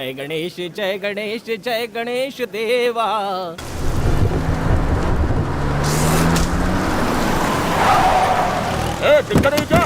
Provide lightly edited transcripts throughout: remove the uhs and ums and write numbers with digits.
जय गणेश जय गणेश देवा। ए, दिक्कत है क्या?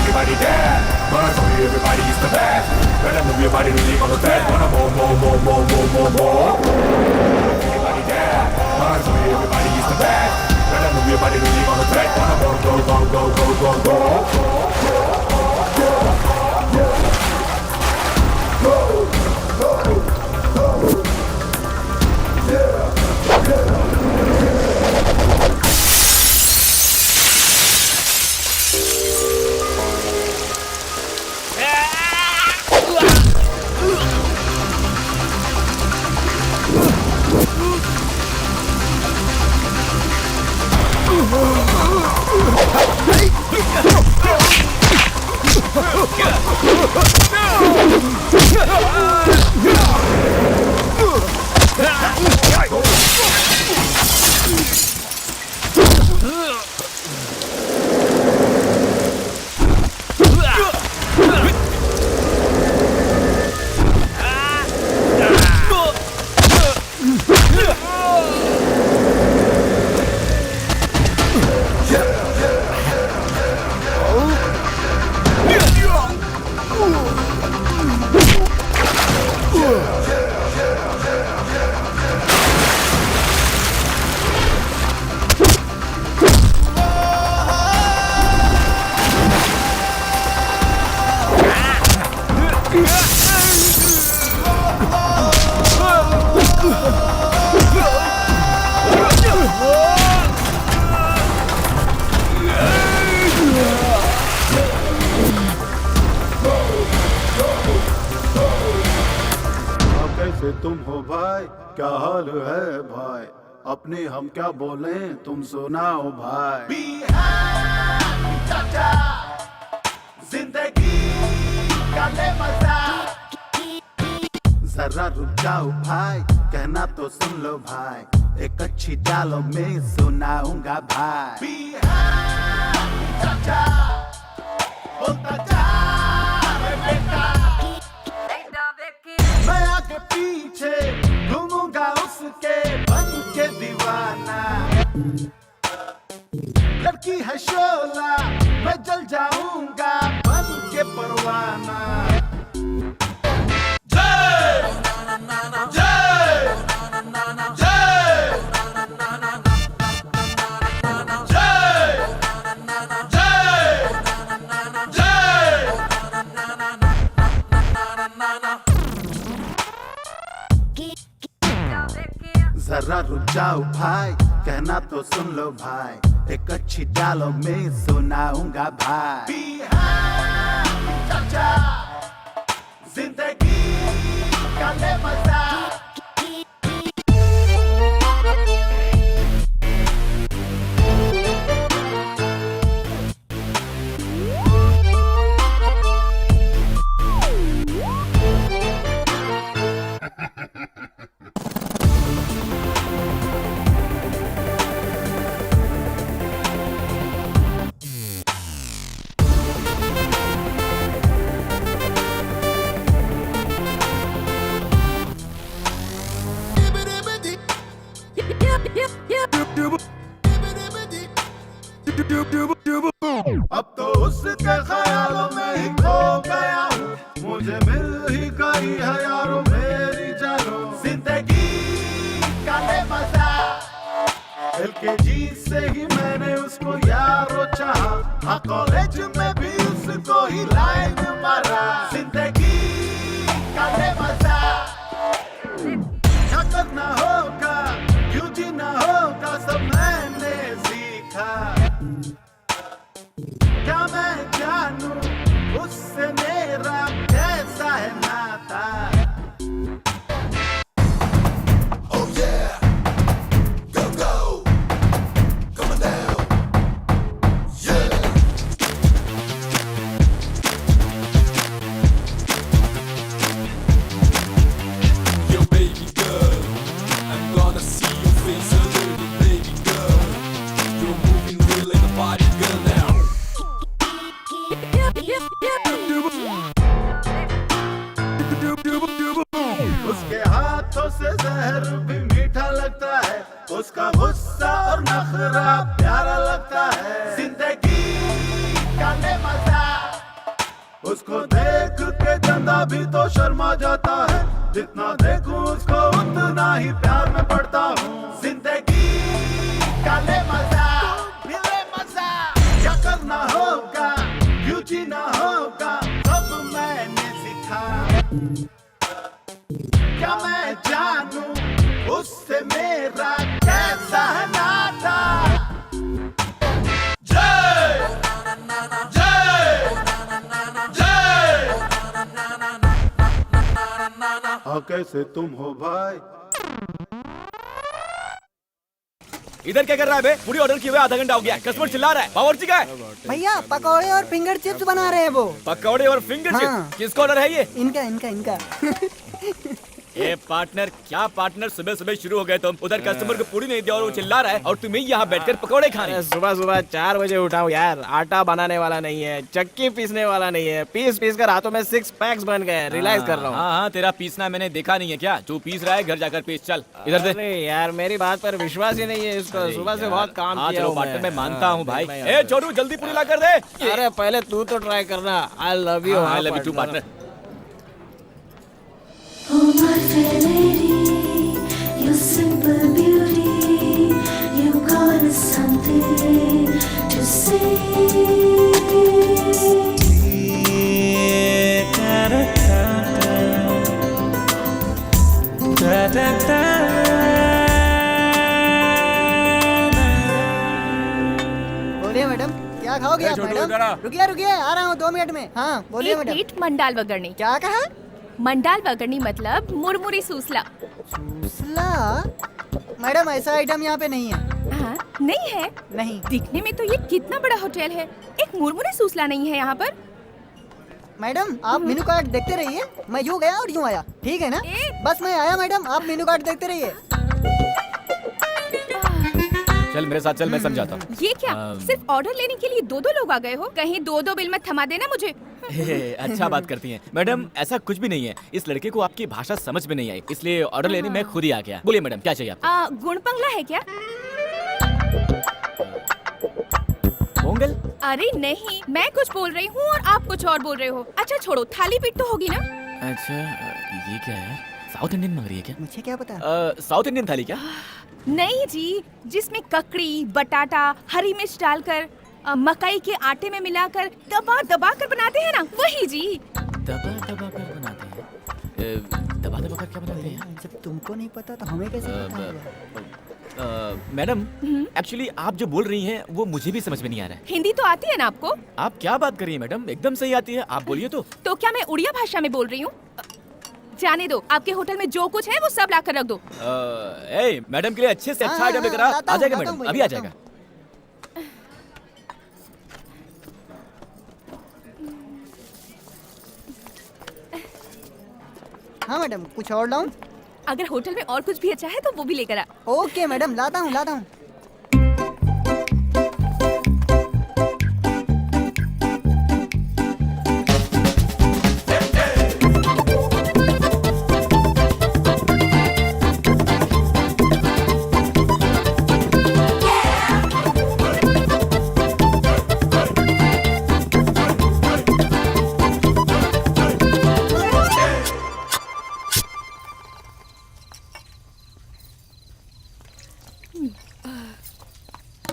Everybody dance, but everybody is the best. When I move your body, really gonna dance. Wanna more. Everybody dance, but everybody is the best. When I move your body, really gonna dance. Wanna कैसे तुम हो भाई, क्या हाल है भाई? अपने हम क्या बोले, तुम सुनाओ भाई। चाचा जिंदगी का ले मजा। जरा रुक जाओ भाई, कहना तो सुन लो भाई। एक अच्छी चालों में सुनाऊंगा भाई। चाचा बोलता जा रे बेटा। मैं आगे पीछे घूमूंगा उसके बन के दीवाना। लड़की है शोला, मैं जल जाऊंगा बन के परवाना। जय जय जय जरा रुक जाओ भाई, कहना तो सुन लो भाई। एक अच्छी चालों में सुनाऊंगा भाई। चाचा जिंदगी का ले मजा। अब तो उसके ख्यालों में ही खो गया हूँ। मुझे मिल ही गई है यारो मेरी जानो। जिंदगी का ले मजा। LKG से ही मैंने उसको यारो चाहा। हाँ कॉलेज में भी उसको ही लाइन मारा। जिंदगी का ले मजा। क्या करना होगा, क्यों जीना होगा, सब मैंने सीखा। क्या मैं जानूं उससे मेरा कैसा है नाता। Oh yeah, उसका गुस्सा और नखरा प्यारा लगता है, जिंदगी का ले मजा। उसको देख के चंदा भी तो शर्मा जाता है, जितना देखूं उसको उतना ही प्यार में पड़ता हूँ। जिंदगी का ले मजा, भी ले मजा। क्या करना होगा, क्यों जीना होगा, सब मैंने सीखा। क्या मैं जानूं उससे मेरा कैसा है नाता। जय जय जय। हाँ कैसे तुम हो भाई? इधर क्या कर रहा है बे? पूरी ऑर्डर किए हुए आधा घंटा हो गया, कस्टमर चिल्ला रहा है। बावर्ची का है? भैया पकौड़े और फिंगर चिप्स बना रहे हैं वो। पकौड़े और फिंगर चिप्स? हाँ। किसका ऑर्डर है ये? इनका ये पार्टनर, क्या पार्टनर, सुबह सुबह शुरू हो गए तुम। उधर कस्टमर को पूरी नहीं दिया और वो चिल्ला रहा है, और तुम्हें यहाँ बैठकर पकौड़े खा रहे हैं। सुबह सुबह 4 बजे उठाओ यार, आटा बनाने वाला नहीं है, चक्की पीसने वाला नहीं है, पीस कर हाथों में 6 पैक्स बन गए, रियलाइज कर रहा हूँ। हाँ, तेरा पीसना मैंने देखा नहीं है क्या? तू पीस रहा है, घर जाकर पीस। चल इधर दे। अरे यार मेरी बात पर विश्वास ही नहीं है इसको, सुबह से बहुत काम हाँ किया चलो हूँ पार्टनर, मैं मानता हूँ भाई। मैं- ए छोटू, जल्दी पूरी ला कर दे। अरे पहले तू तो ट्राई करना। I love you. I love you too partner. Oh my fair lady, your simple beauty, you got us something to say. बोलिए मैडम, क्या खाओगे आप मैडम? रुकिए आ रहा हूँ 2 मिनट में। हाँ बोलिए एक मैडम। प्लेट मंडाल वगरनी। क्या कहा? मंडाल वगरनी मतलब मुरमुरी सूसला। सूसला? मैडम ऐसा आइटम यहाँ पे नहीं है। हाँ, नहीं है? नहीं। दिखने में तो ये कितना बड़ा होटल है, एक मुरमुरी सूसला नहीं है यहाँ पर। मैडम आप मेनू कार्ड देखते रहिए, मैं यूँ गया और यूँ आया, ठीक है ना? बस मैं आया मैडम, आप मेनू कार्ड देखते रहिए। चल मेरे साथ चल, मैं समझाता हूँ। ये क्या, सिर्फ ऑर्डर लेने के लिए 2 लोग आ गए हो? कहीं 2 बिल मत थमा देना मुझे। अच्छा बात करती हैं मैडम, ऐसा कुछ भी नहीं है। इस लड़के को आपकी भाषा समझ में नहीं आई, इसलिए ऑर्डर लेने मैं खुद ही आ गया। बोलिए मैडम, क्या चाहिए आपको? गुणपंगला है क्या? पोंगल? अरे नहीं, मैं कुछ बोल रही हूँ और आप कुछ और बोल रहे हो। अच्छा छोड़ो, थाली पीठ तो होगी ना? अच्छा ये क्या है, साउथ इंडियन मांग रही है क्या? मुझे क्या पता। साउथ इंडियन थाली क्या? नहीं जी, जिसमें ककड़ी, बटाटा, हरी मिर्च डालकर मकई के आटे में मिलाकर दबा कर बनाते हैं ना, वही जी। दबा कर बनाते हैं? दबा कर क्या बनाते हैं? जब तुमको नहीं पता तो हमें कैसे पता होगा? मैडम एक्चुअली आप जो बोल रही हैं वो मुझे भी समझ में नहीं आ रहा है। हिंदी तो आती है ना आपको? आप क्या बात कर रही हैं मैडम, एकदम सही आती है, आप बोलिए तो। तो क्या मैं उड़िया भाषा में बोल रही हूँ? जाने दो, आपके होटल में जो कुछ है वो सब ला कर रख दो। मैडम के लिए अच्छे से अच्छा आइटम लेकर आ जाएगा मैडम, अभी आ जाएगा। हाँ मैडम, कुछ और लाऊं? अगर होटल में और कुछ भी अच्छा है तो वो भी लेकर आ। ओके मैडम, लाता हूँ।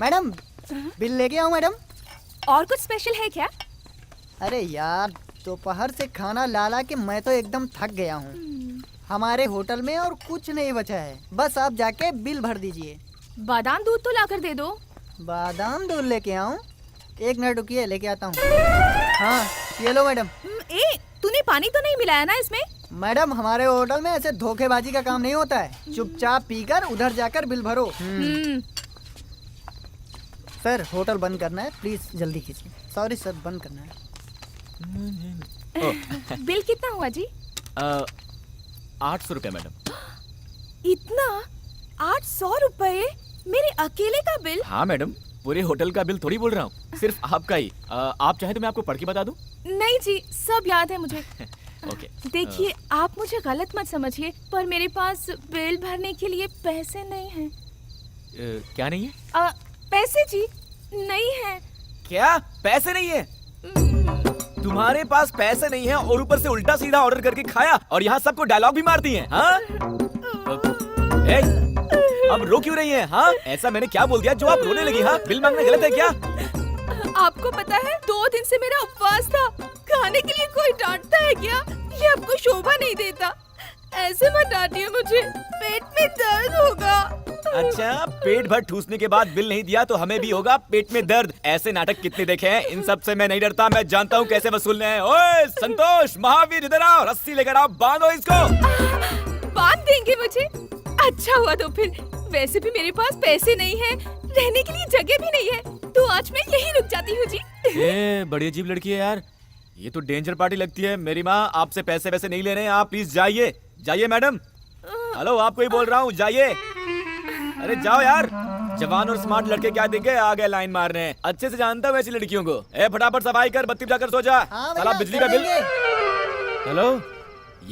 मैडम बिल लेके आओ मैडम। और कुछ स्पेशल है क्या? अरे यार, दोपहर से खाना ला के मैं तो एकदम थक गया हूँ। हमारे होटल में और कुछ नहीं बचा है, बस आप जाके बिल भर दीजिए। बादाम दूध तो लाकर दे दो। बादाम दूध लेके आऊँ? 1 मिनट रुकिए, लेके आता हूँ। हाँ ये लो मैडम। तूने पानी तो नहीं मिलाया ना इसमें? मैडम हमारे होटल में ऐसे धोखेबाजी का काम नहीं होता है, चुपचाप पीकर उधर जाकर बिल भरो। सर होटल बंद करना है, प्लीज जल्दी कीजिए। सॉरी सर, बंद करना है। बिल कितना हुआ जी? 800 रुपए मैडम। इतना? 800 रुपए मेरे अकेले का बिल? हाँ मैडम, पूरे होटल का बिल थोड़ी बोल रहा हूँ, सिर्फ आपका ही। आप चाहे तो मैं आपको पढ़ के बता दूं? नहीं जी, सब याद है मुझे। ओके। देखिए आप मुझे गलत मत समझिए, पर मेरे पास बिल भरने के लिए पैसे नहीं हैं। क्या नहीं है? पैसे जी नहीं है। क्या पैसे नहीं है? तुम्हारे पास पैसे नहीं है और ऊपर से उल्टा सीधा ऑर्डर करके खाया और यहाँ सबको डायलॉग भी मार दिए, हाँ? ए, अब रो क्यों रही है? हाँ, ऐसा मैंने क्या बोल दिया जो आप रोने लगी? हाँ, बिल मांगना गलत है क्या? आपको पता है 2 दिन से मेरा उपवास था। खाने के लिए कोई डांटता है क्या? ये आपको शोभा नहीं देता। ऐसे मत डांटिए मुझे, पेट में दर्द होगा। अच्छा, पेट भर ठूसने के बाद बिल नहीं दिया तो हमें भी होगा पेट में दर्द। ऐसे नाटक कितने देखे हैं, इन सब से मैं नहीं डरता। मैं जानता हूँ कैसे वसूलने हैं। ओए संतोष, महावीर, इधर आओ, रस्सी लेकर आओ, बांधो इसको। बांध देंगे मुझे? अच्छा हुआ तो फिर। वैसे भी मेरे पास पैसे नहीं है, रहने के लिए जगह भी नहीं है, तो आज मैं यहीं रुक जाती हूँ जी। ए, बड़ी अजीब लड़की है यार, ये तो डेंजर पार्टी लगती है। मेरी माँ आपसे पैसे वैसे नहीं ले रहे हैं, आप प्लीज जाइए। जाइए मैडम। हेलो, आपको ही बोल रहा हूँ, जाइए। अरे जाओ यार, जवान और स्मार्ट लड़के क्या देखे आ गए लाइन मारने। अच्छे से जानता हूँ ऐसी लड़कियों को। ए फटाफट सफाई कर, बत्ती बुझाकर सो जा। हाँ साला भैया, बिजली का बिल। करेंगे। हेलो,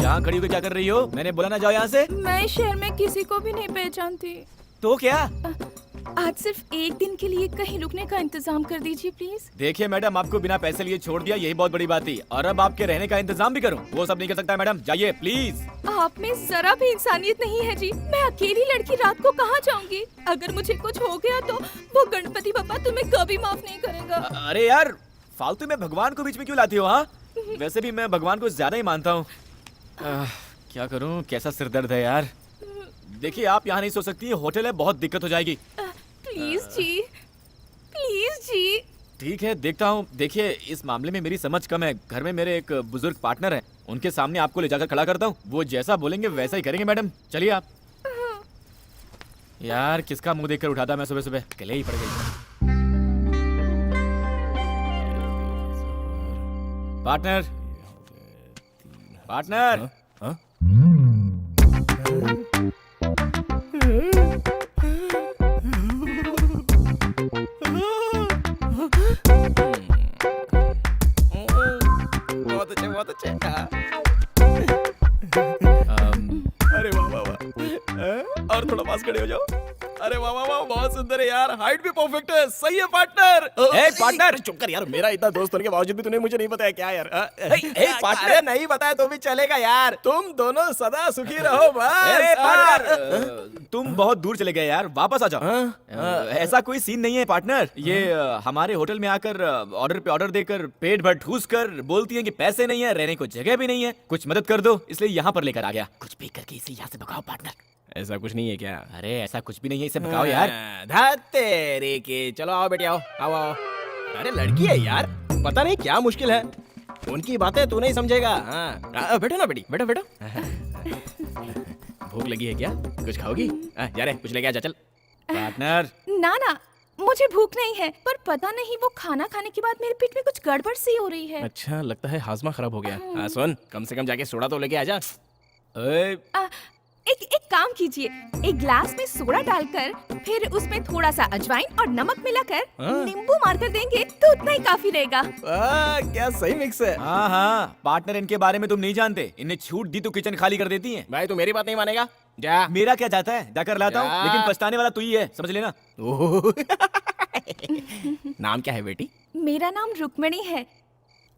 यहाँ खड़ी होकर क्या कर रही हो? मैंने बोला ना जाओ यहाँ से। मैं शहर में किसी को भी नहीं पहचानती। तो क्या? आज सिर्फ एक दिन के लिए कहीं रुकने का इंतजाम कर दीजिए प्लीज। देखिए मैडम, आपको बिना पैसे लिए छोड़ दिया, यही बहुत बड़ी बात थी। और अब आपके रहने का इंतजाम भी करूं, वो सब नहीं कर सकता है मैडम। जाइए प्लीज। आप में जरा भी इंसानियत नहीं है जी। मैं अकेली लड़की रात को कहाँ जाऊंगी? अगर मुझे कुछ हो गया तो वो गणपति पापा तुम्हें कभी माफ नहीं करेगा। अरे यार, फालतू में भगवान को बीच में क्यों लाती हो? हाँ, वैसे भी मैं भगवान को ज्यादा ही मानता हूँ। क्या करूँ, कैसा सिरदर्द है यार। देखिए, आप यहाँ नहीं सो सकती, होटल है, बहुत दिक्कत हो जाएगी। प्लीज जी, प्लीज जी। ठीक है, देखता हूँ। देखिए, इस मामले में मेरी समझ कम है। घर में मेरे एक बुजुर्ग पार्टनर है, उनके सामने आपको ले जाकर खड़ा करता हूँ। वो जैसा बोलेंगे वैसा ही करेंगे मैडम। चलिए आप। यार, किसका मुंह देखकर उठाता मैं सुबह सुबह, गले ही पड़ गई। Partner, partner. बहुत अच्छे, बहुत अच्छे। अरे वाह वाह वाह। और थोड़ा पास खड़े हो जाओ। अरे वाह वाह वाह, बहुत सुंदर है यार, हाइट भी परफेक्ट है। सही है पार्टनर। ए पार्टनर, चुप कर यार, मेरा इतना दोस्त होने के बावजूद भी तूने मुझे नहीं बताया क्या यार? पार्टनर। अरे नहीं बताया तो भी चलेगा यार, तुम दोनों सदा सुखी रहो बस। अरे पार्टनर, तुम बहुत दूर चले गए यार, वापस आ जाओ। ऐसा कोई सीन नहीं है पार्टनर। ये हमारे होटल में आकर ऑर्डर पे ऑर्डर देकर पेट भर ठूस कर बोलती हैं कि पैसे नहीं है, रहने को जगह भी नहीं है, कुछ मदद कर दो, इसलिए यहाँ पर लेकर आ गया। कुछ भी करके इसे यहाँ से भगाओ पार्टनर। ऐसा कुछ नहीं है क्या? अरे ऐसा कुछ भी नहीं है, इसे भगाओ यार। तेरे के, चलो आओ बेटी, आओ आओ आओ। अरे लड़की है यार, पता नहीं क्या मुश्किल है, उनकी बातें तू नहीं समझेगा। हाँ, बैठो ना बेटी, बैठो बैठो। भूख लगी है क्या? कुछ खाओगी? जा रे, कुछ लेके आ जा, चल। पार्टनर, ना ना, मुझे भूख नहीं है, पर पता नहीं वो खाना खाने के बाद मेरे पेट में कुछ गड़बड़ सी हो रही है। अच्छा, लगता है हाजमा खराब हो गया। सुन, कम से कम जाके सोडा तो लेके आ जा। एक काम कीजिए, एक ग्लास में सोडा डालकर फिर उसमें थोड़ा सा अजवाइन और नमक मिलाकर नींबू मारकर देंगे तो उतना ही काफी रहेगा। क्या सही मिक्स है। हाँ हाँ, पार्टनर इनके बारे में तुम नहीं जानते, इन्हें छूट दी तो किचन खाली कर देती हैं। भाई तू मेरी बात नहीं मानेगा, जा। मेरा क्या जाता है, जाकर लाता हूँ, जा। लेकिन पछताने वाला तू ही है, समझ लेना। नाम क्या है बेटी? मेरा नाम रुक्मणी है।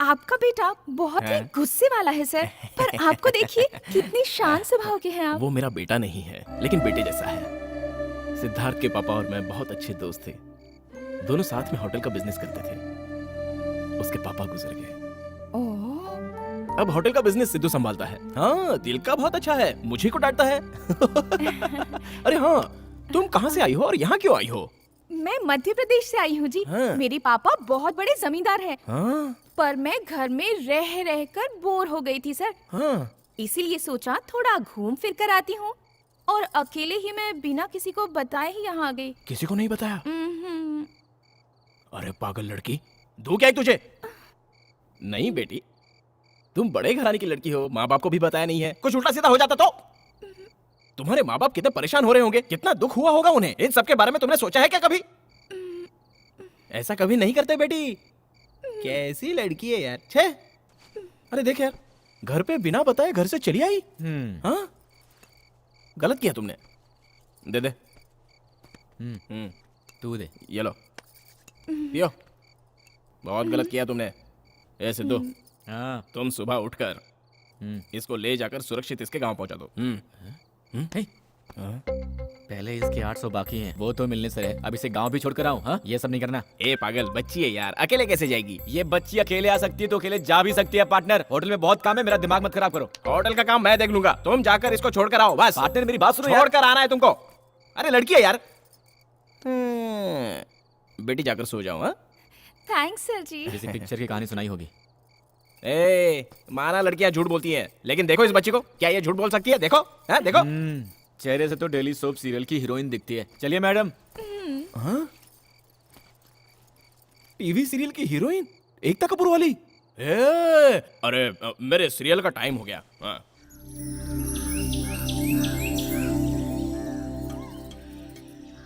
आपका बेटा बहुत ही गुस्से वाला है सर, पर आपको देखिए कितनी शांत स्वभाव के हैं आप। वो मेरा बेटा नहीं है, लेकिन बेटे जैसा है। सिद्धार्थ के पापा और मैं बहुत अच्छे दोस्त थे, दोनों साथ में होटल का बिजनेस करते थे। उसके पापा गुजर गए। ओह, अब होटल का बिजनेस सिद्धू संभालता है। हाँ, दिल का बहुत अच्छा है, मुझे को डांटता है। अरे हाँ, तुम कहाँ से आई हो और यहाँ क्यों आई हो? मैं मध्य प्रदेश से आई हूँ जी। हाँ। मेरे पापा बहुत बड़े जमींदार हैं। हाँ, पर मैं घर में रह रह कर बोर हो गई थी सर, हाँ। इसीलिए सोचा थोड़ा घूम फिर कर आती हूँ, और अकेले ही मैं बिना किसी को बताए ही यहाँ आ गई। किसी को नहीं बताया? हम्म। अरे पागल लड़की, दो क्या है तुझे? नहीं बेटी, तुम बड़े घराने की लड़की हो, माँ बाप को भी बताया नहीं है। कुछ उल्टा सीधा हो जाता तो? तुम्हारे माँ बाप कितने परेशान हो रहे होंगे, कितना दुख हुआ होगा उन्हें। इन सब के बारे में तुमने सोचा है क्या कभी? ऐसा कभी नहीं करते बेटी। कैसी लड़की है यार, छे। अरे देख यार, घर पे बिना बताए घर से चली आई। हाँ, गलत किया तुमने। दे दे, तू दे। ये लो पियो। बहुत गलत किया तुमने। ए सिद्धू, हाँ। तुम सुबह उठकर इसको ले जाकर सुरक्षित इसके गांव पहुंचा दो। हे, पहले इसके 800 बाकी हैं, वो तो मिलने से रहे। अब इसे गांव भी छोड़कर आऊं? हाँ, ये सब नहीं करना। ए पागल, बच्ची है यार, अकेले कैसे जाएगी? ये बच्ची अकेले आ सकती है तो अकेले जा भी सकती है। पार्टनर, होटल में बहुत काम है, मेरा दिमाग मत खराब करो। होटल का काम मैं देख लूंगा, तुम जाकर इसको छोड़कर आओ बस। पार्टनर मेरी बात सुनो यार। छोड़कर आना है तुमको। अरे लड़की है यार। बेटी जाकर सो जाओ। हाँ, थैंक्स सर जी। किसी पिक्चर की कहानी सुनाई होगी। ए माना लड़कियां झूठ बोलती हैं, लेकिन देखो इस बच्ची को, क्या ये झूठ बोल सकती है? देखो, हाँ देखो। चेहरे से तो डेली सोप सीरियल की हीरोइन दिखती है। चलिए मैडम। टीवी सीरियल की हीरोइन एकता कपूर वाली? अरे मेरे सीरियल का टाइम हो गया। हाँ।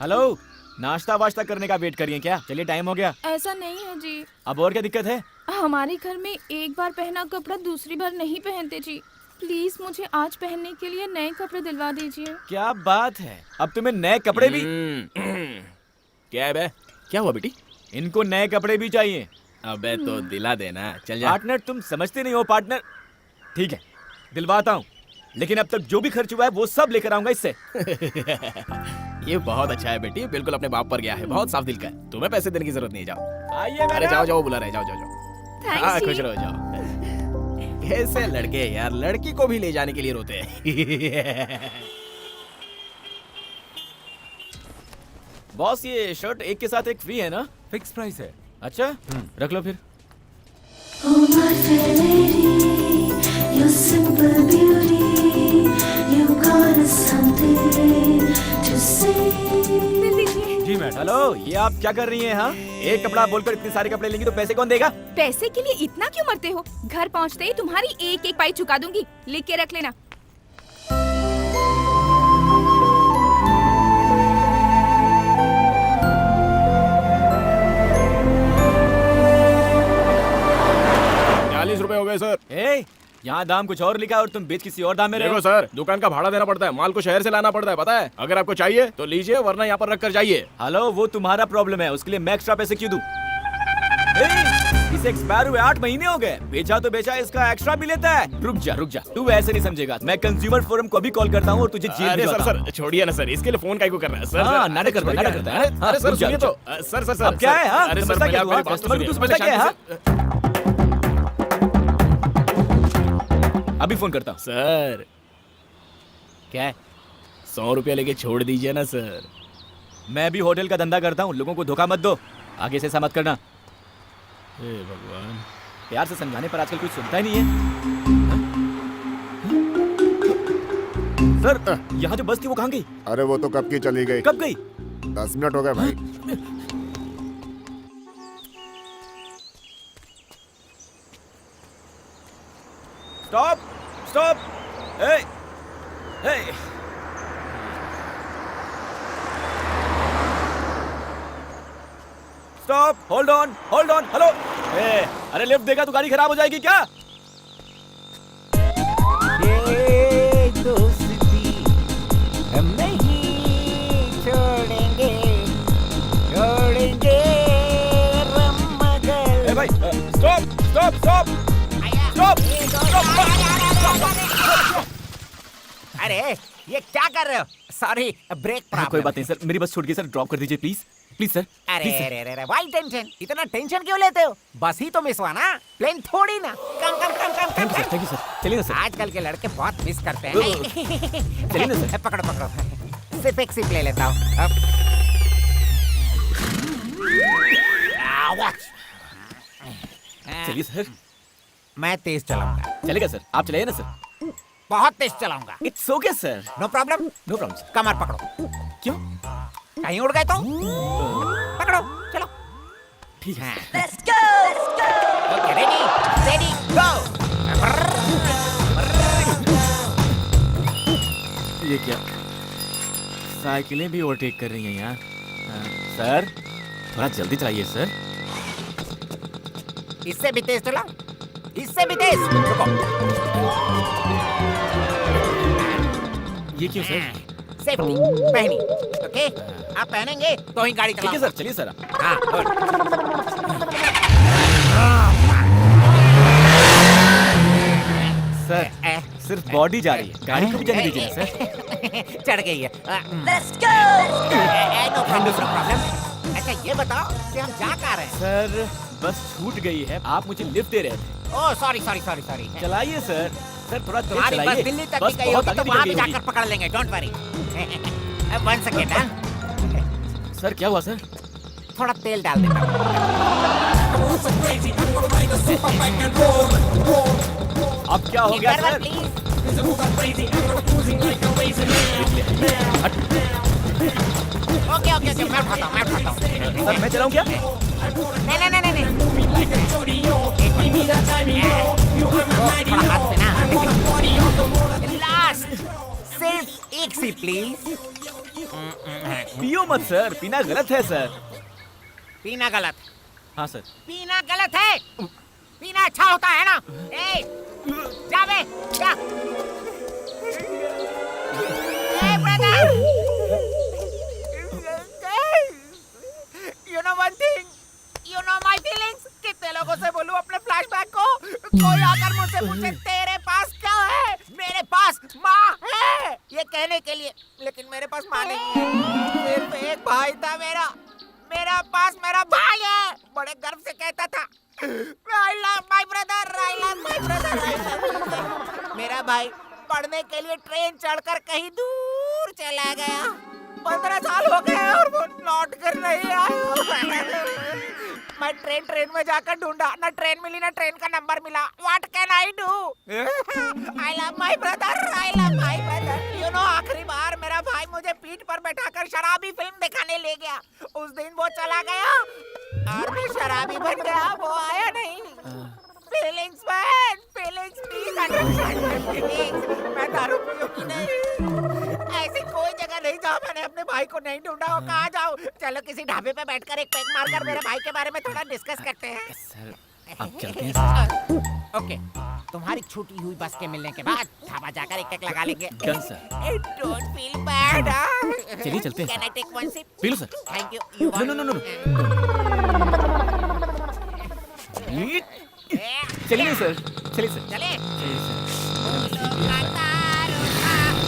हेलो, नाश्ता वाश्ता करने का वेट करिए क्या? चलिए टाइम हो गया। ऐसा नहीं है जी, अब और क्या दिक्कत है? हमारे घर में एक बार पहना कपड़ा दूसरी बार नहीं पहनते जी। प्लीज मुझे आज पहनने के लिए नए कपड़े दिलवा दीजिए। क्या बात है, अब तुम्हें नए कपड़े भी? क्या है बे? क्या हुआ बेटी? इनको नए कपड़े भी चाहिए। अबे तो दिला देना, चल जा। पार्टनर तुम समझते नहीं हो पार्टनर। ठीक है, दिलवाता हूँ, लेकिन अब तक जो भी खर्च हुआ है वो सब लेकर आऊंगा इससे। ये बहुत अच्छा है बेटी, बिल्कुल अपने बाप पर गया है, बहुत साफ दिल का है। तुम्हें पैसे देने की जरूरत नहीं, जाओ। आइए अरे मैडम। जाओ जाओ, बुला रहे, जाओ जाओ जाओ। हाँ थैंक्स खुश जी। रहो, जाओ। कैसे लड़के यार, लड़की को भी ले जाने के लिए रोते हैं। बॉस, ये शर्ट एक के साथ एक फ्री है ना? फिक्स प्राइस है। अच्छा, रख लो फिर। Oh my fair lady, your simple beauty, you got us something to say. दिल दीजिए। जी मैडम। हेलो, ये आप क्या कर रही हैं? हाँ, एक कपड़ा बोलकर इतने सारे कपड़े लेंगी तो पैसे कौन देगा? पैसे के लिए इतना क्यों मरते हो? घर पहुंचते ही तुम्हारी एक एक पाई चुका दूंगी, लिख के रख लेना। ₹40 हो गए सर। ए, यहाँ दाम कुछ और लिखा है और तुम बेच किसी और दाम में रहे देखो हो। सर, दुकान का भाड़ा देना पड़ता है, माल को शहर से लाना पड़ता है, पता है? अगर आपको चाहिए तो लीजिए, वरना यहाँ पर रख कर जाइए। हेलो, वो तुम्हारा प्रॉब्लम है, उसके लिए मैं एक्स्ट्रा पैसे क्यों दूं? इसे एक्सपायर हुए 8 महीने हो गए, बेचा तो बेचा, इसका एक्स्ट्रा भी लेता है। रुक जा, तू ऐसे नहीं समझेगा। मैं कंज्यूमर फोरम को भी कॉल करता हूँ और तुझे जेल अरे भिजवाता हूँ। सर छोड़िए ना सर, इसके लिए फोन काहे को कर रहा है सर? हाँ, सर, नाटक करता है, छोड़िए नाटक ना। करता है। अरे, हाँ, अरे सर रुक जा, सुनिए रुक तो, जा। सर अब क्या है? हाँ, अरे सर समझता क्या आप तू? मेरी हाँ, बात तो कस्टमर को सुनिए। तू समझता क्या है? हाँ? अभी फोन करता हूँ। सर क्या है? ₹100 लेके छोड़ दीजिए ना सर। मैं भी होटल का धंधा करता हूँ, लोगों को धोखा मत दो। आगे से ऐसा मत करना। हे भगवान। प्यार से समझाने पर आजकल कोई सुनता ही नहीं है। सर, यहाँ जो बस थी वो कहाँ गई? अरे वो तो कब की चली गई। कब गई? 10 मिनट हो गए भाई। Stop, stop. ए, ए। Stop, hold on, hello. ए, अरे लिफ्ट देगा तो गाड़ी खराब हो जाएगी क्या? ये दोस्ती हम नहीं छोड़ेंगे, छोड़ेंगे रमगल। ए भाई, स्टॉप, स्टॉप, स्टॉप, स्टॉप। अरे ये क्या कर रहे हो? Sorry, break problem. कोई बात नहीं सर, मेरी बस छूट गई सर, ड्रॉप कर दीजिए प्लीज। प्लीज सर, अरे प्लीज सर। अरे अरे वाई टेंशन, इतना टेंशन क्यों लेते हो? बस ही तो मिस हुआ ना, प्लेन थोड़ी ना। Come come come come thank come you sir, thank you sir. चलिए ना सर। आजकल के लड़के बहुत मिस करते हैं। चलिए ना सर। पकड़ो पकड़ो, सिर्फ एक सिप ले लेता हूँ। चलिए सर। मैं तेज चलाऊंगा। चलेगा सर, आप चलाइए ना सर। बहुत तेज चलाऊंगा। It's okay sir. No problem. No problem sir. कमर पकड़ो। क्यों? कहीं उड़ गए तो पकड़ो, चलो। ठीक है। ओके, रेडी रेडी गो। ये क्या? साइकिलें भी ओवरटेक कर रही हैं यहाँ। सर, थोड़ा जल्दी चलाइए सर। इससे भी तेज चलाओ, इससे भी तेज। रुको। ये क्यों सर? सेफ्टी पहनी। ओके आप पहनेंगे तो ही गाड़ी ठीक है चलाओ। सर, चलिए सर। हाँ गुड। सर सिर्फ बॉडी जा रही है, गाड़ी को भी जाने दीजिए ना सर। चढ़ गई है। Let's go! No problem. अच्छा ये बताओ कि हम जा कहाँ रहे हैं? सर बस छूट गई है, आप मुझे लिफ्ट दे रहे थे। Oh sorry. चलाइए सर, सर थोड़ा तेज तुम्हारी बस चलाइए। दिल्ली तक बस की गई बहुत होगी तो आगे वहाँ निकल भी गई जाकर पकड़ लेंगे, डोंट वरी। 1 सेकेंड हाँ, होगी। सर क्या हुआ सर? थोड़ा तेल डाल देता अब क्या हो गया सर? प्लीज। ओके मैं उठाता हूँ। सर मैं चलाऊं क्या? नहीं। थोड़ा हाथ से ना। लास्ट सिर्फ एक सी प्लीज। पियो मत सर, पीना गलत है सर। पीना गलत? हाँ सर। पीना गलत है? पीना अच्छा होता है ना? ए, जा बे, जा। ए, brother! You know one thing? You know my feelings? कितने लोगों से बोलूं अपने फ्लैशबैक को? कोई आकर मुझसे पूछे तेरे पास क्या है? मेरे पास माँ है ये कहने के लिए, लेकिन मेरे पास माँ नहीं है। सिर्फ एक भाई था मेरा पास मेरा भाई है। बड़े गर्व से कहता था I love my brother. मेरा भाई पढ़ने के लिए ट्रेन चढ़कर कहीं दूर चला गया। 15 साल हो गए और वो लौट कर नहीं आया। मैं ट्रेन में जाकर ढूंढा, ना ट्रेन मिली ना ट्रेन का नंबर मिला। What can I do? I love my brother. You know आखिरी बार मेरा भाई मुझे पीठ पर बैठाकर शराबी फिल्म दिखाने ले गया। उस दिन वो चला गया और मैं शराबी बन गया, वो आया नहीं। Feelings man, feelings please understand my feelings. मैं दारू पीऊंगी नहीं। ऐसी कोई जगह नहीं जहाँ मैंने अपने भाई को नहीं ढूंढा हो। कहाँ जाऊँ? चलो किसी ढाबे पे बैठकर एक पैक मारकर मेरे भाई के बारे में थोड़ा डिस्कस करते हैं। सर अब चलते हैं। ओके, तुम्हारी छूटी हुई बस के मिलने के बाद ढाबा जाकर एक पैक लगा लेंगे। Done sir. Don't feel bad. चलिए चलते हैं। Can I take one sip? पी लो सर। Thank you. नो। चलिए सर, चलिए सर। चले। चलिए सर।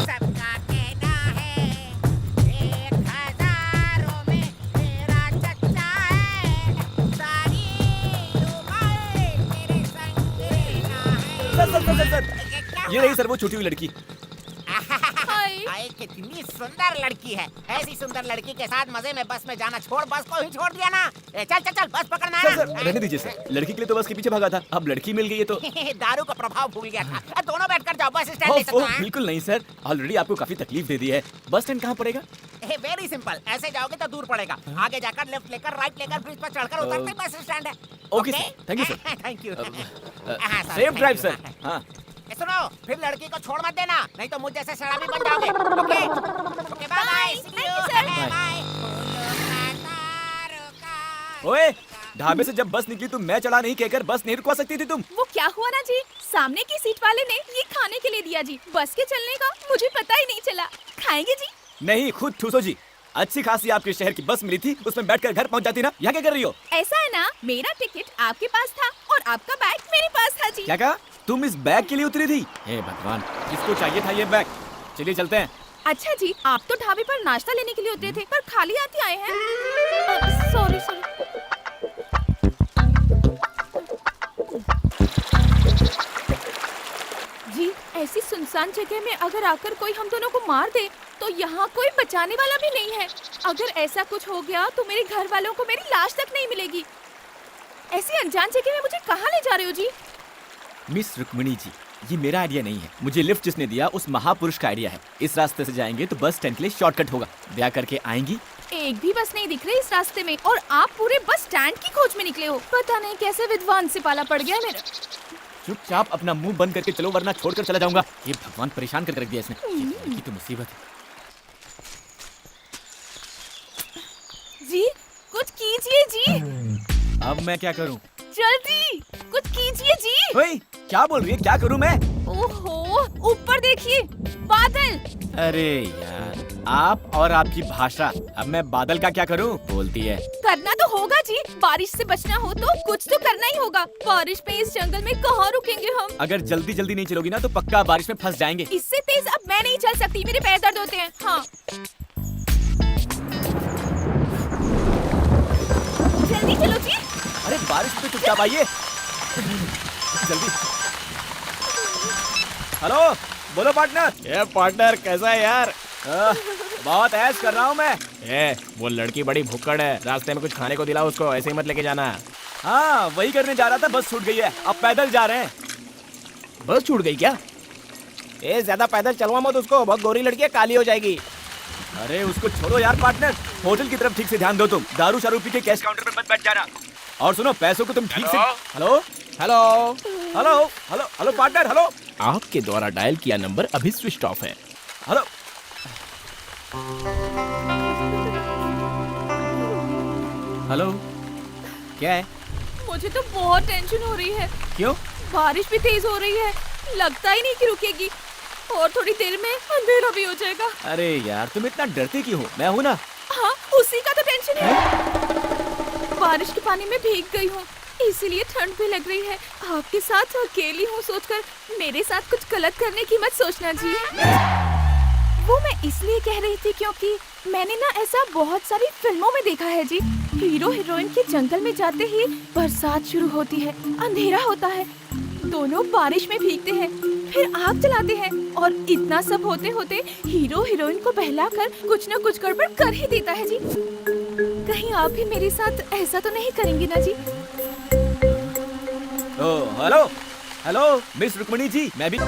सबका कहना है 1000 में मेरा चच्चा है। सारी उम्र मेरे संग रहना है। सर ये रही सर वो छूटी हुई लड़की। हाय कितनी सुंदर लड़की है। ऐसी सुंदर लड़की के साथ मजे में बस में जाना छोड़, बस को ही छोड़ दिया ना। चल बस पकड़ना है। सर रहने दीजिए सर, लड़की के लिए तो बस के पीछे भागा था, अब लड़की मिल गई है तो। दारू का प्रभाव भूल गया था। दोनों बैठकर जाओ, बस स्टैंड ले सकते हैं। बिल्कुल नहीं सर, ऑलरेडी आपको काफी तकलीफ दे दी है। बस स्टैंड कहाँ पड़ेगा? वेरी सिंपल, ऐसे जाओगे तो दूर पड़ेगा। आगे जाकर लेफ्ट लेकर राइट लेकर ब्रिज पर चढ़कर उतरते ही बस स्टैंड है। Okay sir, thank you sir. Thank you. Safe drive sir. हाँ सुनो, फिर लड़की को छोड़ मत देना, नहीं तो मुझ जैसे शराबी बन जाओगे। Okay bye bye. ओए, ढाबे से जब बस निकली तो मैं चढ़ा नहीं कहकर बस नहीं रुकवा सकती थी तुम? वो क्या हुआ ना जी, सामने की सीट वाले ने ये खाने के लिए दिया जी। बस के चलने का मुझे पता ही नहीं चला। खाएंगे जी? नहीं, खुद ठूसो जी। अच्छी खासी आपके शहर की बस मिली थी, उसमें बैठकर घर पहुंच जाती ना। यहाँ क्या कर रही हो? ऐसा है ना, मेरा टिकट आपके पास था और आपका बैग मेरे पास था जी। क्या कहा? तुम इस बैग के लिए उतरी थी? हे भगवान, किसको चाहिए था ये बैग? चलिए चलते हैं। अच्छा जी, आप तो ढाबे पर नाश्ता लेने के लिए उतरे थे, पर खाली हाथ आए हैं। सॉरी। जी, ऐसी सुनसान जगह में अगर आकर कोई हम दोनों को मार दे तो यहाँ कोई बचाने वाला भी नहीं है। अगर ऐसा कुछ हो गया तो मेरे घर वालों को मेरी लाश तक नहीं मिलेगी। ऐसी अनजान जगह में मुझे कहाँ ले जा रहे हो जी? मिस रुक्मिणी जी, ये मेरा आइडिया नहीं है, मुझे लिफ्ट जिसने दिया उस महापुरुष का आइडिया है। इस रास्ते से जाएंगे तो बस स्टैंड के लिए शॉर्टकट होगा। ब्याह करके आएंगी। एक भी बस नहीं दिख रही इस रास्ते में और आप पूरे बस स्टैंड की खोज में निकले हो। पता नहीं कैसे विद्वान से पाला पड़ गया मेरा। चुपचाप अपना मुंह बंद करके चलो, वरना छोड़कर चला जाऊंगा। ये भगवान परेशान कर रख दिया इसने। ये तो मुसीबत है। जी, कुछ कीजिए जी। अब मैं क्या करूं? जल्दी कुछ कीजिए जी। ओए, क्या बोल रही है? क्या करूं मैं? ओहो, ऊपर देखिए, बादल। अरे यार, आप और आपकी भाषा। अब मैं बादल का क्या करूं? बोलती है। करना तो होगा जी, बारिश से बचना हो तो कुछ तो करना ही होगा। बारिश में इस जंगल में कहाँ रुकेंगे हम? अगर जल्दी जल्दी नहीं चलोगी ना तो पक्का बारिश में फंस जाएंगे। इससे तेज अब मैं नहीं चल सकती, मेरे पैर दर्द होते हैं। हाँ जल्दी चलो जी। अरे बारिश में चुपचाप आइए जल्दी। हेलो, बोलो पार्टनर। ये पार्टनर कैसा है यार? बहुत ऐश कर रहा हूँ मैं। वो लड़की बड़ी भुक्कड़ है, रास्ते में कुछ खाने को दिलाओ उसको, ऐसे ही मत लेके जाना। हाँ वही करने जा रहा था, बस छूट गई है। अब पैदल जा रहे हैं। बस छूट गई क्या? ज्यादा पैदल चलवा मत उसको, बहुत गोरी लड़की है, काली हो जाएगी। अरे उसको छोड़ो यार पार्टनर, होटल की तरफ ठीक से ध्यान दो तुम। दारू शारू पी के कैश काउंटर पे मत बैठ जाना। और सुनो, पैसों को तुम ठीक से। Hello hello hello hello hello partner, hello. आपके द्वारा डायल किया नंबर अभी स्विच ऑफ है। हेलो हेलो, क्या है? मुझे तो बहुत टेंशन हो रही है। क्यों? बारिश भी तेज हो रही है, लगता ही नहीं कि रुकेगी, और थोड़ी देर में अंधेरा भी हो जाएगा। अरे यार तुम इतना डरती क्यों हो? मैं हूँ ना। हाँ उसी का तो टेंशन है। बारिश के पानी में भीग गई हूँ, इसीलिए ठंड भी लग रही है। आपके साथ अकेली हूँ सोचकर मेरे साथ कुछ गलत करने की मत सोचना जी। वो मैं इसलिए कह रही थी क्योंकि मैंने ना ऐसा बहुत सारी फिल्मों में देखा है जी। हीरो हीरोइन के जंगल में जाते ही बरसात शुरू होती है, अंधेरा होता है, दोनों बारिश में भीगते हैं, फिर आग जलाते हैं, और इतना सब होते होते हीरो हीरोइन को बहलाकर कुछ न कुछ गड़बड़ कर ही देता है जी। कहीं आप भी मेरे साथ ऐसा तो नहीं करेंगे ना जी? हेलो हेलो मिस रुक्मणी जी, मैं भी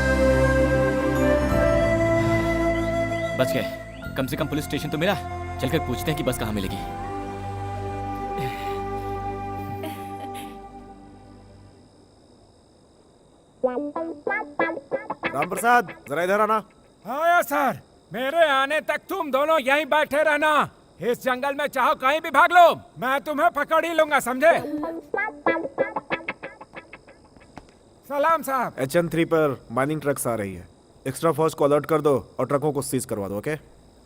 बच गए। कम से कम पुलिस स्टेशन तो मिला। चलकर पूछते हैं कि बस कहाँ मिलेगी। राम प्रसाद, जरा इधर आना। हाँ सर, मेरे आने तक तुम दोनों यहीं बैठे रहना। इस जंगल में चाहो कहीं भी भाग लो, मैं तुम्हें पकड़ ही लूंगा, समझे? सलाम साहब। HN3 पर माइनिंग ट्रक्स आ रही है। एक्स्ट्रा फोर्स को अलर्ट कर दो और ट्रकों को सीज करवा दो, ओके?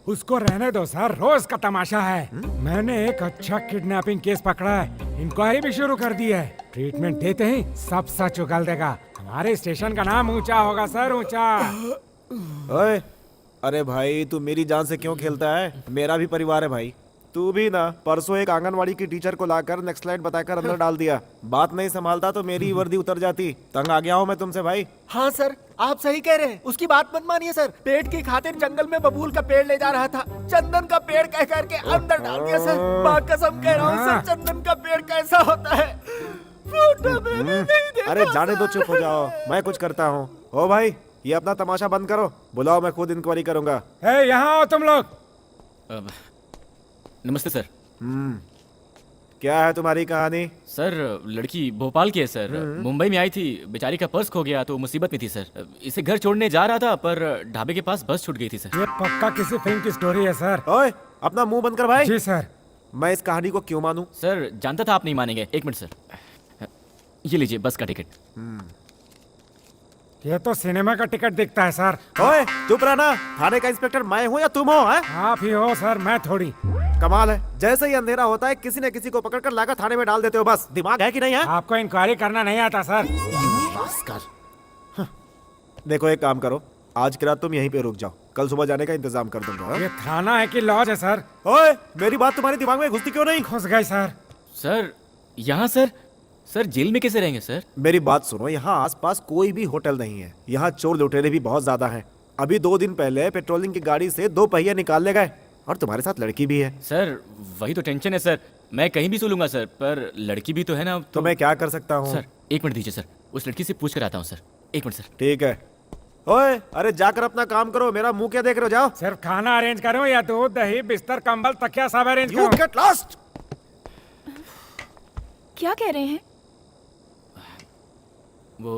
उसको रहने दो सर, रोज का तमाशा है। मैंने एक अच्छा किडनैपिंग केस पकड़ा है, इंक्वायरी भी शुरू कर दी है। ट्रीटमेंट देते ही सब सच उगल देगा। हमारे स्टेशन का नाम ऊंचा होगा सर, ऊंचा। ओए, अरे भाई तू मेरी जान से क्यों खेलता है? मेरा भी परिवार है भाई। तू भी ना परसों एक आंगनवाड़ी की टीचर को लाकर नेक्स्ट स्लाइड बताकर अंदर डाल दिया। बात नहीं संभालता तो मेरी ही वर्दी उतर जाती। तंग आ गया हूँ मैं तुमसे भाई। हाँ सर, आप सही कह रहे हैं, उसकी बात मत मानिए सर। पेट की खातिर जंगल में बबूल का पेड़ ले जा रहा था, चंदन का पेड़ कह करके अंदर डाल दिया सर। माँ कसम कह रहा हूँ सर, चंदन का पेड़ कैसा होता है फोटो में भी नहीं देखा। अरे जाने दो, चुप हो जाओ, मैं कुछ करता हूँ। ओ भाई, ये अपना तमाशा बंद करो, बुलाओ, मैं खुद इंक्वायरी करूंगा। यहाँ आओ तुम लोग। नमस्ते सर। क्या है तुम्हारी कहानी? सर लड़की भोपाल की है सर, मुंबई में आई थी, बेचारी का पर्स खो गया तो मुसीबत में थी सर। इसे घर छोड़ने जा रहा था पर ढाबे के पास बस छूट गई थी सर। ये पक्का किसी फिल्म की स्टोरी है सर। ओए, अपना मुंह बंद कर भाई। जी सर। मैं इस कहानी को क्यों मानूं? सर जानता था आप नहीं मानेंगे। एक मिनट सर, ये लीजिए बस का टिकट। ये तो सिनेमा का टिकट दिखता है सर। ओए चुप रहना, थाने का इंस्पेक्टर मैं हूँ या तुम हो? हैं? आप ही हो सर, मैं थोड़ी। कमाल है, जैसे ही अंधेरा होता है किसी न किसी को पकड़कर लाकर थाने में डाल देते हो। बस दिमाग है कि नहीं है? आपको इंक्वायरी करना नहीं आता सर। देखो एक काम करो, आज की रात तुम यहीं पे रुक जाओ, कल सुबह जाने का इंतजाम कर दूंगा। ये थाना है कि लॉज है सर? ओए, मेरी बात तुम्हारे दिमाग में घुसती क्यों नहीं? घुस गई सर। सर यहाँ सर जेल में कैसे रहेंगे सर? मेरी बात सुनो, यहाँ आसपास कोई भी होटल नहीं है। यहाँ चोर लुटेरे भी बहुत ज्यादा हैं। अभी 2 दिन पहले पेट्रोलिंग की गाड़ी से 2 पहिए निकाल ले गए, और तुम्हारे साथ लड़की भी है। सर वही तो टेंशन है सर, मैं कहीं भी सो लूंगा सर, पर लड़की भी तो है ना। तो मैं क्या कर सकता हूँ? सर 1 मिनट दीजिए सर, उस लड़की से पूछ कर आता हूँ सर। 1 minute sir. ठीक है। ओए, अरे जाकर अपना काम करो, मेरा मुंह क्या देख रहे हो? जाओ। सिर्फ खाना अरेंज करो या दूध दही बिस्तर कंबल तकिया सब अरेंज You करो। get lost! क्या कह रहे हैं? वो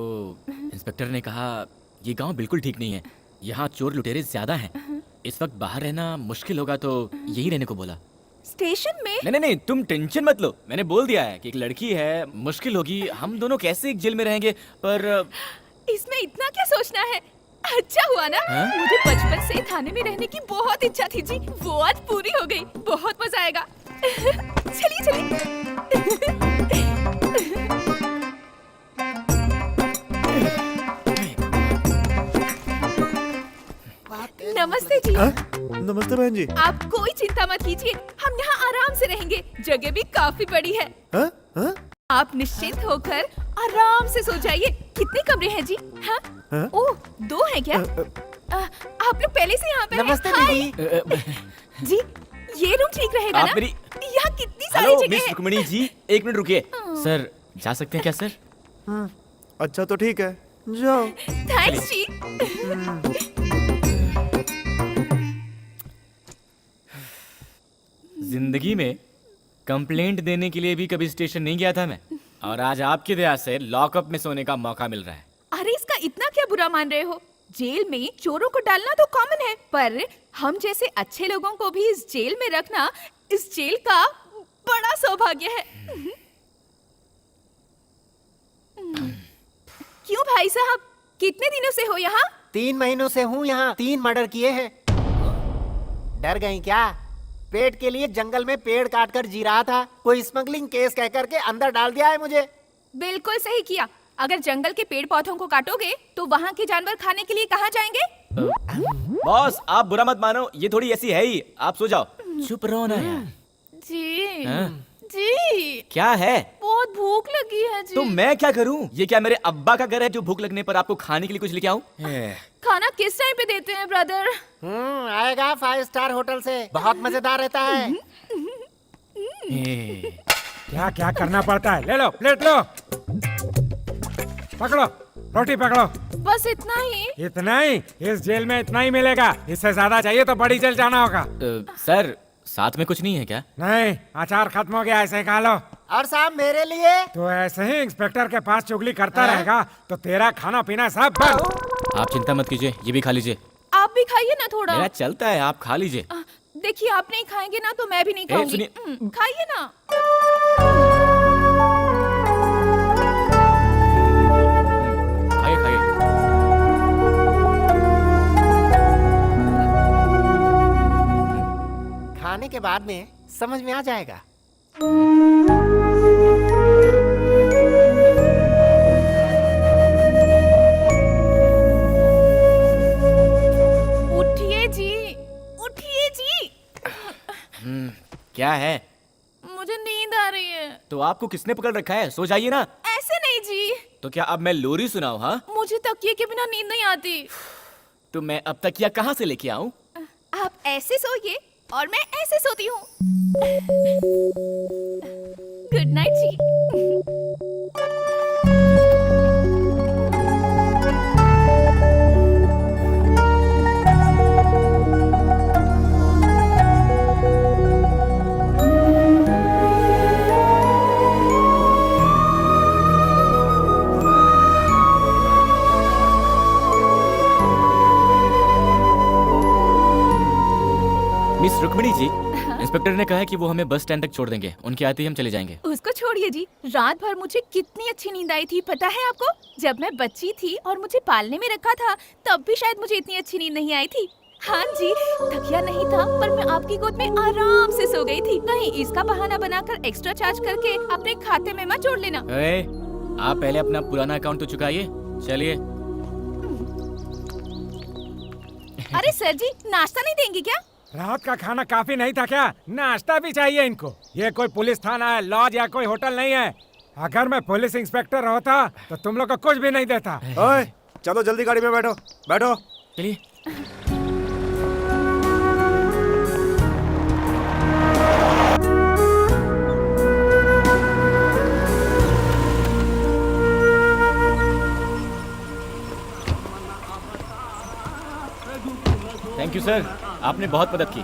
इंस्पेक्टर ने कहा ये गांव बिल्कुल ठीक नहीं है, यहाँ चोर लुटेरे ज्यादा हैं, इस वक्त बाहर रहना मुश्किल होगा, तो यही रहने को बोला। स्टेशन में? नहीं, तुम टेंशन मत लो, मैंने बोल दिया है कि एक लड़की है, मुश्किल होगी, हम दोनों कैसे एक जेल में रहेंगे, पर इसमें इतना क्या सोचना है? अच्छा हुआ ना, हाँ? मुझे बचपन से थाने में रहने की बहुत इच्छा थी जी, वो आज पूरी हो गई। बहुत मजा आएगा। चलिए चलिए। नमस्ते जी। नमस्ते बहन जी। आप कोई चिंता मत कीजिए, हम यहाँ आराम से रहेंगे। जगह भी काफी बड़ी है। हाँ? हाँ? आप निश्चिंत होकर आराम से सो जाइए। कितने कमरे हैं जी? हाँ? हाँ? ओह, 2 हैं क्या? आप लोग पहले से यहाँ पे हैं? नमस्ते हाय। दीदी। जी, ये रूम ठीक रहेगा आप ना? मेरी- यहाँ कितनी सारी हेलो जगह मिस है। रुक्मिणी जी, 1 मिनट रुकिए। सर जा सकते हैं क्या सर? अच्छा तो ठीक है, जाओ। थैंक्स जी। जिंदगी में कंप्लेंट देने के लिए भी कभी स्टेशन नहीं गया था मैं, और आज आपकी दया से लॉकअप में सोने का मौका मिल रहा है। अरे इसका इतना क्या बुरा मान रहे हो? जेल में चोरों को डालना तो कॉमन है, पर हम जैसे अच्छे लोगों को भी इस जेल में रखना इस जेल का बड़ा सौभाग्य है। क्यों भाई साहब, कितने दिनों से हो यहाँ? 3 महीनों से हूँ यहाँ। 3 मर्डर किए हैं। डर गई क्या? पेट के लिए जंगल में पेड़ काट कर जी रहा था, कोई स्मगलिंग केस कह करके अंदर डाल दिया है मुझे। बिल्कुल सही किया। अगर जंगल के पेड़ पौधों को काटोगे तो वहाँ के जानवर खाने के लिए कहाँ जाएंगे? बॉस आप बुरा मत मानो, ये थोड़ी ऐसी है ही। आप सो जाओ। चुप रहो ना यार। जी हाँ? जी, क्या है? बहुत भूख लगी है जी। तो मैं क्या करूं? ये क्या मेरे अब्बा का घर है जो भूख लगने पर आपको खाने के लिए कुछ लेके आऊं? खाना किस टाइम पे देते हैं ब्रदर? आएगा 5 स्टार होटल से, बहुत मजेदार रहता है। क्या क्या करना पड़ता है? ले लो, प्लेट लो, पकड़ो, रोटी पकड़ो। बस इतना ही? इतना ही? इस जेल में इतना ही मिलेगा, इससे ज्यादा चाहिए तो बड़ी जेल जाना होगा। सर साथ में कुछ नहीं है क्या? नहीं, अचार खत्म हो गया, ऐसे ही खा लो। और साहब मेरे लिए? तो ऐसे ही इंस्पेक्टर के पास चुगली करता रहेगा तो तेरा खाना पीना सब बंद। आप चिंता मत कीजिए, ये भी खा लीजिए। आप भी खाइए ना थोड़ा। मेरा चलता है, आप खा लीजिए। देखिए आप नहीं खाएंगे ना तो मैं भी नहीं ए, खाऊंगी। सुनिए। खाइए ना। खाइए खाइए। खाने के बाद में समझ में आ जाएगा। उठिए जी, उठिए जी। क्या है? मुझे नींद आ रही है। तो आपको किसने पकड़ रखा है? सो जाइए ना। ऐसे नहीं जी, तो क्या अब मैं लोरी सुनाऊं? हाँ, मुझे तकिए के बिना नींद नहीं आती। तो मैं अब तकिया कहाँ से लेके आऊं? आप ऐसे सोइए और मैं ऐसे सोती हूँ। गुड नाइट जी। मिस रुक्मिणी जी, इंस्पेक्टर ने कहा है कि वो हमें बस स्टैंड तक छोड़ देंगे, उनके आते ही हम चले जाएंगे। उसको छोड़िए जी, रात भर मुझे कितनी अच्छी नींद आई थी पता है आपको? जब मैं बच्ची थी और मुझे पालने में रखा था तब भी शायद मुझे इतनी अच्छी नींद नहीं आई थी। हाँ जी, तकिया नहीं था पर मैं आपकी गोद में आराम से सो गई थी। कहीं इसका बहाना बनाकर एक्स्ट्रा चार्ज करके अपने खाते में मत जोड़ लेना। आप पहले अपना पुराना अकाउंट तो चुकाइए। चलिए। अरे सर जी, नाश्ता नहीं देंगे क्या? रात का खाना काफी नहीं था क्या? नाश्ता भी चाहिए इनको। ये कोई पुलिस थाना है, लॉज या कोई होटल नहीं है। अगर मैं पुलिस इंस्पेक्टर होता तो तुम लोग को कुछ भी नहीं देता। ओए, चलो जल्दी गाड़ी में बैठो, बैठो। चलिए। थैंक यू सर, आपने बहुत मदद की।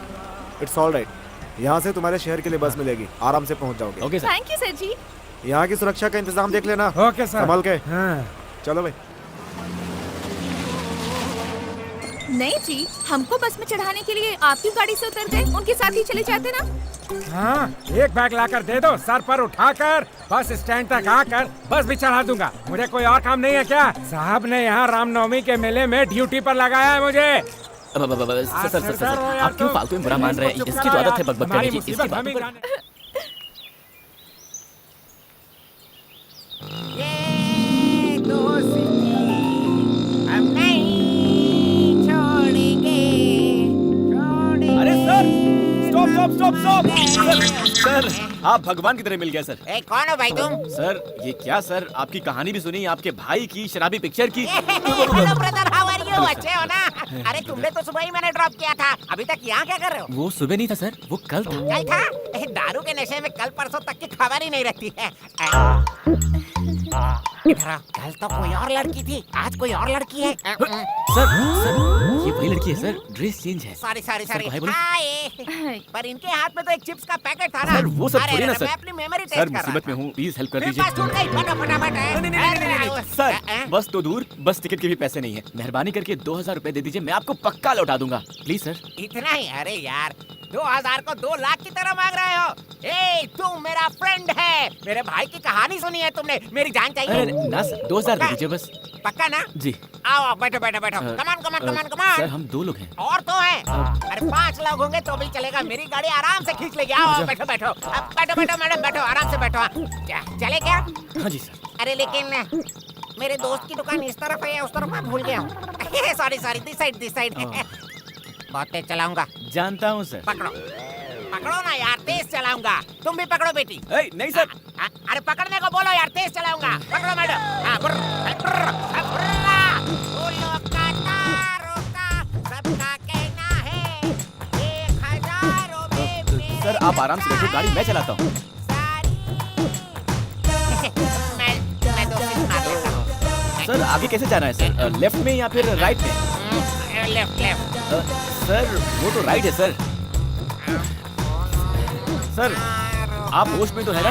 It's all right. यहाँ से तुम्हारे शहर के लिए बस मिलेगी, आराम से पहुँच जाओगे। Okay sir. Thank you sir ji. यहाँ की सुरक्षा का इंतजाम देख लेना। Okay sir. संभाल के। हाँ। चलो भाई। नहीं जी, हमको बस में चढ़ाने के लिए आपकी गाड़ी से उतर गए, उनके साथ ही चले जाते ना। हाँ, एक बैग लाकर दे दो, सर पर उठाकर बस स्टैंड तक आकर बस भी चढ़ा दूंगा। मुझे कोई और काम नहीं है क्या? साहब ने यहाँ रामनवमी के मेले में ड्यूटी पर लगाया है मुझे। सर आप क्यों फालतू में बुरा मान रहे हैं? इसकी तो आदत है बकबक करने की। इसकी बातों पर ये दोस्ती हम नहीं छोड़ेंगे, अरे sir, stop stop stop stop. Sir आप भगवान की तरह मिल गए सर। ए, कौन हो भाई तुम? सर ये क्या सर, आपकी कहानी भी सुनी, आपके भाई की शराबी पिक्चर की। Hello brother, how are you? अच्छे हो ना? अरे तुमने तो सुबह ही मैंने ड्रॉप किया था, अभी तक यहाँ क्या कर रहे हो? वो सुबह नहीं था सर, वो कल था। कल था? दारू के नशे में कल परसों तक की खबर ही नहीं रहती है। कल तो कोई और लड़की थी, आज कोई और लड़की है। सर ये वही लड़की है सर, ड्रेस चेंज है। Sorry sorry sir, sorry. भाई बोलो। हाय। पर इनके हाथ में तो एक चिप्स का पैकेट था ना। सर वो सब अरे, थोड़ी ना अरे, सर। मैं अपनी मेमोरी टेस्ट सर कर रहा मुसीबत में था। हूँ, प्लीज हेल्प कर मेरे दीजिए। पास छूट गई, फटाफट। नहीं, सर बस तो दूर, बस टिकट के भी पैसे नहीं है। मेहरबानी करके 2000 रुपए दे दीजिए, मैं आपको पक्का लौटा दूंगा। Please sir. इतना ही? अरे यार 2000 को 2 लाख की तरह मांग रहे हो? ए, तुम मेरा फ्रेंड है, मेरे भाई की कहानी सुनी है तुमने, मेरी जान चाहिए। अरे ना सर, 2000 दे दीजिए बस। पक्का ना? जी। आओ बैठो बैठो बैठो। कमान। सर हम 2 लोग हैं। और तो है। अरे 5 लोग होंगे तो भी चलेगा, मेरी गाड़ी आराम से खींच लेगी। आओ बैठो बैठो। अब बैठो मैडम, बैठो आराम से बैठो। चले क्या? हाँ जी सर। अरे लेकिन मेरे दोस्त की दुकान इस तरफ है या उस तरफ, मैं भूल गया हूँ। Sorry this side. बहुत तेज चलाऊंगा। जानता हूँ सर। पकड़ो ना यार, तेज चलाऊंगा। तुम भी पकड़ो बेटी। नहीं सर। अरे पकड़ने को बोलो यार, तेज चलाऊंगा। पकड़ो मैडम। सबका कहना है 1000 में सर आप आराम से बैठो, गाड़ी मैं चलाता हूँ। मैं 2 सीट मार लेता हूँ। सर आगे कैसे जाना है सर, लेफ्ट में या फिर राइट में? लेफ्ट। सर वो तो राइट है सर। सर आप होश में तो है ना?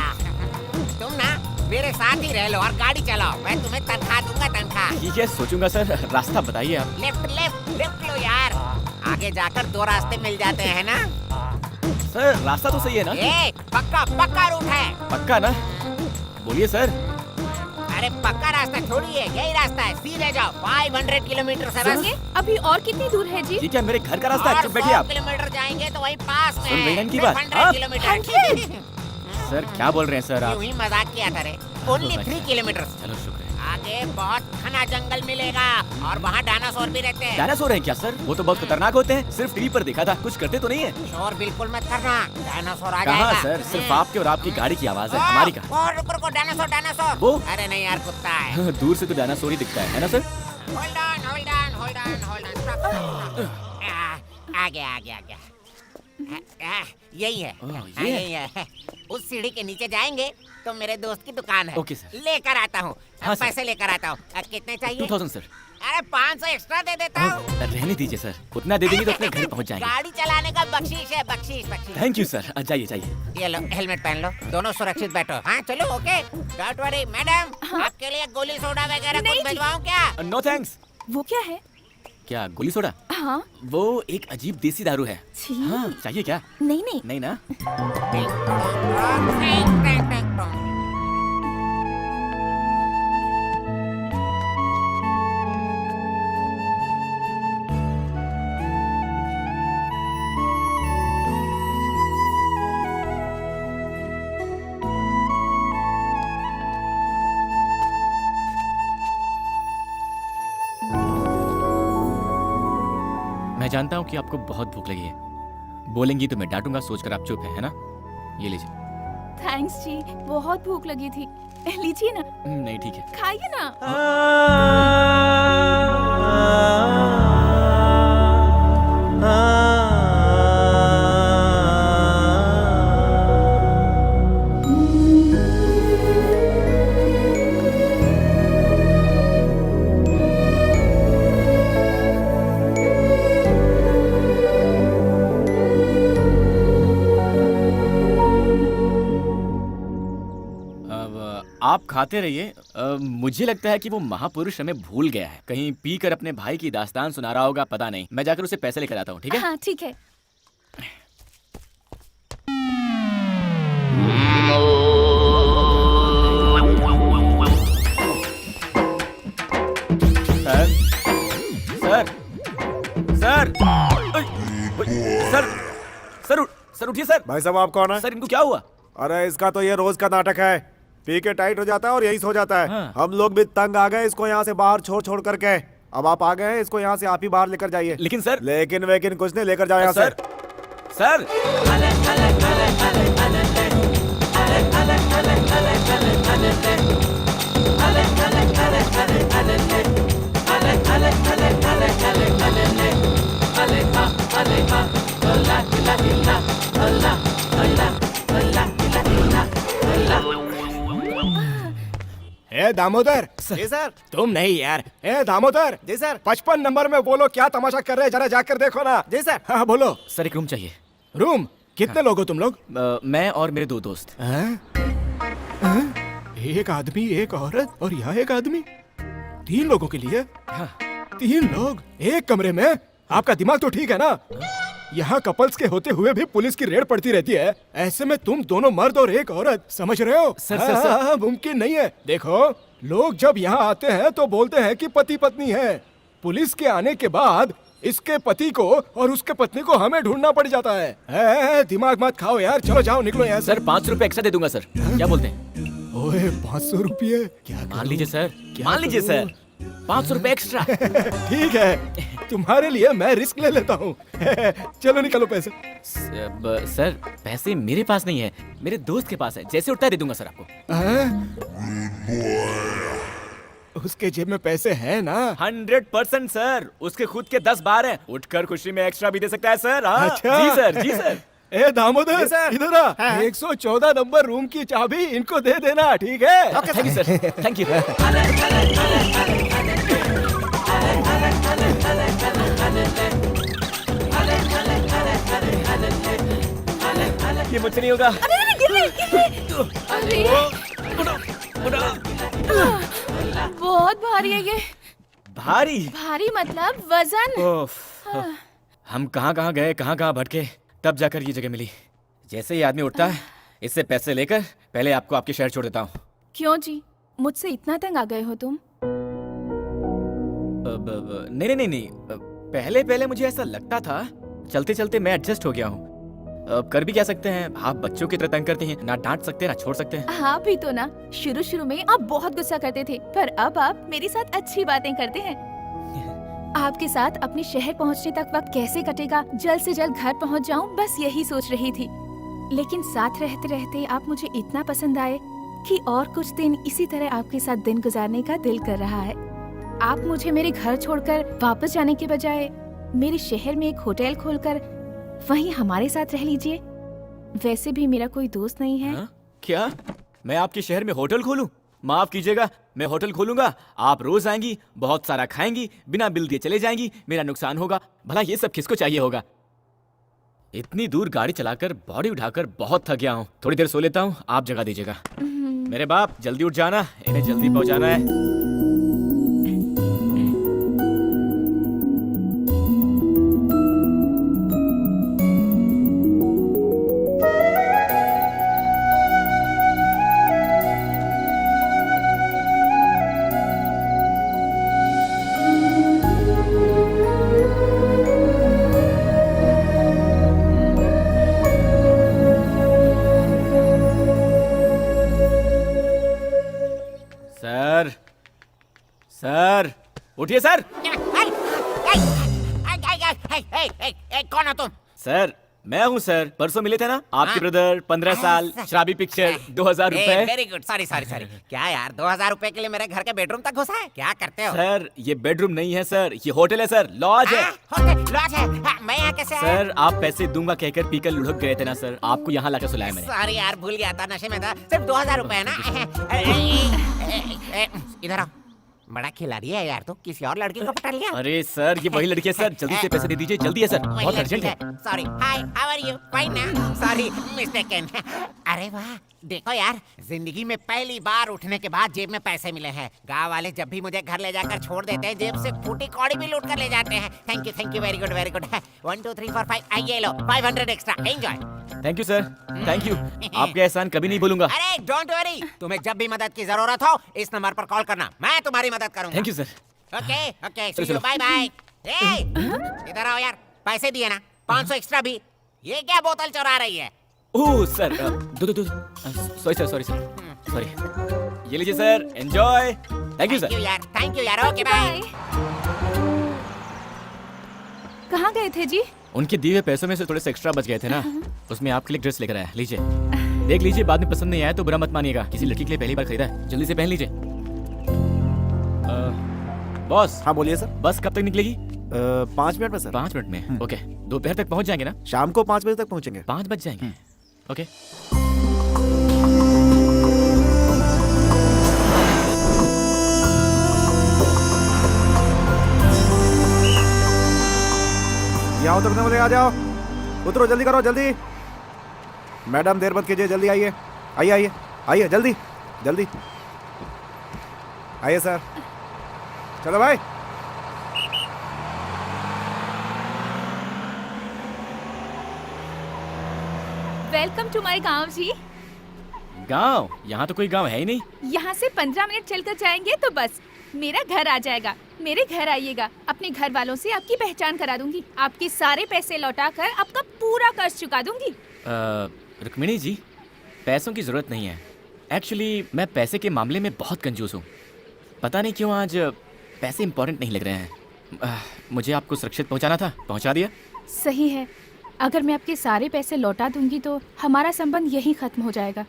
तुम ना मेरे साथ ही रह लो और गाड़ी चलाओ, मैं तुम्हें तनख्वाह दूंगा, तनख्वाह। ठीक है सोचूंगा सर। रास्ता बताइए आप। लेफ्ट लो यार, आगे जाकर 2 रास्ते मिल जाते हैं ना। सर रास्ता तो सही है ना? ए, पक्का रूट है। पक्का ना? बोलिए सर। अरे पक्का रास्ता छोड़िए, यही रास्ता है, सीधे जाओ। 500 किलोमीटर से रास्ता। अभी और कितनी दूर है जी? ये क्या मेरे घर का रास्ता है? चुप बैठिए आप। 100 किलोमीटर जाएंगे तो वहीं पास में सुन रही हैं इनकी बात? 100 हाँ? किलोमीटर। सर क्या बोल रहे हैं सर आप? यूं ही मजाक किया था रे। Only 3 kilometre. चलो शुक्र है। आगे बहुत घना जंगल मिलेगा और वहाँ डायनासोर भी रहते हैं। डायनासोर हैं क्या सर? वो तो बहुत खतरनाक होते हैं, सिर्फ टीवी पर देखा था, कुछ करते तो नहीं है। शोर बिल्कुल मत करना, डायनासोर आ कहाँ जाएगा। सर, सिर्फ आपके और आपकी गाड़ी की आवाज है, हमारी कहाँ? और रुको, डायनासोर। वो? अरे नहीं यार, कुत्ता है। दूर से तो डायनासोर ही दिखता है ना सर? Hold on. आ गया। यही है। ये यही है। उस सीढ़ी के नीचे जाएंगे तो मेरे दोस्त की दुकान है। Okay sir. लेकर आता हूँ। हाँ सर। पैसे लेकर आता हूँ। कितने चाहिए? 2000 सर। अरे 500 एक्स्ट्रा दे देता हूँ। रहने दीजिए सर, उतना दे देंगे तो अपने घर पहुँच जाएंगे। गाड़ी चलाने का बख्शीश है, बख्शीश। Thank you sir. जाइए। ये लो, हेलमेट पहन लो, दोनों सुरक्षित बैठो। हाँ चलो, ओके। डोंट वरी मैडम, आपके लिए गोली सोडा वगैरह कुछ भिजवाऊं क्या? No thanks. वो क्या है? क्या गोली सोडा? हाँ। वो एक अजीब देसी दारू है। छी। हाँ चाहिए क्या? नहीं ना? मैं जानता हूँ कि आपको बहुत भूख लगी है। बोलेंगी तो मैं डांटूंगा, सोचकर आप चुप है ना? ये लीजिए। थैंक्स जी, बहुत भूख लगी थी। लीजिए ना। नहीं ठीक है। खाइए ना। आप खाते रहिए। मुझे लगता है कि वो महापुरुष हमें भूल गया है, कहीं पीकर अपने भाई की दास्तान सुना रहा होगा, पता नहीं। मैं जाकर उसे पैसे लेकर आता हूँ, ठीक है? हाँ ठीक है। उठिए सर। भाई साहब आप कौन है? सर इनको क्या हुआ? अरे इसका तो ये रोज का नाटक है, पी के टाइट हो जाता है और यही सो जाता है। हाँ। हम लोग भी तंग आ गए इसको यहाँ से बाहर छोड़ छोड़ करके। अब आप आ गए हैं, इसको यहाँ से आप ही बाहर लेकर जाइए। लेकिन सर। लेकिन वेकिन कुछ नहीं, लेकर जाओ यहाँ से। सर ए दामोदर, जी सर। तुम नहीं यार। ए दामोदर, जी सर। 55 नंबर में बोलो क्या तमाशा कर रहे हैं, जरा जाकर देखो ना। जी सर। हाँ बोलो। सर एक रूम चाहिए। रूम? कितने लोग हो तुम लोग? मैं और मेरे 2 दोस्त। एक आदमी, एक औरत और यहाँ एक आदमी, 3 लोगों के लिए? हाँ। 3 लोग एक कमरे में? आपका दिमाग तो ठीक है ना? यहाँ कपल्स के होते हुए भी पुलिस की रेड पड़ती रहती है, ऐसे में तुम दोनों मर्द और एक औरत, समझ रहे हो? Sir, sir, sir. हाँ, मुमकिन नहीं है। देखो, लोग जब यहाँ आते हैं तो बोलते हैं कि पति पत्नी है। पुलिस के आने के बाद इसके पति को और उसके पत्नी को हमें ढूंढना पड़ जाता है। दिमाग मत खाओ यार, चलो जाओ निकलो यहाँ से। सर 500 रुपए एक्स्ट्रा दे दूंगा सर, क्या बोलते हैं? ओए 500 रुपये? क्या मान लीजिए सर, मान लीजिए सर, 500 रुपए एक्स्ट्रा। ठीक है, तुम्हारे लिए मैं रिस्क ले लेता हूँ। चलो निकालो पैसे। सर पैसे मेरे पास नहीं है, मेरे दोस्त के पास है, जैसे उठता है दे दूंगा सर आपको। उसके जेब में पैसे हैं ना? 100% सर, उसके खुद के 10 बार हैं, उठकर खुशी में एक्स्ट्रा भी दे सकता है सर। हाँ। अच्छा। जी सर, जी सर। ए दामोदर, इधर आ। 114 नंबर रूम की चाबी इनको दे देना, ठीक है? Thank you sir, thank you. ये मुझसे नहीं होगा। अरे बहुत भारी है ये। भारी? भारी मतलब वजन। हम कहाँ कहाँ गए, कहाँ कहाँ भटके, तब जाकर ये जगह मिली। जैसे ही आदमी उठता है, इससे पैसे लेकर पहले आपको आपके शहर छोड़ देता हूँ। क्यों जी, मुझसे इतना तंग आ गए हो तुम? नहीं नहीं नहीं, पहले पहले मुझे ऐसा लगता था, चलते चलते मैं एडजस्ट हो गया हूँ। अब कर भी क्या सकते हैं, आप बच्चों की तरह तंग करते हैं, ना डांट सकते ना छोड़ सकते हैं। हाँ भी तो ना, शुरू शुरू में आप बहुत गुस्सा करते थे, पर अब आप मेरे साथ अच्छी बातें करते हैं। आपके साथ अपने शहर पहुंचने तक वक्त कैसे कटेगा, जल्द से जल्द घर पहुंच जाऊं, बस यही सोच रही थी। लेकिन साथ रहते रहते आप मुझे इतना पसंद आए कि और कुछ दिन इसी तरह आपके साथ दिन गुजारने का दिल कर रहा है। आप मुझे मेरे घर छोड़कर वापस जाने के बजाय मेरे शहर में एक होटल खोलकर वहीं हमारे साथ रह लीजिए। वैसे भी मेरा कोई दोस्त नहीं है। क्या मैं आपके शहर में होटल खोलूं? माफ कीजिएगा, मैं होटल खोलूंगा, आप रोज आएंगी, बहुत सारा खाएंगी, बिना बिल दिए चले जाएंगी, मेरा नुकसान होगा। भला ये सब किसको चाहिए होगा? इतनी दूर गाड़ी चलाकर बॉडी उठाकर बहुत थक गया हूँ, थोड़ी देर सो लेता हूँ, आप जगह दीजिएगा। मेरे बाप जल्दी उठ जाना, इन्हें जल्दी पहुंचाना है। सर, सर उठिए सर। कौन हो तुम? सर मैं हूँ सर, परसों मिले थे ना आपके ब्रदर, 15 साल, शराबी पिक्चर, 2000 रुपए। Very good, sorry sorry sorry. क्या यार, 2000 रुपए के लिए मेरे घर के बेडरूम तक घुसा है? क्या करते हो? सर ये बेडरूम नहीं है सर, ये होटल है सर, लॉज है। होटल लॉज है? मैं यहाँ कैसे आया? सर आप पैसे दूंगा कहकर पीकर लुढ़क गए थे ना सर, आपको यहाँ लाकर सुलाया मैंने। सॉरी यार, भूल गया था, नशे में था। सिर्फ 2000 रुपए है ना? इधर आओ। बड़ा खिलाड़ी है यार, तो किसी और लड़की को पटा लिया? अरे सर ये वही लड़की है सर, जल्दी से पैसे दे दीजिए, जल्दी है सर, बहुत अर्जेंट है। Sorry, hi, how are you? Fine ना? Sorry, mistaken. अरे वाह, देखो यार, जिंदगी में पहली बार उठने के बाद जेब में पैसे मिले हैं। गांव वाले जब भी मुझे घर ले जाकर छोड़ देते हैं, जेब से फूटी कौड़ी भी लूट कर ले जाते हैं। Thank you, very good, very good. 1 2 3 4 5, ये लो 500 extra, enjoy. Thank you sir, thank you, आपके एहसान कभी नहीं भूलूंगा। अरे डोंट वरी, तुम्हें जब भी मदद की जरूरत हो इस नंबर पर कॉल करना, मैं तुम्हारी मदद करूंगा। Thank you sir. Okay, see you, bye bye. इधर आओ यार, पैसे दिए ना, 500 एक्स्ट्रा भी। ये क्या बोतल चुरा रही है? ओह सर, दो सॉरी सर। ये लीजिए sir, enjoy. Thank you sir. Thank you यार, ओके बाय। कहाँ गए थे जी? उनके दिए हुए पैसों में से थोड़े से एक्स्ट्रा बच गए थे ना, उसमें आपके लिए ड्रेस लेकर आया। लीजिए, देख लीजिए, बाद में पसंद नहीं आया तो बुरा मत मानिएगा। किसी लड़की के लिए पहली बार खरीदा है, जल्दी से पहन लीजिए। बॉस। हाँ बोलिए सर। बस कब तक निकलेगी? 5 मिनट में सर। 5 मिनट में? ओके, दोपहर तक पहुंच जाएंगे ना? शाम को 5 बजे तक पहुंचेंगे। 5 बज जाएंगे। ओके। यहाँ उतरने वाले आ जाओ, उतरो, जल्दी करो, जल्दी। मैडम देर मत कीजिए, जल्दी आइए, आइए आइए आइए, जल्दी जल्दी आइए सर। चलो भाई। वेलकम टू माय गांव जी। गांव? यहाँ तो कोई गांव है ही नहीं। यहाँ से 15 मिनट चलकर जाएंगे तो बस मेरा घर आ जाएगा। मेरे घर आइएगा, अपने घर वालों से आपकी पहचान करा दूंगी, आपके सारे पैसे लौटाकर आपका पूरा कर्ज चुका दूंगी। रुक्मिणी जी, पैसों की जरूरत नहीं है। एक्चुअली मैं पैसे के मामले में बहुत कंजूस हूँ। पता नहीं क्यों आज पैसे इंपॉर्टेंट नहीं लग रहे हैं। मुझे आपको सुरक्षित पहुँचाना था, पहुँचा दिया। सही है, अगर मैं आपके सारे पैसे लौटा दूंगी तो हमारा संबंध यहीं खत्म हो जाएगा।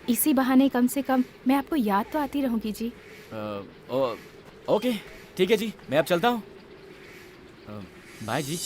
इसी बहाने कम से कम मैं आपको याद तो आती रहूंगी जी। ओके ठीक है जी, मैं अब चलता हूँ। बाय जी।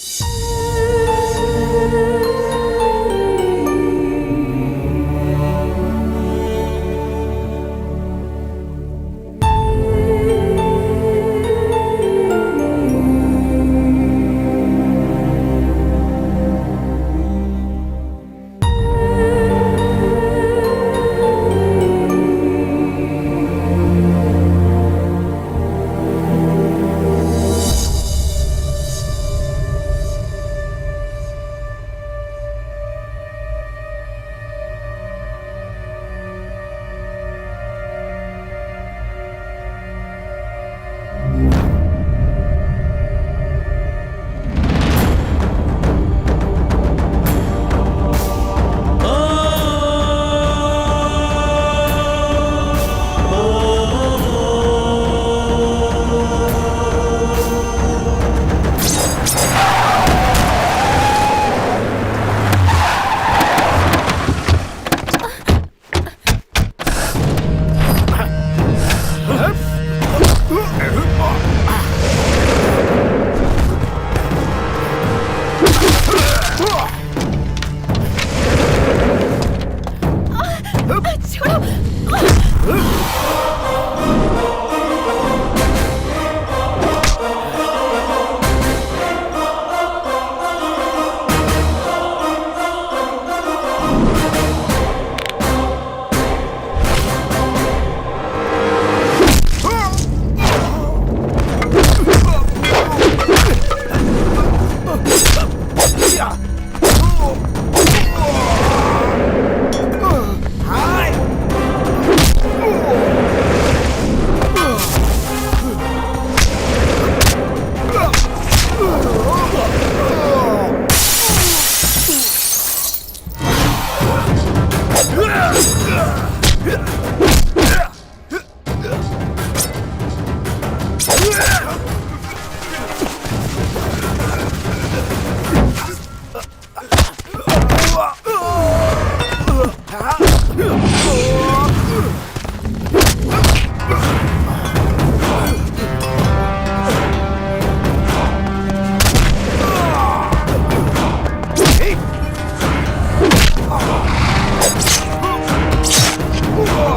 Oh!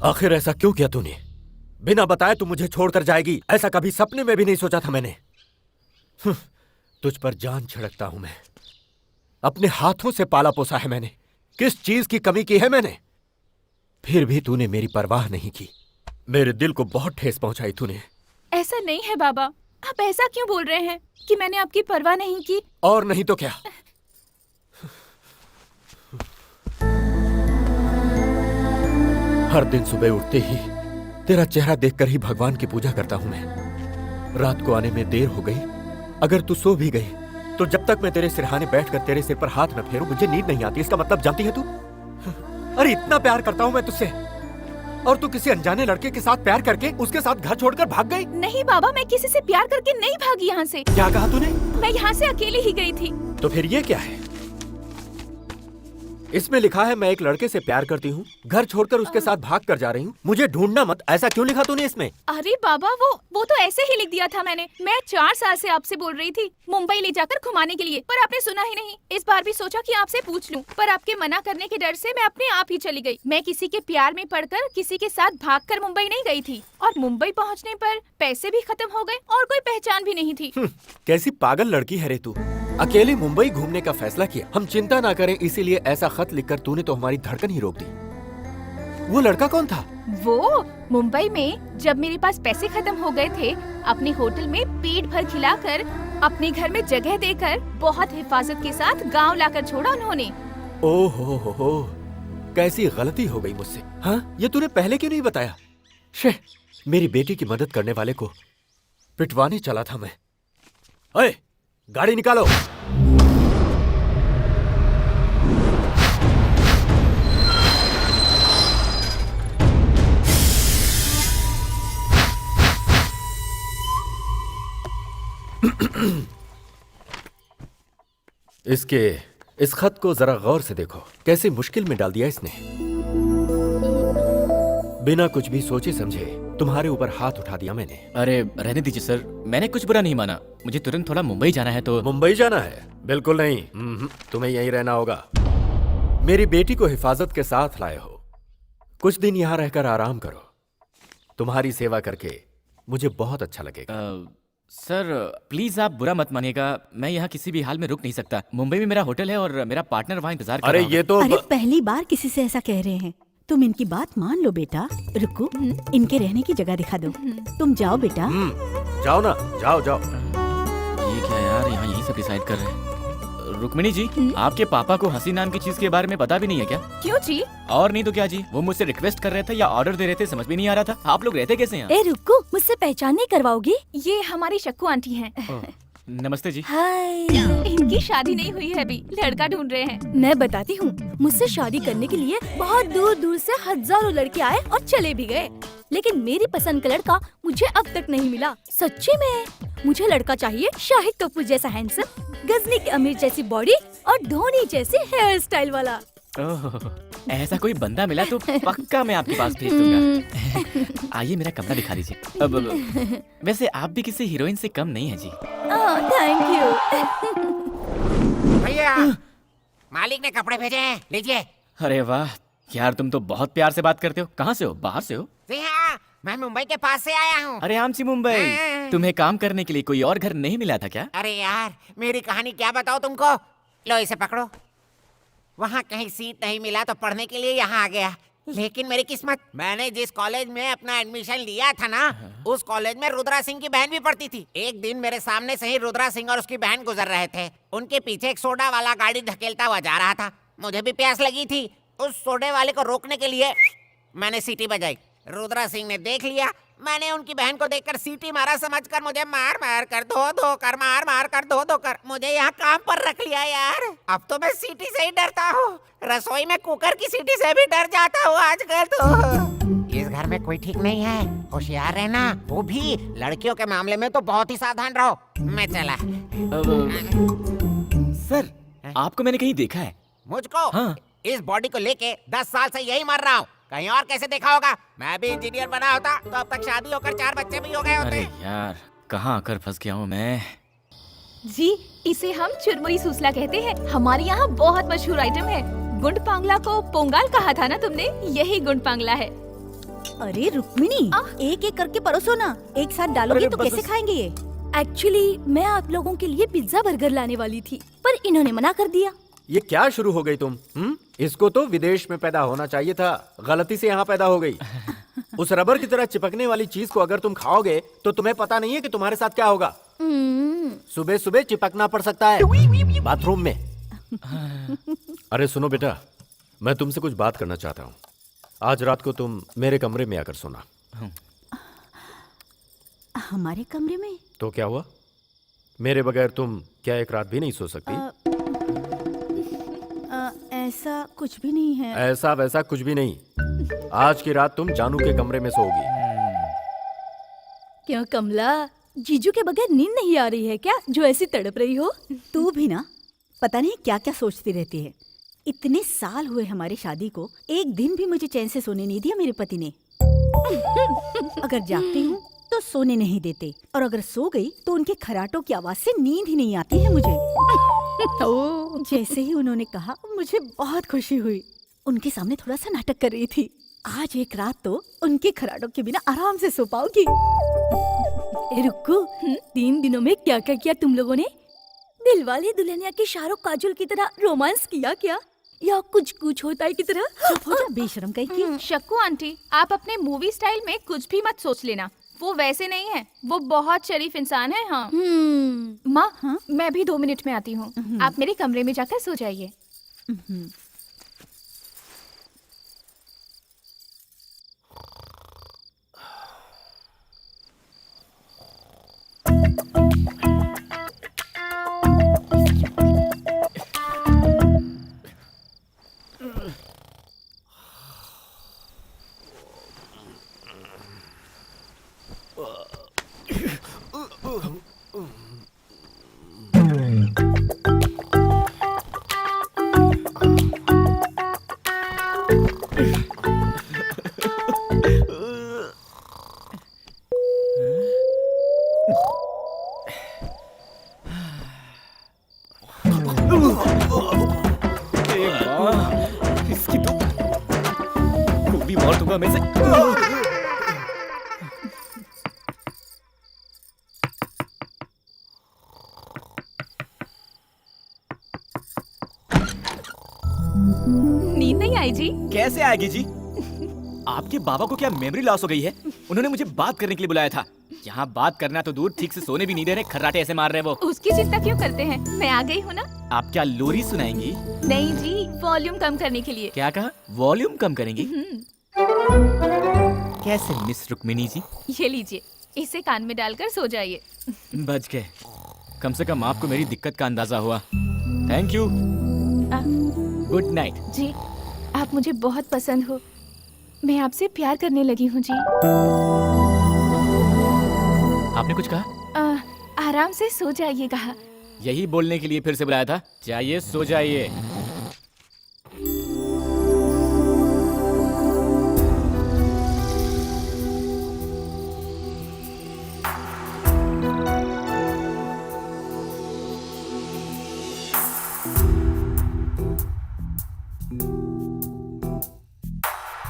आखिर ऐसा क्यों किया तूने? बिना बताए तू मुझे छोड़कर जाएगी, ऐसा कभी सपने में भी नहीं सोचा था मैंने। तुझ पर जान छिड़कता हूं मैं। अपने हाथों से पाला पोसा है मैंने। किस चीज की कमी की है मैंने? फिर भी तूने मेरी परवाह नहीं की। मेरे दिल को बहुत ठेस पहुंचाई तूने। ऐसा नहीं है बाबा, आप ऐसा क्यों बोल रहे हैं कि मैंने आपकी परवाह नहीं की? और नहीं तो क्या। हर दिन सुबह उठते ही तेरा चेहरा देखकर ही भगवान की पूजा करता हूं मैं। रात को आने में देर हो गई, अगर तू सो भी गई तो जब तक मैं तेरे सिरहाने बैठकर तेरे सिर पर हाथ न फेरूं मुझे नींद नहीं आती। इसका मतलब जानती है तू? अरे इतना प्यार करता हूं मैं तुझसे, और तू किसी अनजाने लड़के के साथ प्यार करके उसके साथ घर छोड़कर भाग गई। नहीं बाबा, मैं किसी से प्यार करके नहीं भागी यहाँ से। क्या कहा तूने? मैं यहाँ से अकेली ही गई थी। तो फिर ये क्या है? इसमें लिखा है मैं एक लड़के से प्यार करती हूँ, घर छोड़कर उसके साथ भाग कर जा रही हूँ, मुझे ढूंढना मत। ऐसा क्यों लिखा तूने इसमें? अरे बाबा, वो तो ऐसे ही लिख दिया था मैंने। मैं 4 साल से आपसे बोल रही थी मुंबई ले जाकर घुमाने के लिए, पर आपने सुना ही नहीं। इस बार भी सोचा कि आपसे पूछ लूं, पर आपके मना करने के डर से मैं अपने आप ही चली गई। मैं किसी के प्यार में पड़कर किसी के साथ भागकर मुंबई नहीं गई थी, और मुंबई पहुंचने पर पैसे भी खत्म हो गए और कोई पहचान भी नहीं थी। कैसी पागल लड़की है रे तू। अकेले मुंबई घूमने का फैसला किया, हम चिंता ना करें इसीलिए ऐसा खत लिखकर तूने तो हमारी धड़कन ही रोक दी। वो लड़का कौन था? वो मुंबई में जब मेरे पास पैसे खत्म हो गए थे, अपने होटल में पेट भर खिलाकर, अपने घर में जगह देकर, बहुत हिफाजत के साथ गांव लाकर छोड़ा उन्होंने। ओहो हो, कैसी गलती हो गई मुझसे। हाँ, ये तूने पहले क्यों नहीं बताया? शे, मेरी बेटी की मदद करने वाले को पिटवाने चला था मैं। ओए, गाड़ी निकालो। इस खत को जरा गौर से देखो, कैसे मुश्किल में डाल दिया इसने। बिना कुछ भी सोचे समझे तुम्हारे ऊपर हाथ उठा दिया मैंने। अरे रहने दीजिए सर, मैंने कुछ बुरा नहीं माना। मुझे तुरंत थोड़ा मुंबई जाना है तो। मुंबई जाना है? बिल्कुल नहीं, तुम्हें यहीं रहना होगा। मेरी बेटी को हिफाजत के साथ लाए हो, कुछ दिन यहाँ रहकर आराम करो। तुम्हारी सेवा करके मुझे बहुत अच्छा लगेगा। सर प्लीज आप बुरा मत मानिएगा, मैं यहाँ किसी भी हाल में रुक नहीं सकता। मुंबई में मेरा होटल है और मेरा पार्टनर वहाँ इंतजार कर रहा है। अरे ये तो अरे पहली बार किसी से ऐसा कह रहे हैं। तुम इनकी बात मान लो बेटा। रुको, इनके रहने की जगह दिखा दो। तुम जाओ बेटा। जाओ ना, जाओ जाओ। ये क्या यार, यहाँ यही सब डिसाइड कर रहे हैं। रुक्मिणी जी, आपके पापा को हंसी नाम की चीज के बारे में पता भी नहीं है क्या? क्यों जी? और नहीं तो क्या जी, वो मुझसे रिक्वेस्ट कर रहे थे या ऑर्डर दे रहे थे, समझ भी नहीं आ रहा था। आप लोग रहते कैसे हैं? ए रुको, मुझसे पहचान नहीं करवाओगी? ये हमारी शक्कू आंटी हैं। नमस्ते जी। हाय। इनकी शादी नहीं हुई है अभी, लड़का ढूंढ रहे हैं। मैं बताती हूँ, मुझसे शादी करने के लिए बहुत दूर दूर से हजारों लड़के आए और चले भी गए, लेकिन मेरी पसंद का लड़का मुझे अब तक नहीं मिला। सच्ची में मुझे लड़का चाहिए शाहिद कपूर जैसा हैंडसम, गजनी के अमीर जैसी बॉडी और धोनी जैसी हेयर स्टाइल वाला। ऐसा कोई बंदा मिला तो पक्का मैं आपके पास भेज दूंगा। आइए मेरा कमरा दिखा दीजिए। अब वैसे आप भी किसी हीरोइन से कम नहीं है जी। Thank you. भैया, मालिक ने कपड़े भेजे हैं, लीजिए। अरे वाह यार, तुम तो बहुत प्यार से बात करते हो। कहाँ से हो? बाहर से हो? जी हाँ, मैं मुंबई के पास से आया हूँ। अरे आमची मुंबई, तुम्हें काम करने के लिए कोई और घर नहीं मिला था क्या? अरे यार, मेरी कहानी क्या बताओ तुमको। लो इसे पकड़ो। वहाँ कहीं सीट नहीं मिला तो पढ़ने के लिए यहाँ आ गया। लेकिन मेरी किस्मत, मैंने जिस कॉलेज में अपना एडमिशन लिया था ना, उस कॉलेज में रुद्रा सिंह की बहन भी पढ़ती थी। एक दिन मेरे सामने से ही रुद्रा सिंह और उसकी बहन गुजर रहे थे। उनके पीछे एक सोडा वाला गाड़ी धकेलता हुआ जा रहा था। मुझे भी प्यास लगी थी। उस सोडे वाले को रोकने के लिए मैंने सीटी बजाई। रुद्रा सिंह ने देख लिया। मैंने उनकी बहन को देखकर सीटी मारा, समझकर मुझे मार मार कर धो कर मार मार कर धो कर मुझे यहाँ काम पर रख लिया यार। अब तो मैं सीटी से ही डरता हूँ। रसोई में कुकर की सीटी से भी डर जाता हूँ आजकल तो। इस घर में कोई ठीक नहीं है, होशियार रहना। वो भी लड़कियों के मामले में तो बहुत ही सावधान रहो। मैं चला। सर, आपको मैंने कहीं देखा है। मुझको? हाँ। इस बॉडी को लेके 10 साल से यही मर रहा हूँ। कहीं और कैसे देखा होगा? मैं भी इंजीनियर बना होता तो अब तक शादी होकर 4 बच्चे भी हो गए होते। अरे यार, कहाँ आकर फंस गया हूँ मैं। जी, इसे हम चुरमुरी सूसला कहते हैं। हमारे यहाँ बहुत मशहूर आइटम है। गुंड पांगला को पोंगाल कहा था ना तुमने? यही गुंड पांगला है। अरे रुक्मिणी, एक एक करके परोसो ना, एक साथ डालोगी तो कैसे खाएंगे ये? एक्चुअली मैं आप लोगों के लिए पिज्जा बर्गर लाने वाली थी, पर इन्होंने मना कर दिया। ये क्या शुरू हो गई तुम? इसको तो विदेश में पैदा होना चाहिए था, गलती से यहाँ पैदा हो गई। उस रबर की तरह चिपकने वाली चीज को अगर तुम खाओगे तो तुम्हें पता नहीं है कि तुम्हारे साथ क्या होगा। सुबह सुबह चिपकना पड़ सकता है बाथरूम में। अरे सुनो बेटा, मैं तुमसे कुछ बात करना चाहता हूँ। आज रात को तुम मेरे कमरे में आकर सोना। हमारे कमरे में? तो क्या हुआ? मेरे बगैर तुम क्या एक रात भी नहीं सो सकती? ऐसा कुछ भी नहीं है। ऐसा वैसा कुछ भी नहीं। आज की रात तुम जानू के कमरे में सोओगी। क्यों कमला, जीजू के बगैर नींद नहीं आ रही है क्या, जो ऐसी तड़प रही हो? तू भी ना, पता नहीं क्या क्या सोचती रहती है। इतने साल हुए हमारी शादी को, एक दिन भी मुझे चैन से सोने नहीं दिया मेरे पति ने। अगर जागती हूँ तो सोने नहीं देते, और अगर सो गई तो उनके खराटों की आवाज से नींद ही नहीं आती है मुझे। जैसे ही उन्होंने कहा, मुझे बहुत खुशी हुई। उनके सामने थोड़ा सा नाटक कर रही थी। आज एक रात तो उनके खराटों के बिना आराम से सो पाओगी। रुको, 3 दिनों में क्या क्या किया तुम लोगों ने? दिलवाले दुल्हनिया के शाहरुख काजोल की तरह रोमांस किया क्या, या कुछ कुछ होता है की तरह? चुप हो जा बेशरम कहीं की। शक्कू आंटी, आप अपने मूवी स्टाइल में कुछ भी मत सोच लेना। वो वैसे नहीं है, वो बहुत शरीफ इंसान है। हाँ माँ, मैं भी 2 मिनट में आती हूँ। आप मेरे कमरे में जाकर सो जाइए। इसकी तो गोली मार दूंगा मैं से। नींद नहीं आई जी? कैसे आएगी जी? आपके बाबा को क्या मेमोरी लॉस हो गई है? उन्होंने मुझे बात करने के लिए बुलाया था। यहाँ बात करना तो दूर, ठीक से सोने भी नहीं दे रहे, खर्राटे ऐसे मार रहे हैं वो। उसकी चिंता क्यों करते हैं, मैं आ गई हूँ ना। आप क्या लोरी सुनाएंगी? नहीं जी, वॉल्यूम कम करने के लिए। क्या कहा? वॉल्यूम कम करेंगी? कैसे मिस रुक्मिणी जी? ये लीजिए, इसे कान में डालकर सो जाइए। बच गए, कम से कम आपको मेरी दिक्कत का अंदाजा हुआ। Thank you, good night. जी, आप मुझे बहुत पसंद हो, मैं आपसे प्यार करने लगी हूँ जी। आपने कुछ कहा? आराम से सो जाइए कहा। यही बोलने के लिए फिर से बुलाया था। जाइए सो जाइए।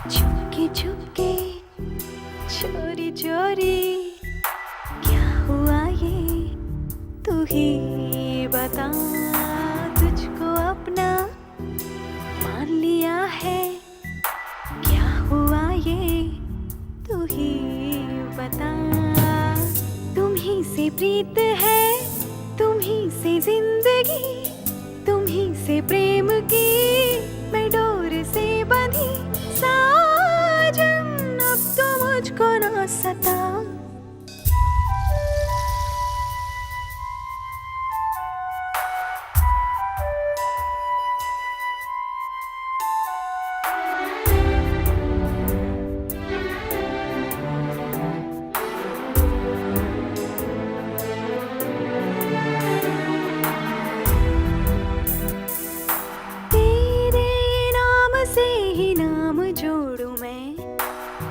चुपके चुपके, चोरी चोरी, क्या हुआ ये तू ही बता। तुझको अपना मान लिया है, क्या हुआ ये तू ही बता। तुम ही से प्रीत है, तुम ही से जिंदगी, तुम ही से प्रेम की मैं डोर से बंधी। साजन अब तो मुझको ना सता।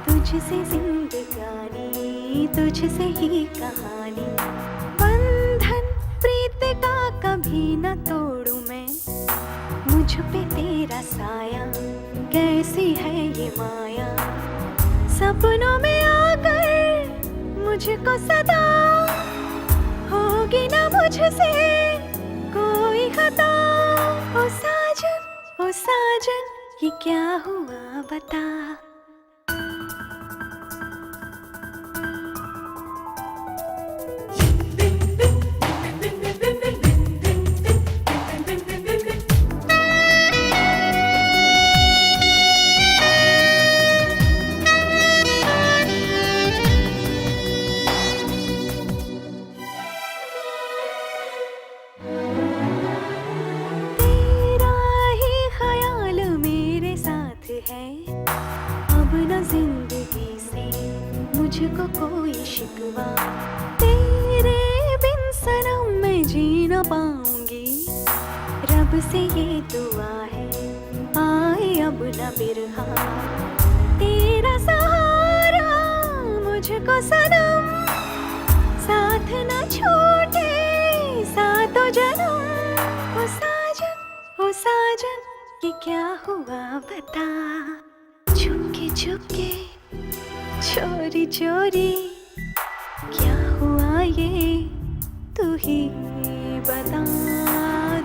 तुझसे जिंदगानी, तुझसे ही कहानी। बंधन प्रीत का कभी न तोड़ूं मैं, मुझ पे तेरा साया, कैसी है ये माया। सपनों में आकर मुझको सदा होगी ना मुझसे कोई खता। ओ साजन ये क्या हुआ बता। मुझको कोई शिकवा तेरे बिन सनम मैं जी न पाऊंगी। रब से ये दुआ है आए अब न बिरहा। तेरा सहारा मुझको सनम साथ न छूटे सातों जन्म। ओ साजन ये क्या हुआ बता। छुपके छुपके चोरी चोरी क्या हुआ ये तू ही बता।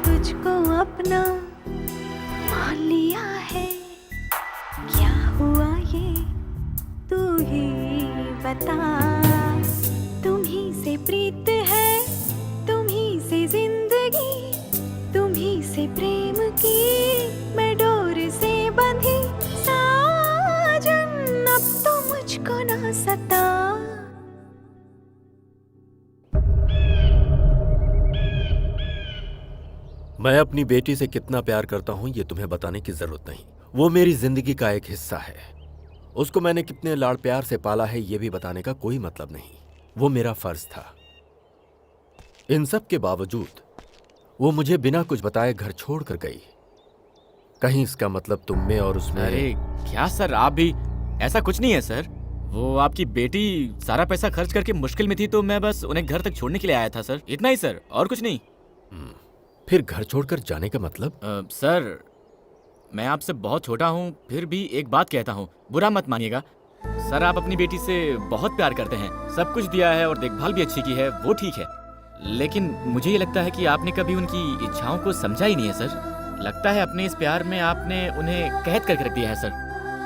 तुझको अपना मान लिया है क्या हुआ ये तू ही बता। तुम ही से प्रीत है तुम ही से जिंदगी तुम ही से प्रेम की मैं डोर से बंधी। साजन अब तो मुझको ना सता। मैं अपनी बेटी से कितना प्यार करता हूं ये तुम्हें बताने की जरूरत नहीं। वो मेरी जिंदगी का एक हिस्सा है। उसको मैंने कितने लाड़ प्यार से पाला है ये भी बताने का कोई मतलब नहीं। वो मेरा फर्ज था। इन सब के बावजूद वो मुझे बिना कुछ बताए घर छोड़कर गई। कहीं इसका मतलब तुम में और उसमें। अरे क्या सर, आप भी। ऐसा कुछ नहीं है सर। वो आपकी बेटी सारा पैसा खर्च करके मुश्किल में थी तो मैं बस उन्हें घर तक छोड़ने के लिए आया था सर, इतना ही सर, और कुछ नहीं। फिर घर छोड़कर जाने का मतलब? सर मैं आपसे बहुत छोटा हूँ फिर भी एक बात कहता हूँ, बुरा मत मानिएगा। सर आप अपनी बेटी से बहुत प्यार करते हैं, सब कुछ दिया है और देखभाल भी अच्छी की है, वो ठीक है। लेकिन मुझे ये लगता है कि आपने कभी उनकी इच्छाओं को समझा ही नहीं है सर। लगता है अपने इस प्यार में आपने उन्हें कैद करके रख दिया है सर।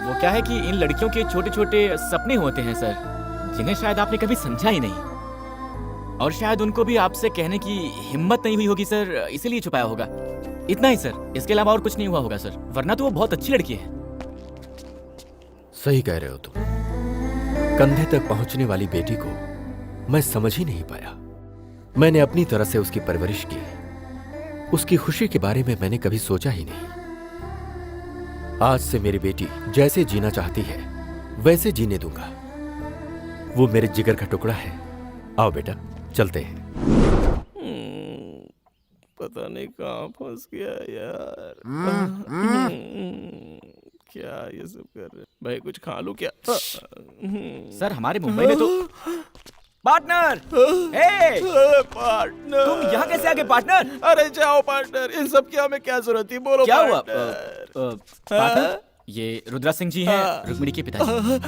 वो क्या है कि इन लड़कियों के छोटे छोटे सपने होते हैं सर, जिन्हें शायद आपने कभी समझा ही नहीं, और शायद उनको भी आपसे कहने की हिम्मत नहीं हुई होगी सर, इसीलिए छुपाया होगा। इतना ही सर, इसके अलावा और कुछ नहीं हुआ होगा सर, वरना तो वो बहुत अच्छी लड़की है। सही कह रहे हो तुम। कंधे तक पहुंचने वाली बेटी को मैं समझ ही नहीं पाया। मैंने अपनी तरह से उसकी परवरिश की, उसकी खुशी के बारे में मैंने कभी सोचा ही नहीं। आज से मेरी बेटी जैसे जीना चाहती है वैसे जीने दूंगा। वो मेरे जिगर का टुकड़ा है। आओ बेटा चलते हैं। पता नहीं कहाँ फंस गया यार। क्या ये सब कर रहे भाई, कुछ खा लूं क्या? सर हमारे मुंबई में तो पार्टनर, पार्टनर तुम यहाँ कैसे आ गए पार्टनर? अरे जाओ पार्टनर, इन सब की हमें क्या जरूरत थी, बोलो क्या हुआ? पार्टनर? ये रुद्रा सिंह जी हैं, रुक्मिणी के पिताजी।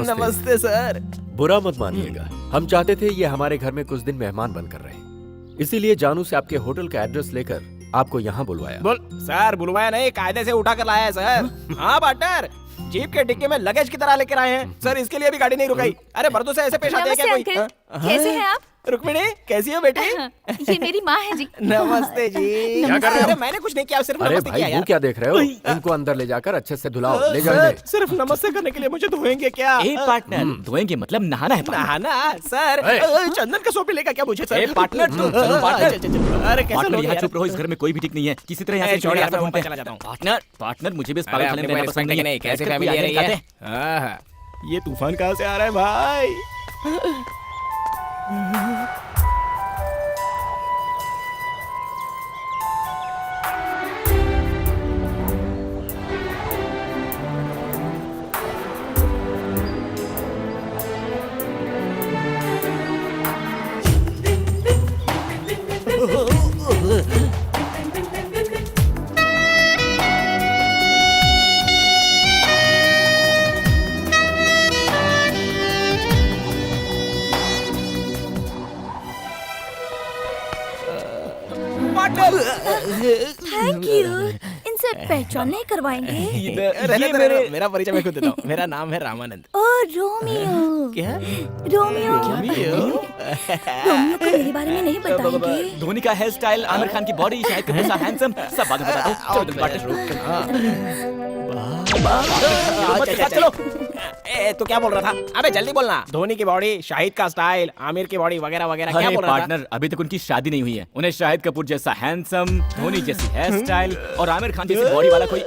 नमस्ते सर। बुरा मत मानिएगा, हम चाहते थे ये हमारे घर में कुछ दिन मेहमान बनकर रहे, इसीलिए जानू से आपके होटल का एड्रेस लेकर आपको यहाँ बुलवाया। बोल सर, बुलवाया नहीं, कायदे से उठा कर लाया है सर। हाँ पार्टनर, जीप के डिक्की में लगेज की तरह लेकर आए हैं सर, इसके लिए भी गाड़ी नहीं रुकाई। अरे मर्दों से ऐसे पेश आते हैं क्या कोई? कैसे हैं आप? रुक्मिणी कैसी हो बेटी? ये मेरी माँ है जी। नमस्ते जी। क्या कर रहे हो? अरे मैंने कुछ नहीं किया, सिर्फ अरे नमस्ते भाई किया वो यार। क्या देख रहे हो? इनको अंदर ले जाकर अच्छे से धुलाओ, ले जाओ सर, इन्हें। सिर्फ नमस्ते करने के लिए मुझे धोएंगे क्या? पार्टनर धोएंगे मतलब नहाना है? नहाना सर? चंदन का सोप लेगा क्या मुझे सर? पार्टनर चलो पार्टनर। अरे कैसे पार्टनर लोग यहाँ यार? चुप रहो, इस घर में कोई भी ठीक नहीं है, किसी तरह यहाँ से छोड़ यार, मैं ढूंढते ऊपर हैं। चला जाता हूँ। पार्टनर पार्टनर मुझे भी इस पागलखाने में रहना पसंद नहीं है। कैसे बैठकर फैमिली कोई आ रही आदमी है? खाते हैं। हाँ, ये तूफान कहाँ से आ रहा है भाई? क्यूट। इनसे पहचान नहीं करवाएंगे? मेरा परिचय मैं खुद देता हूँ। मेरा नाम है रामानंद। ओ रोमियो। क्या? रोमियो। रोमियो को मेरे बारे में नहीं बताएंगे? धोनी का हेयर स्टाइल, आमिर खान की बॉडी, शाहिद कपूर सा हैंडसम, सब बाद में बता दो। चलो। तू क्या बोल रहा था? अबे जल्दी बोलना। धोनी की बॉडी, शाहिद का स्टाइल, आमिर की बॉडी वगैरह वगैरह क्या बोल रहा था? पार्टनर, अभी तक उनकी शादी नहीं हुई है। उन्हें शाहिद कपूर जैसा हैंडसम, धोनी जैसी हेयर स्टाइल और आमिर खान जैसी बॉडी वाला कोई।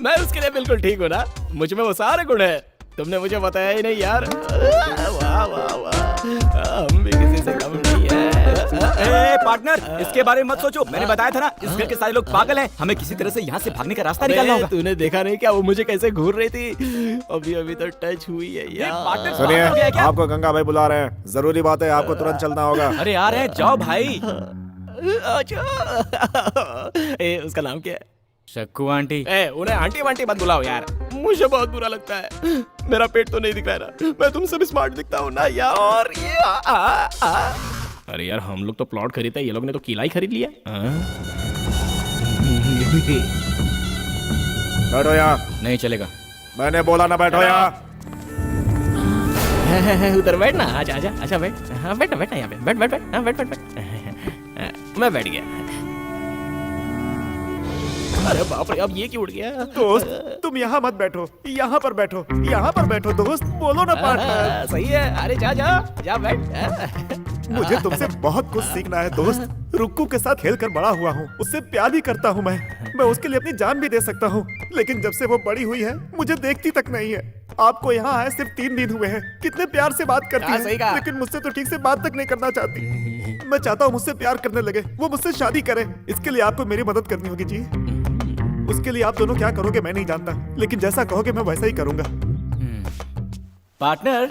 मैं उसके लिए बिल्कुल ठीक हूँ ना। मुझ में वो सारे गुण है। तुमने मुझे बताया ही नहीं यार। वाह वाह वाह, हम भी किसी से कम नहीं है। पार्टनर, इसके बारे में मत सोचो। मैंने बताया था ना, इस घर के सारे लोग पागल हैं। हमें किसी तरह से यहाँ से भागने का रास्ता निकालना होगा। तूने देखा नहीं क्या वो मुझे कैसे घूर रही थी? अभी अभी तो टच हुई है यार। सुनिए, आपको गंगा भाई बुला रहे हैं। जरूरी बात है, आपको तुरंत चलना होगा। अरे आ रहे हैं, जाओ भाई। अच्छा। उसका नाम क्या है? शक्कू आंटी। उन्हें आंटी वांटी मत बुलाओ यार, मुझे बहुत बुरा लगता है। मेरा पेट तो नहीं दिख रहा है, मैं तुमसे भी स्मार्ट दिखता हूँ ना यार। अरे यार, हम लोग तो प्लॉट खरीदते हैं, ये लोग ने तो किला ही खरीद लिया। बैठो यहाँ। नहीं चलेगा। मैंने बोला ना बैठो यहाँ। उधर बैठ ना। आजा आजा। अच्छा बैठ। हाँ बैठ बैठ यहाँ पे। बैठ बैठ बैठ। हाँ बैठ बैठ बैठ। मैं बैठ गया। अरे बाप रे, अब ये क्यों उड़ गया? दोस्त, तुम यहाँ मत बैठो, यहाँ पर बैठो, यहाँ पर बैठो दोस्त। बोलो ना पार्टनर। सही है। अरे जा जा जा बैठ। मुझे तुमसे बहुत कुछ सीखना है दोस्त। रुक्कू के साथ खेल कर बड़ा हुआ हूँ, उससे प्यार भी करता हूँ मैं उसके लिए अपनी जान भी दे सकता हूँ। लेकिन जब से वो बड़ी हुई है, मुझे देखती तक नहीं है। आपको यहाँ आए सिर्फ 3 दिन हुए हैं, कितने प्यार से बात करती है, लेकिन मुझसे तो ठीक से बात तक नहीं करना चाहती। मैं चाहता हूँ मुझसे प्यार करने लगे, वो मुझसे शादी करे। इसके लिए आपको मेरी मदद करनी होगी जी। उसके लिए आप दोनों क्या करोगे मैं नहीं जानता, लेकिन जैसा कहोगे मैं वैसा ही करूंगा। पार्टनर,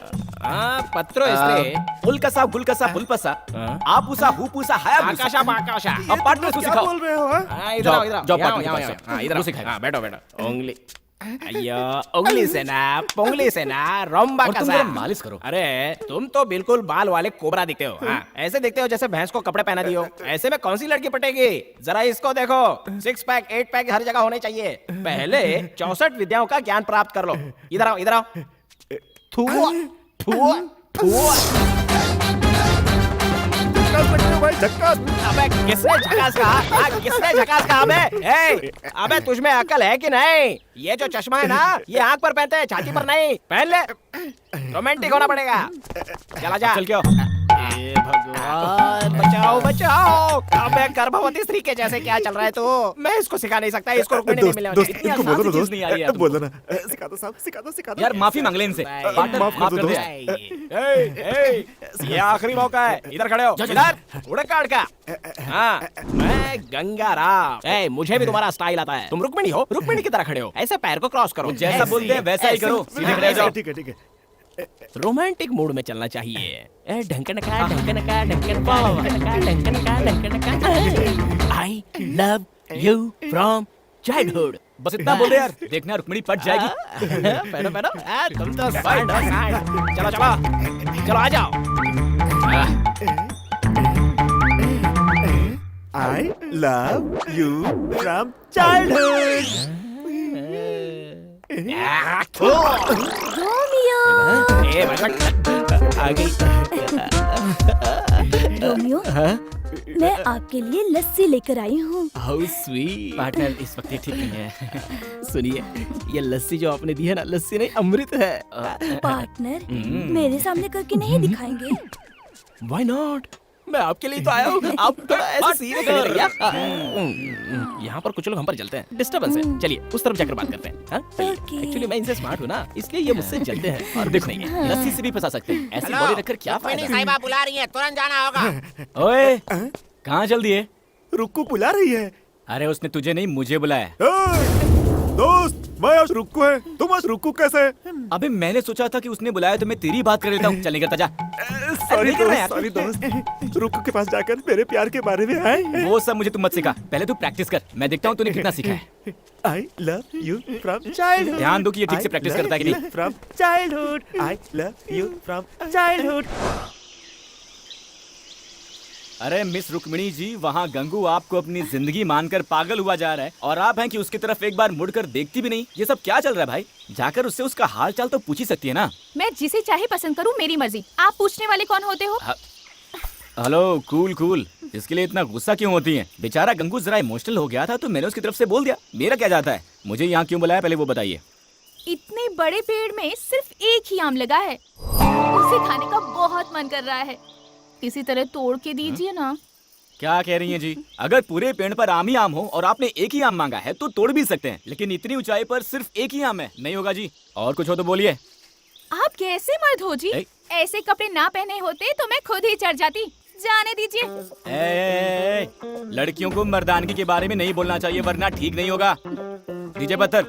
पत्रो इस्त्रे उल्कसा गुलकसा पुलपसा आपूसा हुपूसा आकाशा आकाशा। अब पार्टनर उसको सिखाओ। बोल रहे हो? इधर आओ, इधर आओ, जाओ यहाँ, पार्टनर यहाँ, के पास। यहाँ, इधर आओ। सिखाओ। बैठो बैठो। उंगली अयो, उंगली से ना, पोंगली से ना, रोम्बा और का तुम सा। जरा मालिश करो। अरे तुम तो बिल्कुल बाल वाले कोबरा दिखते हो। ऐसे दिखते हो जैसे भैंस को कपड़े पहना दियो। ऐसे में कौन सी लड़की पटेगी? जरा इसको देखो, 6 पैक 8 पैक हर जगह होने चाहिए। पहले 64 विद्याओं का ज्ञान प्राप्त कर लो। इधर आओ, इधर आओ। थुआ थुआ थुआ। भाई झक्कास। अबे किसने झकास कहा? किसने झकास कहा? अबे तुझ में अकल है कि नहीं? ये जो चश्मा है ना, ये आंख पर पहनते हैं, छाती पर नहीं। पहन ले। रोमांटिक होना पड़ेगा। चला जा। चल क्या? हे भगवान, बचाओ बचाओ। अबे गर्भवती स्त्री के जैसे क्या चल रहा है तू? मैं इसको सिखा नहीं सकता, इसको रुकने नहीं मिलेगा। दोस्त, इनको बोलो ना दोस्त, नहीं आ रही है बोलो ना। सिखा दो साहब, सिखा दो, सिखा दो। यार माफी मांग ले इनसे। पार्टनर माफ कर दो दोस्त। ये आखिरी मौका है। इधर खड़े हो। इधर उड़े काट का। हाँ, मैं गंगाराम। मुझे भी तुम्हारा स्टाइल आता है। तुम रुक्मिणी हो, रुक्मिणी की तरह खड़े हो। ऐसे पैर को क्रॉस करो। जैसा बोलते हैं वैसा ही करो। सीधे खड़े हो जाओ। ठीक है, ठीक है। रोमांटिक मूड में चलना चाहिए। ढंकनका ढंकनका ढंकनका ढंकनका ढंकनका। I love you from childhood. बस इतना बोल दे यार, देखना रुक्मिणी पट जाएगी। पहनो पहनो। तुम तो साइड हो, साइड। चलो चलो चलो, आ जाओ। I love you from childhood. Romeo. आ गई। रोमियो, मैं आपके लिए लस्सी लेकर आई हूँ। How sweet. पार्टनर इस वक्त ये ठीक नहीं है। सुनिए, ये लस्सी जो आपने दी है ना, लस्सी नहीं अमृत है। पार्टनर, मेरे सामने करके नहीं दिखाएंगे? Why not? मैं आपके लिए तो आया हूँ। आप थोड़ा ऐसे सीधे खड़े रहिए। यहाँ पर कुछ लोग हम पर जलते हैं, डिस्टर्बेंस है। चलिए उस तरफ जाकर बात करते हैं। एक्चुअली मैं इनसे स्मार्ट हूँ ना, इसलिए ये मुझसे जलते हैं। और देखो नहीं है, लस्सी से भी फंसा सकते हैं। ऐसी बॉडी रखकर क्या फायदा? साहिबा बुला रही है, तुरंत जाना होगा। ओए, कहाँ चल दिए? रुक्कू बुला रही है। अरे उसने तुझे नहीं, मुझे बुलाया। दोस्त, मैं आज रुक्कू है, तुम आज रुक्कू कैसे? अबे मैंने सोचा था कि उसने बुलाया तो मैं तेरी बात कर लेता हूँ। चल नहीं करता, जा। सॉरी दोस्त। रुक्कू के पास जाकर मेरे प्यार के बारे में आए। वो सब मुझे तुम मत सिखा, पहले तू प्रैक्टिस कर। मैं देखता हूँ तूने कितना सीखा है। I love you from childhood. ध्यान दो कि ये ठीक से प्रैक्टिस करता है कि नहीं। From childhood. I love you from childhood. अरे मिस रुक्मिणी जी, वहाँ गंगू आपको अपनी जिंदगी मानकर पागल हुआ जा रहा है और आप हैं कि उसकी तरफ एक बार मुड़कर देखती भी नहीं। ये सब क्या चल रहा है भाई? जाकर उससे उसका हाल चाल तो पूछ ही सकती है ना। मैं जिसे चाहे पसंद करूँ, मेरी मर्जी। आप पूछने वाले कौन होते हो? हेलो कूल कूल, इसके लिए इतना गुस्सा क्यों होती हैं? बेचारा गंगू जरा इमोशनल हो गया था तो मैंने उसकी तरफ से बोल दिया। मेरा क्या जाता है? मुझे यहाँ क्यों बुलाया पहले वो बताइए। इतने बड़े पेड़ में सिर्फ एक ही आम लगा है, उसे खाने का बहुत मन कर रहा है। किसी तरह तोड़ के दीजिए ना। क्या कह रही हैं जी? अगर पूरे पेड़ पर आम ही आम हो और आपने एक ही आम मांगा है तो तोड़ भी सकते हैं, लेकिन इतनी ऊंचाई पर सिर्फ एक ही आम है, नहीं होगा जी। और कुछ हो तो बोलिए। आप कैसे मर्द हो जी? ऐसे कपड़े ना पहने होते तो मैं खुद ही चढ़ जाती। जाने दीजिए। लड़कियों को मर्दानगी के बारे में नहीं बोलना चाहिए वरना ठीक नहीं होगा। दीजिए पत्थर।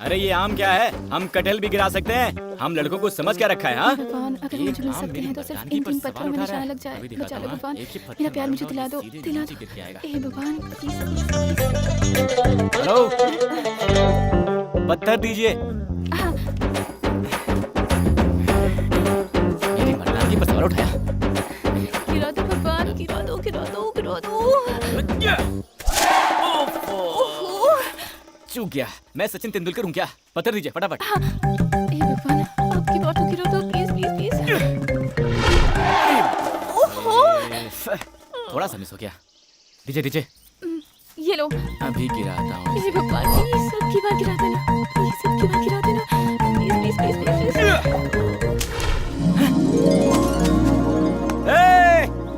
अरे ये आम क्या है? हम कटहल भी गिरा सकते हैं। हम लड़कों को समझ क्या रखा है? हाँ, भगवान अगर मुझे मिल सकते हैं तो सिर्फ इन 3 पत्थरों में निशाना लग जाए। बचा लो भगवान, मेरा प्यार मुझे दिला दो, दिला दो। हे भगवान हेलो, पत्थर दीजिए। मेरी मर्दानगी पर सवाल उठाया। गिरा दो भगवान, गिरा दो, गिरा दो, गिरा दो। चूक गया। मैं सचिन तेंदुलकर हूँ क्या? पत्थर दीजिए फटाफट। हे भगवान, आप गिरा दो, गिरा दो, प्लीज प्लीज प्लीज। ओहो, थोड़ा सा मिस हो गया। दीजिए दीजिए। ये लो। अभी गिराता हूँ। हे भगवान, प्लीज सबकी बार गिरा देना, प्लीज सबकी बार गिरा देना, प्लीज प्लीज प्लीज प्लीज।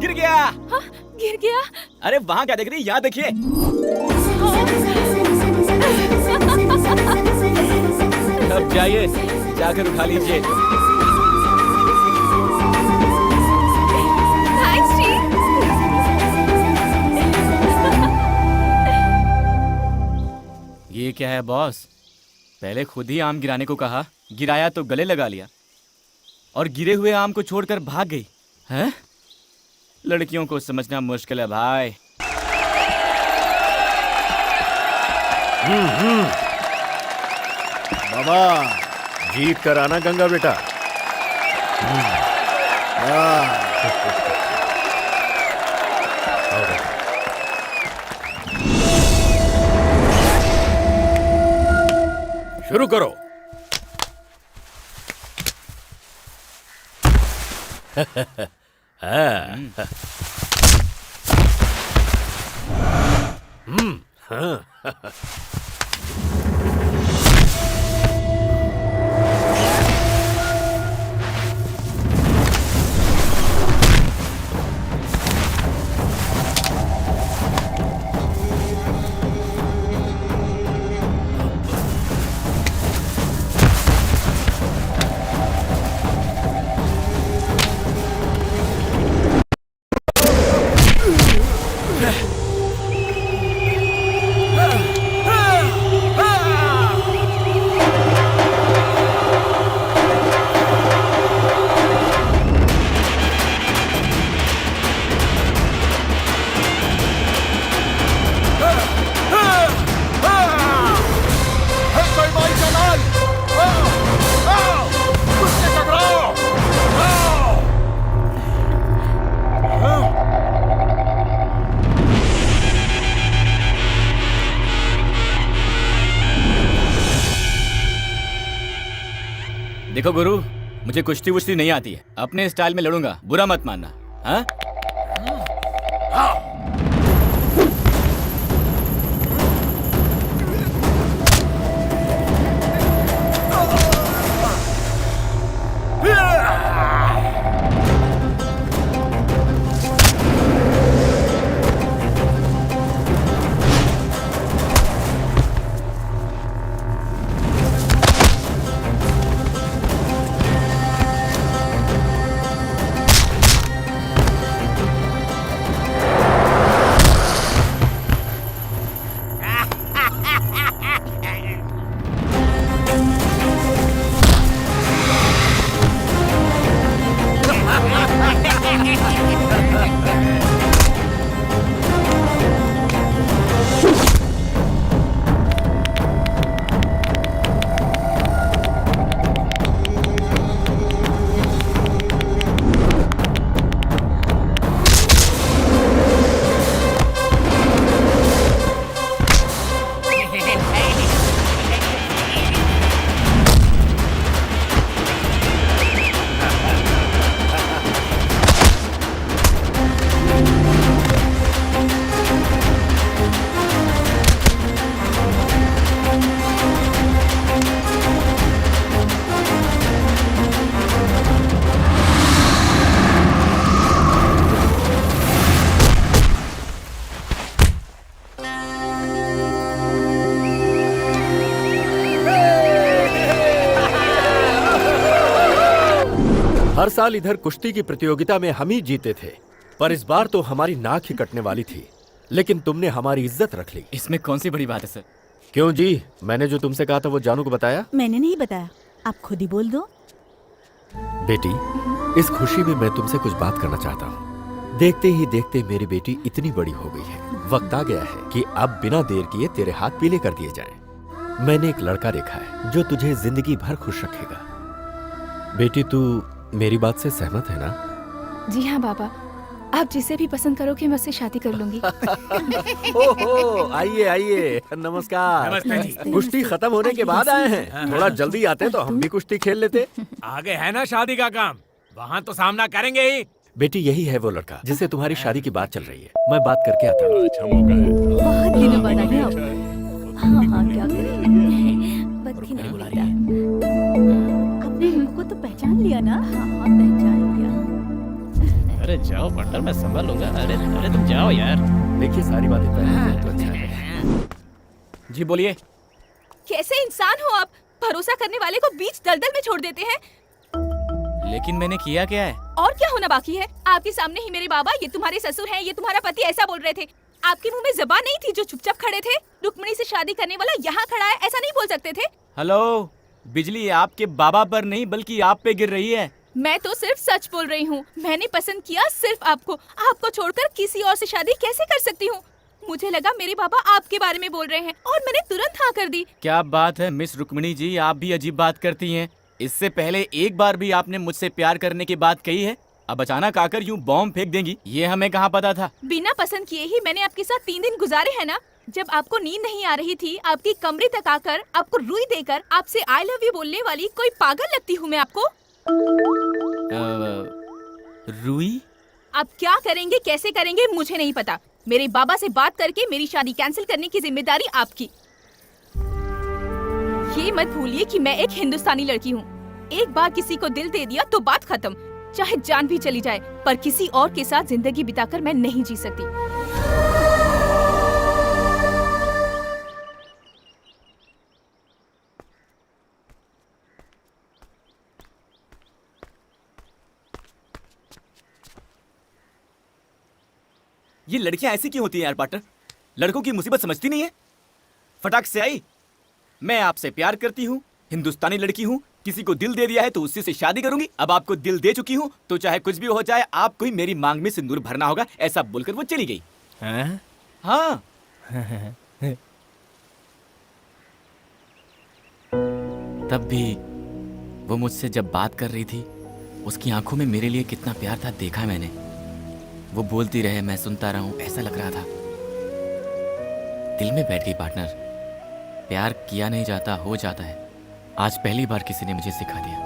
गिर गया। हाँ, गिर गया। अरे वहाँ क्या देख रही? यहाँ देखिए। अब जाइए, जाकर उठा लीजिए। थैंक्स जी। ये क्या है बॉस? पहले खुद ही आम गिराने को कहा, गिराया तो गले लगा लिया और गिरे हुए आम को छोड़कर भाग गई। हैं? लड़कियों को समझना मुश्किल है भाई। बाबा जीत कर आना गंगा बेटा। शुरू करो। देखो गुरु, मुझे कुश्ती वुश्ती नहीं आती है, अपने स्टाइल में लड़ूंगा, बुरा मत मानना। हाँ? हर साल इधर कुश्ती की प्रतियोगिता में हम ही जीते थे, पर इस बार तो हमारी नाक ही कटने वाली थी, लेकिन तुमने हमारी इज्जत रख ली। इसमें कौन सी बड़ी बात है सर? क्यों जी, मैंने जो तुमसे कहा था वो जानू को बताया? मैंने नहीं बताया, आप खुद ही बोल दो। बेटी, इस खुशी में मैं तुमसे कुछ बात करना चाहता हूँ। देखते ही देखते मेरी बेटी इतनी बड़ी हो गई है, वक्त आ गया है कि अब बिना देर किए तेरे हाथ पीले कर दिए जाएं। मैंने एक लड़का देखा है जो तुझे जिंदगी भर खुश रखेगा। बेटी, तू मेरी बात से सहमत है ना? जी हाँ बाबा, आप जिसे भी पसंद करोगे मैं उससे शादी कर लूंगी। ओहो, आइए आइए, नमस्कार। नमस्ते जी। कुश्ती खत्म होने के बाद आए हैं, थोड़ा जल्दी आते तो हम भी कुश्ती खेल लेते। आगे है ना शादी का काम, वहाँ तो सामना करेंगे ही। बेटी, यही है वो लड़का जिससे तुम्हारी शादी की बात चल रही है। मैं बात करके आता हूँ। अच्छा मौका है। बहुत दिनों बाद आए आप। हाँ, क्या करें, बत्ती नहीं बुला आपने हमको तो पहचान लिया ना? हाँ, पहचान लिया। अरे जाओ पार्टनर, मैं संभाल लूंगा। अरे तुम जाओ यार। देखिए, सारी बातें तय हो जाए तो अच्छा है। जी बोलिए। कैसे इंसान हो आप, भरोसा करने वाले को बीच दलदल में छोड़ देते हैं। लेकिन मैंने किया क्या है? और क्या होना बाकी है? आपके सामने ही मेरे बाबा, ये तुम्हारे ससुर हैं, ये तुम्हारा पति, ऐसा बोल रहे थे। आपके मुंह में ज़बान नहीं थी जो चुपचाप खड़े थे? रुक्मिणी से शादी करने वाला यहाँ खड़ा है, ऐसा नहीं बोल सकते थे? हेलो, बिजली आपके बाबा पर नहीं बल्कि आप पे गिर रही है। मैं तो सिर्फ सच बोल रही हूँ। मैंने पसंद किया सिर्फ आपको। आपको छोड़कर किसी और से शादी कैसे कर सकती हूँ? मुझे लगा मेरे बाबा आपके बारे में बोल रहे हैं और मैंने तुरंत हाँ कर दी। क्या बात है मिस रुक्मिणी जी, आप भी अजीब बात करती हैं। इससे पहले एक बार भी आपने मुझसे प्यार करने की बात कही है, अब अचानक आकर यूं बॉम्ब फेंक देंगी, ये हमें कहाँ पता था। बिना पसंद किए ही मैंने आपके साथ 3 दिन गुजारे हैं ना। जब आपको नींद नहीं आ रही थी, आपकी कमरे तक आकर आपको रुई देकर आपसे आई लव यू बोलने वाली कोई पागल लगती हूँ मैं आपको? रुई? आप क्या करेंगे, कैसे करेंगे, मुझे नहीं पता। मेरे बाबा से बात करके मेरी शादी कैंसिल करने की जिम्मेदारी आपकी। ये मत भूलिए कि मैं एक हिंदुस्तानी लड़की हूँ। एक बार किसी को दिल दे दिया तो बात खत्म, चाहे जान भी चली जाए, पर किसी और के साथ जिंदगी बिताकर मैं नहीं जी सकती। ये लड़कियां ऐसी क्यों होती हैं यार पार्टनर? लड़कों की मुसीबत समझती नहीं है। फटाक से आई, मैं आपसे प्यार करती हूँ, हिंदुस्तानी लड़की हूँ, किसी को दिल दे दिया है तो उसी से शादी करूंगी। अब आपको दिल दे चुकी हूँ तो चाहे कुछ भी हो जाए, आपको ही मेरी मांग में सिंदूर भरना होगा, ऐसा बोलकर वो चली गई। हाँ। तब भी वो मुझसे जब बात कर रही थी, उसकी आंखों में मेरे लिए कितना प्यार था देखा है मैंने। वो बोलती रहे, मैं सुनता रहूं, ऐसा लग रहा था। दिल में बैठ गई पार्टनर। प्यार किया नहीं जाता, हो जाता है। आज पहली बार किसी ने मुझे सिखा दिया।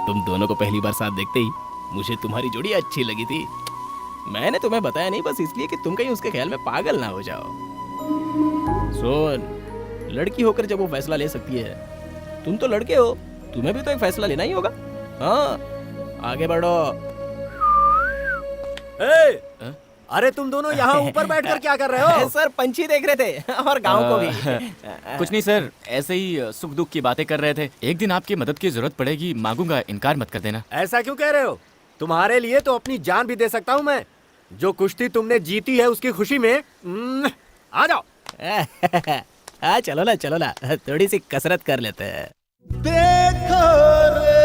तुम दोनों को पहली बार साथ देखते ही मुझे तुम्हारी जोड़ी अच्छी लगी थी। मैंने तुम्हें बताया नहीं, बस इसलिए कि तुम कहीं उसके ख्याल में पागल ना हो जाओ। सुन, लड़की होकर जब वो फैसला ले सकती है, तुम तो लड़के हो, तुम्हें भी तो एक फैसला लेना ही होगा। हाँ, आगे बढ़ो। अरे तुम दोनों यहाँ ऊपर बैठकर क्या कर रहे हो? सर पंछी देख रहे थे और गांव को भी। कुछ नहीं सर, ऐसे ही सुख दुख की बातें कर रहे थे। एक दिन आपकी मदद की जरूरत पड़ेगी, मांगूंगा, इनकार मत कर देना। ऐसा क्यों कह रहे हो? तुम्हारे लिए तो अपनी जान भी दे सकता हूँ मैं। जो कुश्ती तुमने जीती है उसकी खुशी में आ जाओ। हाँ चलो ना, थोड़ी सी कसरत कर लेते हैं। देखो रे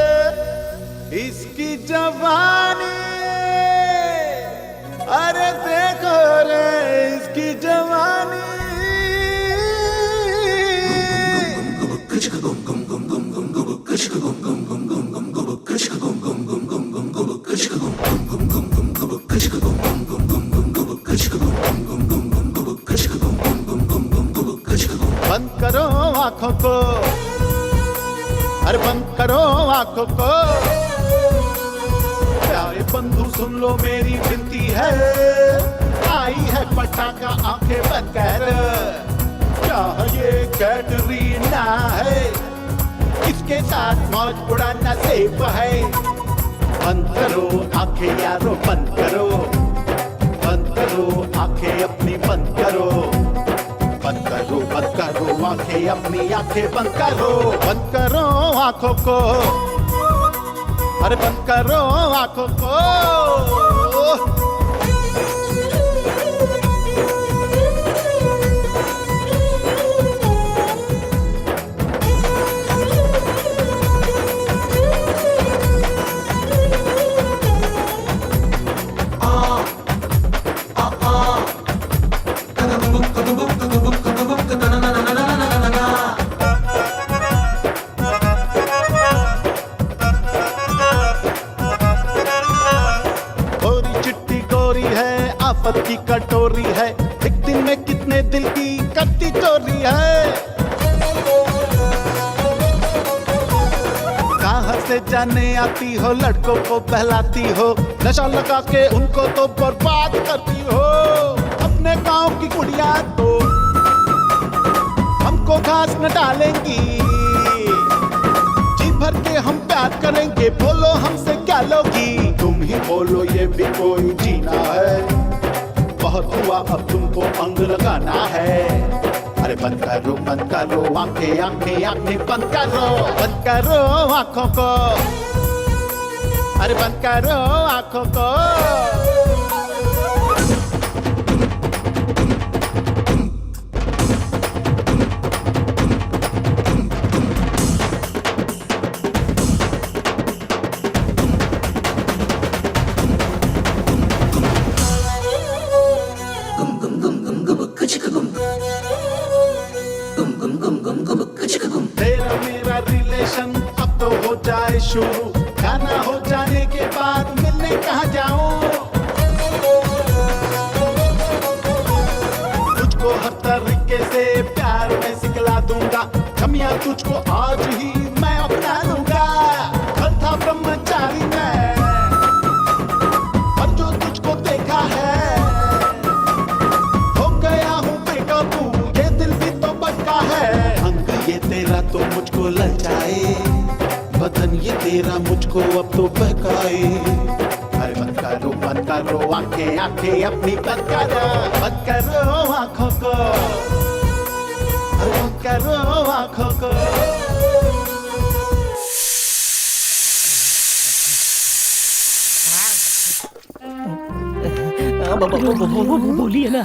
इसकी जवानी, अरे देखो रे इसकी जवानी। बंद करो आंखों को, अरे बंद करो आंखों को। प्यारे बंधु सुन लो मेरी विनती है, आई है पटाखा आंखें बंद कर। क्या ये कैटरीना है, इसके साथ मौज उड़ाना सेफ है। बंद करो आंखें यारो, बंद करो, बंद करो आंखें अपनी, बंद करो, बंद करो, बंद करो आंखें अपनी आंखें बंद करो आंखों को, अरे बंद करो आंखों को। आफत की कटोरी है, एक दिन में कितने दिल की करती चोरी है। कहाँ से जाने आती हो, लड़कों को बहलाती हो, नशा लगा के उनको तो बर्बाद करती हो। अपने गांव की कुड़ियां तो हमको घास न डालेंगी, जी भर के हम प्यार करेंगे, बोलो हमसे क्या लोगी। तुम ही बोलो ये भी कोई जीना है, बहुत हुआ अब तुमको अंग लगाना है। अरे बंद करो आंखें आंखें आंखें बंद करो आंखों को, अरे बंद करो आंखों को। तेरा मेरा रिलेशन अब तो हो जाए शुरू, खाना हो जाने के बाद मिलने कहाँ जाऊं। तुझको हर तरीके से प्यार में सिखला दूंगा, कमियां तुझको आज ही मैं अपना लूंगा। कल था ब्रह्मचारी मैं, पर जो तुझको देखा है हो गया हूँ बेकाबू, ये दिल भी तो बचका है। अंग ये तेरा तो मुझको ललचाए, बदन ये तेरा मुझको अब तो बहकाए। अरे बंद करो आंखें आंखें अपनी बंद करो आंखों को, अरे बंद करो आंखों को। बोलिए ना।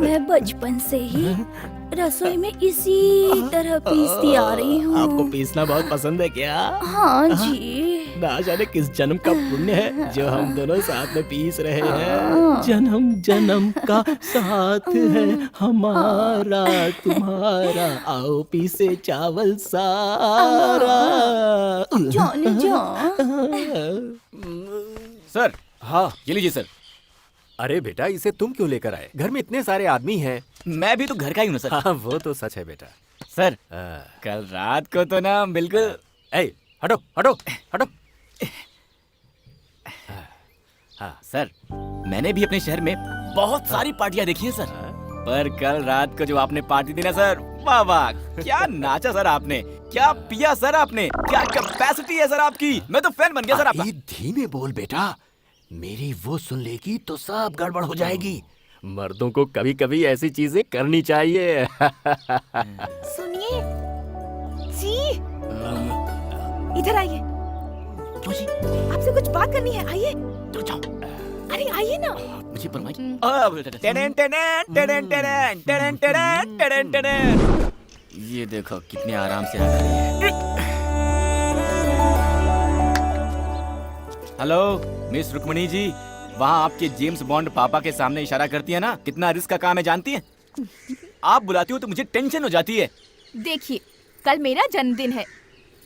मैं बचपन से ही रसोई में इसी तरह पीसती आ रही हूँ। आपको पीसना बहुत पसंद है क्या? हाँ जी। ना जाने किस जन्म का पुण्य है जो हम दोनों साथ में पीस रहे हैं। जन्म जन्म का साथ है हमारा तुम्हारा, आओ पीसे चावल सारा। जाने जा। सर, हाँ ये लीजिए सर। अरे बेटा, इसे तुम क्यों लेकर आए? घर में इतने सारे आदमी हैं। मैं भी तो घर का ही हूँ सर। हाँ वो तो सच है बेटा। सर कल रात को तो ना बिल्कुल। ए, हटो हटो हटो। हाँ सर, मैंने भी अपने शहर में बहुत सारी पार्टियां देखी हैं सर, पर कल रात को जो आपने पार्टी दी ना सर, वाह वाह, क्या नाचा सर आपने, क्या पिया सर आपने, क्या कैपेसिटी है सर आपकी। मैं तो फैन बन गया सर आपका। धीमे बोल बेटा, मेरी वो सुन लेगी तो सब गड़बड़ हो जाएगी। मर्दों को कभी कभी ऐसी चीजें करनी चाहिए। सुनिए जी, इधर आइए। आपसे कुछ बात करनी है, आइए। तो जाओ। अरे आइए ना। मुझे परवाह। ये देखो कितने आराम से आ रही है। हेलो मिस रुक्मणी जी, वहाँ आपके जेम्स बॉन्ड पापा के सामने इशारा करती है ना, कितना रिस्क का काम है जानती है? आप बुलाती हो तो मुझे टेंशन हो जाती है। देखिए, कल मेरा जन्मदिन है,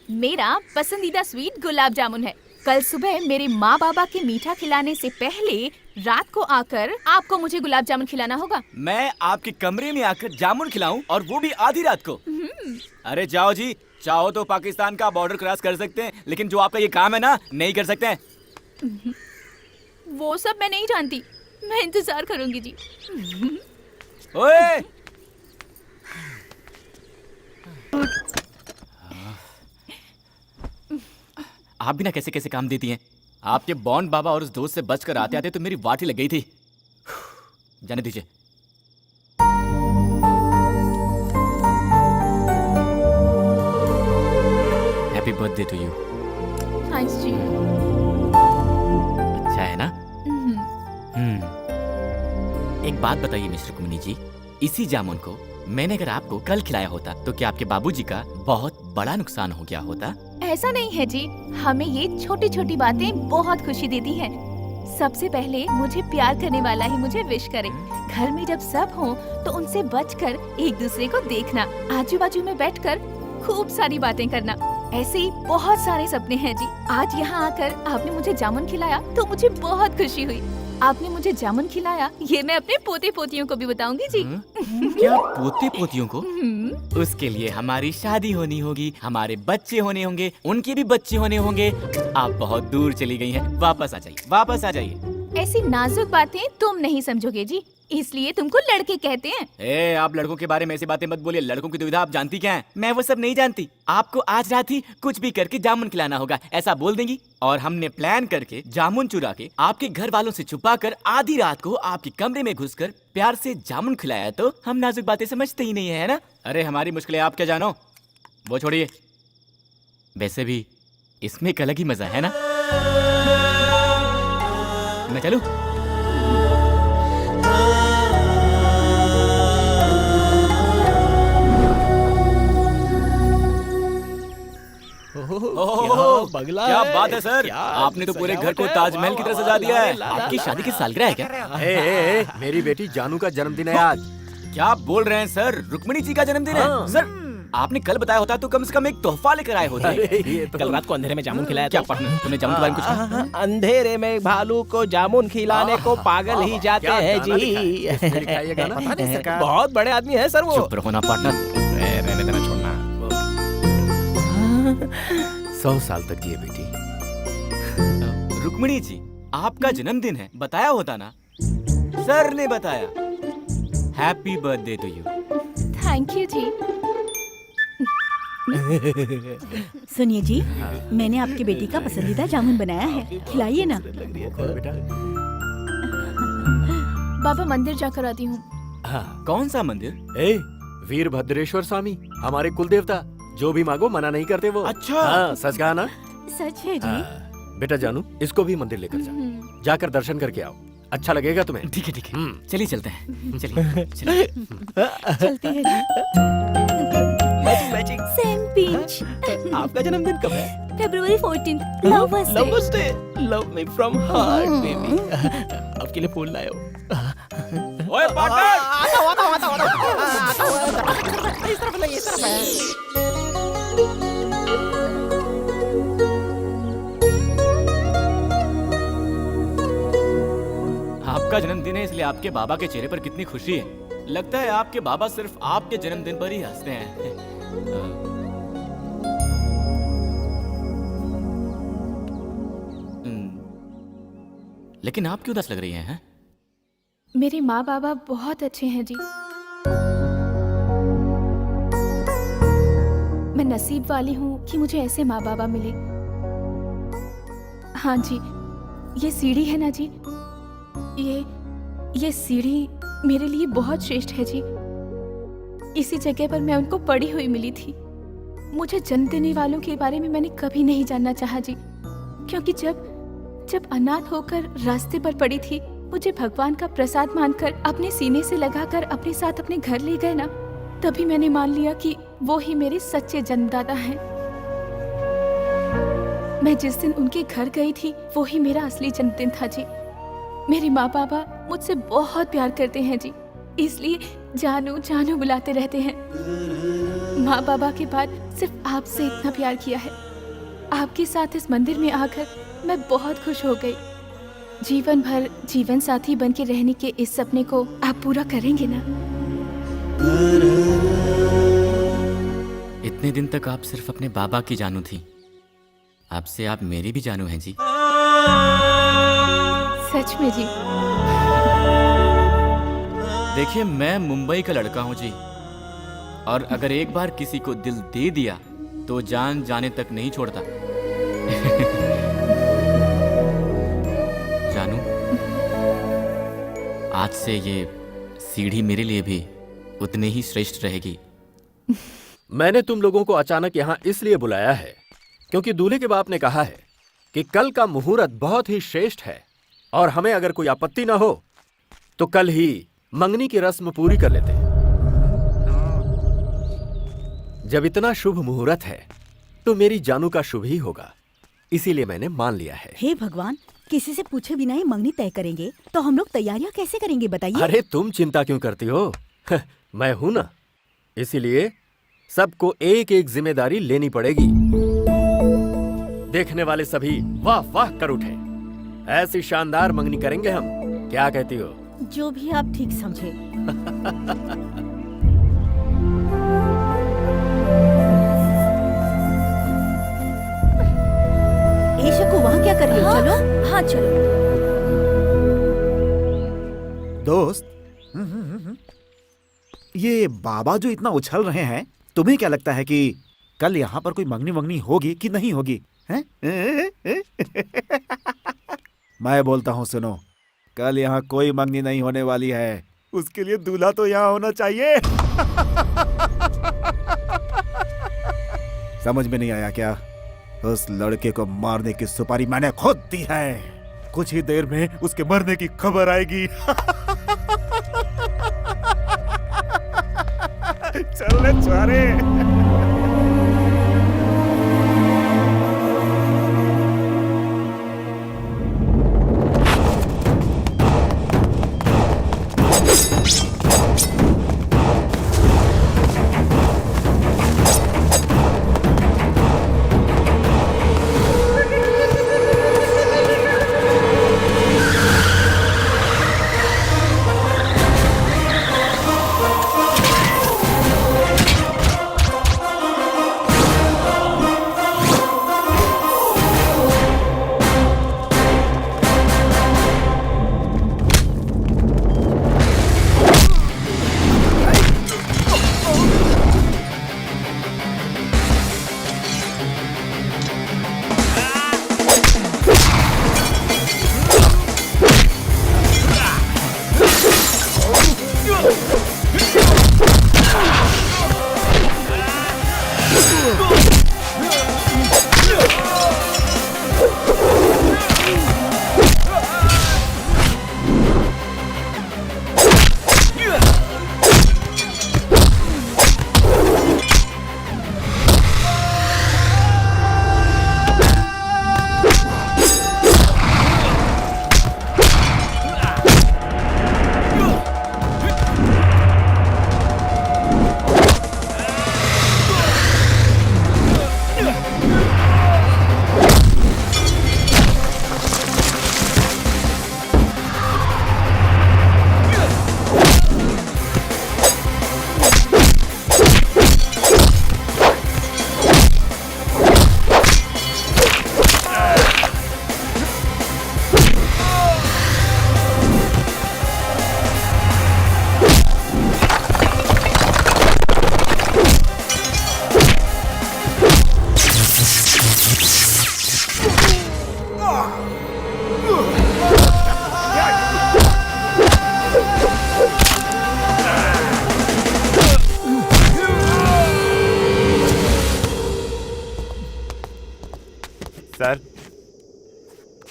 मेरा पसंदीदा स्वीट गुलाब जामुन है। कल सुबह मेरे माँ बाबा के मीठा खिलाने से पहले रात को आकर आपको मुझे गुलाब जामुन खिलाना होगा। मैं आपके कमरे में आकर जामुन खिलाऊं, और वो भी आधी रात को? अरे जाओ जी, चाहो तो पाकिस्तान का बॉर्डर क्रॉस कर सकते हैं, लेकिन जो आपका ये काम है ना, नहीं कर सकते हैं। वो सब मैं नहीं जानती, मैं इंतजार करूंगी जी। ओए! आप भी ना कैसे कैसे काम देती हैं। आपके बॉन्ड बाबा और उस दोस्त से बचकर आते आते तो मेरी वाटी लग गई थी। जाने दीजिए। Birthday to you. थैंक्स जी। अच्छा है ना? एक बात बताइए मिस्टर कुमनी जी, इसी जामुन को मैंने अगर आपको कल खिलाया होता तो क्या आपके बाबूजी का बहुत बड़ा नुकसान हो गया होता? ऐसा नहीं है जी, हमें ये छोटी छोटी बातें बहुत खुशी देती हैं। सबसे पहले मुझे प्यार करने वाला ही मुझे विश करे। घर में जब सब हो तो उनसे बचकर एक दूसरे को देखना, आजू बाजू में बैठकर खूब सारी बातें करना। ऐसे ही बहुत सारे सपने हैं जी। आज यहाँ आकर आपने मुझे जामुन खिलाया तो मुझे बहुत खुशी हुई। आपने मुझे जामुन खिलाया ये मैं अपने पोते पोतियों को भी बताऊंगी जी। क्या पोते पोतियों को? उसके लिए हमारी शादी होनी होगी, हमारे बच्चे होने होंगे, उनके भी बच्चे होने होंगे। आप बहुत दूर चली गई हैं, वापस आ जाइए, वापस आ जाइए। ऐसी नाजुक बातें तुम नहीं समझोगे जी, इसलिए तुमको लड़के कहते हैं। आप लड़कों के बारे में ऐसी बातें मत बोलिए। लड़कों की दुविधा आप जानती क्या है? मैं वो सब नहीं जानती। आपको आज रात ही कुछ भी करके जामुन खिलाना होगा, ऐसा बोल देंगी। और हमने प्लान करके जामुन चुरा के आपके घर वालों से छुपा कर आधी रात को आपके कमरे में घुसकर प्यार से जामुन खिलाया तो हम नाजुक बातें समझते ही नहीं है ना? अरे हमारी मुश्किलें आप क्या जानो, वो छोड़िए। वैसे भी इसमें एक अलग ही मजा है ना? मैं चलूं? बगला क्या है। बात है सर, क्या आपने तो पूरे घर को सजावट है। ताजमहल की वाह, तरह वाह, सजा दिया है। वाह, आपकी वाह, शादी की सालगिरह है क्या? मेरी बेटी जानू का जन्मदिन है आज। क्या आप बोल रहे हैं सर? रुक्मिणी जी का जन्मदिन है? सर आपने कल बताया होता तो कम से कम एक तोहफा लेकर आए होते। कल रात को अंधेरे में जामुन खिलाया क्या था। पार्टनर, तुमने जामुन के बारे में कुछ कहा? अंधेरे में भालू को जामुन खिलाने को पागल ही जाते हैं जी। बहुत बड़े आदमी है सर वो। चुप रहो ना पार्टनर। रहने देना, छोड़ना। 100 साल तक जिए बेटी। रुक्मिणी जी आपका जन्मदिन है, बताया होता ना। सर ने बताया। Happy birthday to you. Thank you जी। सुनिए जी, मैंने आपकी बेटी का पसंदीदा जामुन बनाया है, खिलाइए ना। बाबा मंदिर जाकर आती हूँ। कौन सा मंदिर? वीरभद्रेश्वर स्वामी, हमारे कुल देवता। जो भी मांगो मना नहीं करते वो। अच्छा। हाँ, सच कहा ना? सच है जी। बेटा जानू, इसको भी मंदिर लेकर जा, जाकर दर्शन करके आओ, अच्छा लगेगा तुम्हें। ठीक है ठीक है, चलिए चलते हैं। चलिए चलिए। चलते हैं जी। मैचिंग। Same pinch. आपका जन्मदिन कब है? February 14th, Lovers Day। Lovers Day। Love me from heart, baby। आपके लिए फूल लाया हूँ। ओए पार्टनर! इस तरफ नहीं, इस तरफ है। आपका जन्मदिन है इसलिए आपके बाबा के चेहरे पर कितनी खुशी है। लगता है आपके बाबा सिर्फ आपके जन्मदिन पर ही हंसते हैं। लेकिन आप क्यों उदास लग रही हैं? मेरे माँ बाबा बहुत अच्छे हैं जी। मैं नसीब वाली हूँ कि मुझे ऐसे माँ बाबा मिले। हाँ जी, ये सीढ़ी है ना जी, ये सीढ़ी मेरे लिए बहुत श्रेष्ठ है जी। इसी जगह पर मैं उनको पड़ी हुई मिली थी। मुझे जन्म देने वालों के बारे में मैंने कभी नहीं जानना चाहा जी, क्योंकि जब अनाथ होकर रास्ते पर पड़ी थी, मुझे भगवान का प्रसाद मानकर अपने सीने से लगाकर अपने साथ अपने घर ले गए ना, तभी मैंने मान लिया कि वो ही मेरे सच्चे जन्मदाता हैं। मैं जिस दिन उनके घर गई थी वो ही मेरा असली जन्मदिन था जी। मेरे माँ बाबा मुझसे बहुत प्यार करते हैं जी, इसलिए जानू जानू बुलाते रहते हैं। माँ बाबा के बाद सिर्फ आपसे इतना प्यार किया है। आपके साथ इस मंदिर में आकर मैं बहुत खुश हो गई। जीवन भर जीवन साथी बन के रहने के इस सपने को आप पूरा करेंगे ना? इतने दिन तक आप सिर्फ अपने बाबा की जानू थी, अब से आप मेरी भी जानू हैं जी। सच में जी? देखिए मैं मुंबई का लड़का हूँ जी, और अगर एक बार किसी को दिल दे दिया तो जान जाने तक नहीं छोड़ता। जानू, आज से ये सीढ़ी मेरे लिए भी उतनी ही श्रेष्ठ रहेगी। मैंने तुम लोगों को अचानक यहाँ इसलिए बुलाया है क्योंकि दूल्हे के बाप ने कहा है कि कल का मुहूर्त बहुत ही श्रेष्ठ है और हमें अगर कोई आपत्ति ना हो तो कल ही मंगनी की रस्म पूरी कर लेते हैं। जब इतना शुभ मुहूर्त है तो मेरी जानू का शुभ ही होगा, इसीलिए मैंने मान लिया है। हे भगवान, किसी से पूछे बिना ही मंगनी तय करेंगे तो हम लोग तैयारियां कैसे करेंगे बताइए? अरे तुम चिंता क्यों करती हो? मैं हूं ना, इसीलिए सबको एक एक जिम्मेदारी लेनी पड़ेगी। देखने वाले सभी वाह वाह कर उठे। ऐसी शानदार मंगनी करेंगे हम, क्या कहती हो? जो भी आप ठीक समझे। शकु, वहाँ क्या कर रही हो? हाँ, चलो। हाँ चलो। दोस्त, ये बाबा जो इतना उछल रहे हैं, तुम्हें क्या लगता है कि कल यहाँ पर कोई मंगनी वंगनी होगी कि नहीं होगी? हैं? मैं बोलता हूँ सुनो, कल यहाँ कोई मंगनी नहीं होने वाली है। उसके लिए दूल्हा तो यहाँ होना चाहिए। समझ में नहीं आया क्या? उस लड़के को मारने की सुपारी मैंने खुद दी है। कुछ ही देर में उसके मरने की खबर आएगी। चल ले छुआरे। सर,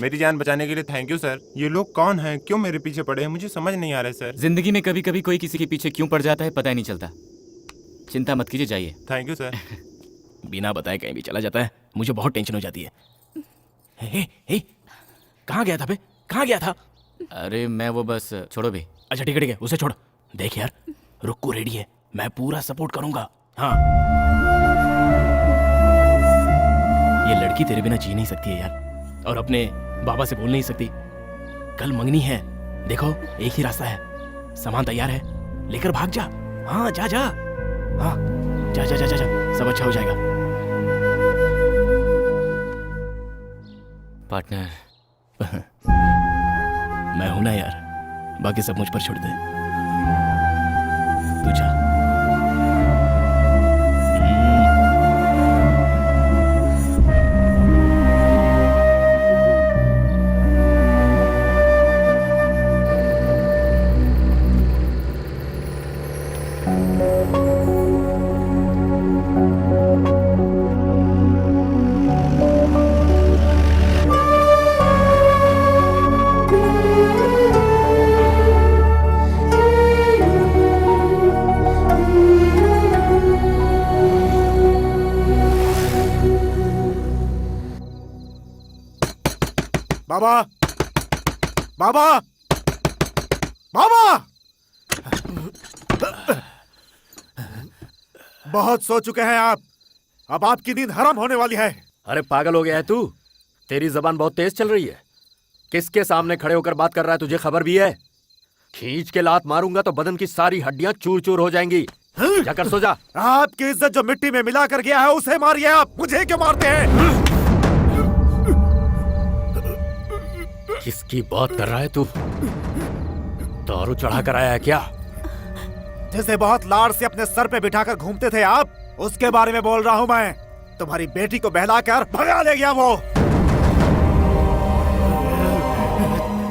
मेरी जान बचाने के लिए थैंक यू सर। ये लोग कौन हैं, क्यों मेरे पीछे पड़े हैं, मुझे समझ नहीं आ रहा है सर। जिंदगी में कभी कभी कोई किसी के पीछे क्यों पड़ जाता है पता ही नहीं चलता। चिंता मत कीजिए, जाइए। Thank you sir. बिना बताए कहीं भी चला जाता है, मुझे बहुत टेंशन हो जाती है। हे, कहाँ गया था बे? कहाँ गया था? अरे मैं वो बस, छोड़ो भी। अच्छा ठीक है, उसे छोड़। देख यार, रुक्कू रेडी है, मैं पूरा सपोर्ट करूंगा। हाँ, ये लड़की तेरे बिना जी नहीं सकती है यार, और अपने बाबा से बोल नहीं सकती। कल मंगनी है, देखो एक ही रास्ता है। सामान तैयार है, लेकर भाग जा। हाँ जा जा, हाँ जा जा जा जा, जा। सब अच्छा हो जाएगा। पार्टनर मैं हूं ना यार, बाकी सब मुझ पर छोड़ दे। तू जा। बाबा, बाबा, बाबा! बहुत सो चुके हैं आप। अब आपकी नींद हराम होने वाली है। अरे पागल हो गया है तू? तेरी जबान बहुत तेज चल रही है। किसके सामने खड़े होकर बात कर रहा है, तुझे खबर भी है? खींच के लात मारूंगा तो बदन की सारी हड्डियां चूर चूर हो जाएंगी। जाकर सो जा। आपकी इज्जत जो मिट्टी में मिला कर गया है उसे मारिए आप, मुझे क्यों मारते हैं? किसकी बात कर रहा है तू? दारू चढ़ा कर आया है क्या? जिसे बहुत लाड़ से अपने सर पे बिठाकर घूमते थे आप, उसके बारे में बोल रहा हूं मैं। तुम्हारी बेटी को बहलाकर भगा ले गया वो।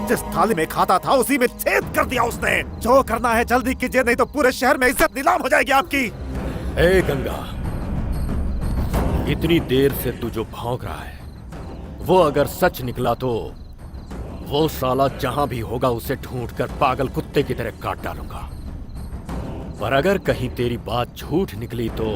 जिस थाली में खाता था उसी में छेद कर दिया उसने। जो करना है जल्दी कीजिए, नहीं तो पूरे शहर में इज्जत नीलाम हो जाएगी आपकी। ए गंगा, इतनी देर से तू जो भौंक रहा है वो अगर सच निकला तो वो साला जहां भी होगा उसे ढूंढकर पागल कुत्ते की तरह काट डालूंगा। पर अगर कहीं तेरी बात झूठ निकली तो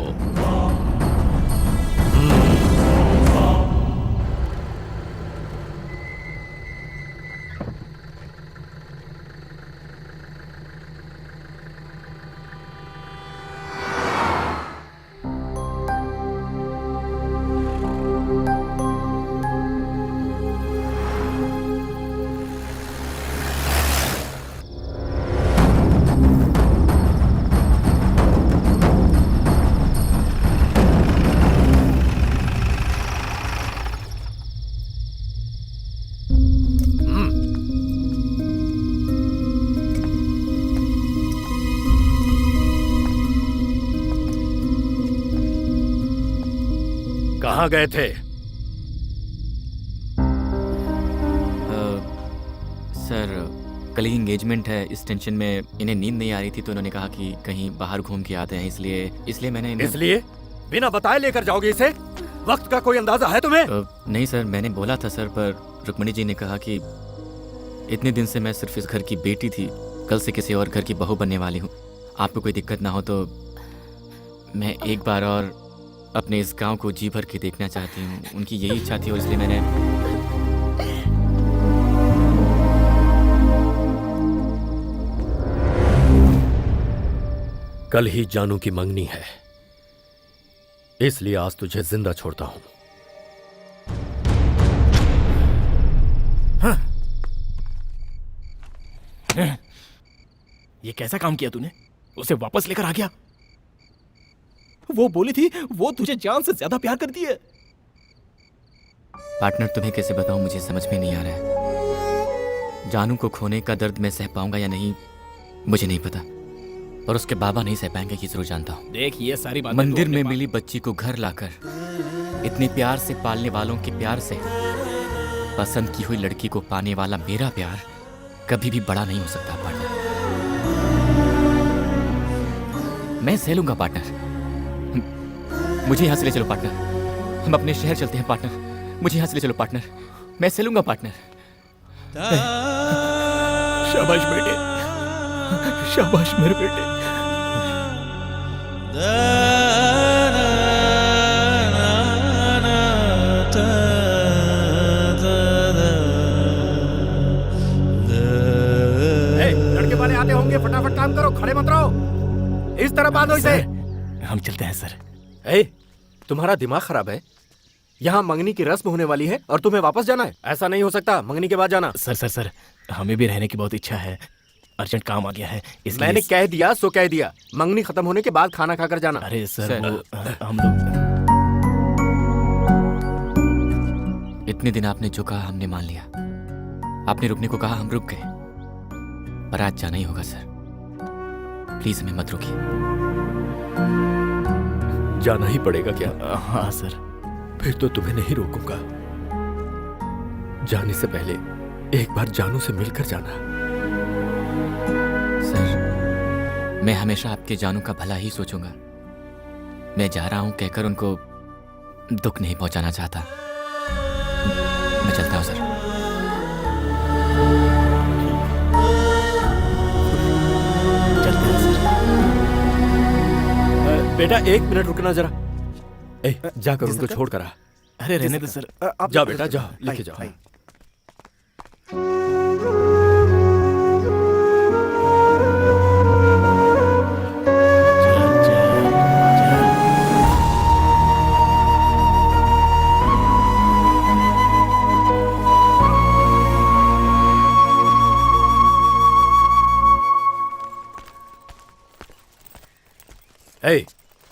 कहाँ गए थे? सर कल ही एंगेजमेंट है, इस टेंशन में इन्हें नींद नहीं आ रही थी तो उन्होंने कहा कि कहीं बाहर घूम के आते हैं, इसलिए मैंने इसलिए बिना बताए लेकर जाओगे इसे? वक्त का कोई अंदाजा है तुम्हें? नहीं सर, मैंने बोला था सर, पर रुक्मणी जी ने कहा कि इतने दिन से मैं सिर्फ इस घर की बेटी थी, कल से किसी और घर की बहू बनने वाली हूँ। आपको कोई दिक्कत ना हो तो मैं एक बार और अपने इस गांव को जी भर के देखना चाहती हूँ। उनकी यही इच्छा थी और इसलिए मैंने कल ही जानू की मंगनी है, इसलिए आज तुझे जिंदा छोड़ता हूं। ये कैसा काम किया तूने? उसे वापस लेकर आ गया। वो बोली थी वो तुझे जान से ज्यादा प्यार करती है। पार्टनर तुम्हें कैसे बताऊं, मुझे समझ में नहीं आ रहा है। जानू को खोने का दर्द मैं सह पाऊंगा या नहीं मुझे नहीं पता, और उसके बाबा नहीं सह पाएंगे कि जरूर जानता हूँ। देख ये सारी बातें मंदिर में मिली बच्ची को घर लाकर इतने प्यार से पालने वालों के प्यार से पसंद की हुई लड़की को पाने वाला मेरा प्यार कभी भी बड़ा नहीं हो सकता पार्टनर। मैं सह लूंगा पार्टनर, मुझे यहाँ से ले चलो पार्टनर, हम अपने शहर चलते हैं पार्टनर, मुझे यहाँ से ले चलो पार्टनर, मैं सह लूंगा पार्टनर। शाबाश बेटे, शाबाश मेरे बेटे। लड़के वाले आते होंगे, फटाफट काम करो, खड़े मत रहो, इस तरह बांधो इसे। हम चलते हैं सर। ए, तुम्हारा दिमाग खराब है? यहाँ मंगनी की रस्म होने वाली है और तुम्हें वापस जाना है? ऐसा नहीं हो सकता, मंगनी के बाद जाना। सर हमें भी रहने की बहुत इच्छा है, अर्जेंट काम आ गया है इसलिए। मैंने कह दिया सो कह दिया, मंगनी खत्म होने के बाद खाना खाकर जाना। अरे सर वो हम लोग इतने दिन आपने जो कहा हमने मान लिया, आपने रुकने को कहा हम रुक गए, पर आज जाना ही होगा सर। प्लीज हमें मत रोकिए। जाना ही पड़ेगा क्या? हाँ सर। फिर तो तुम्हें नहीं रोकूंगा। जाने से पहले एक बार जानू से मिलकर जाना। सर मैं हमेशा आपके जानू का भला ही सोचूंगा। मैं जा रहा हूं कहकर उनको दुख नहीं पहुंचाना चाहता। मैं चलता हूं सर। चलते हैं सर। बेटा एक मिनट रुकना जरा। जाकर उनको छोड़ कर आ। अरे रहने दो सर। जा बेटा जाओ, लेके जाओ। हे,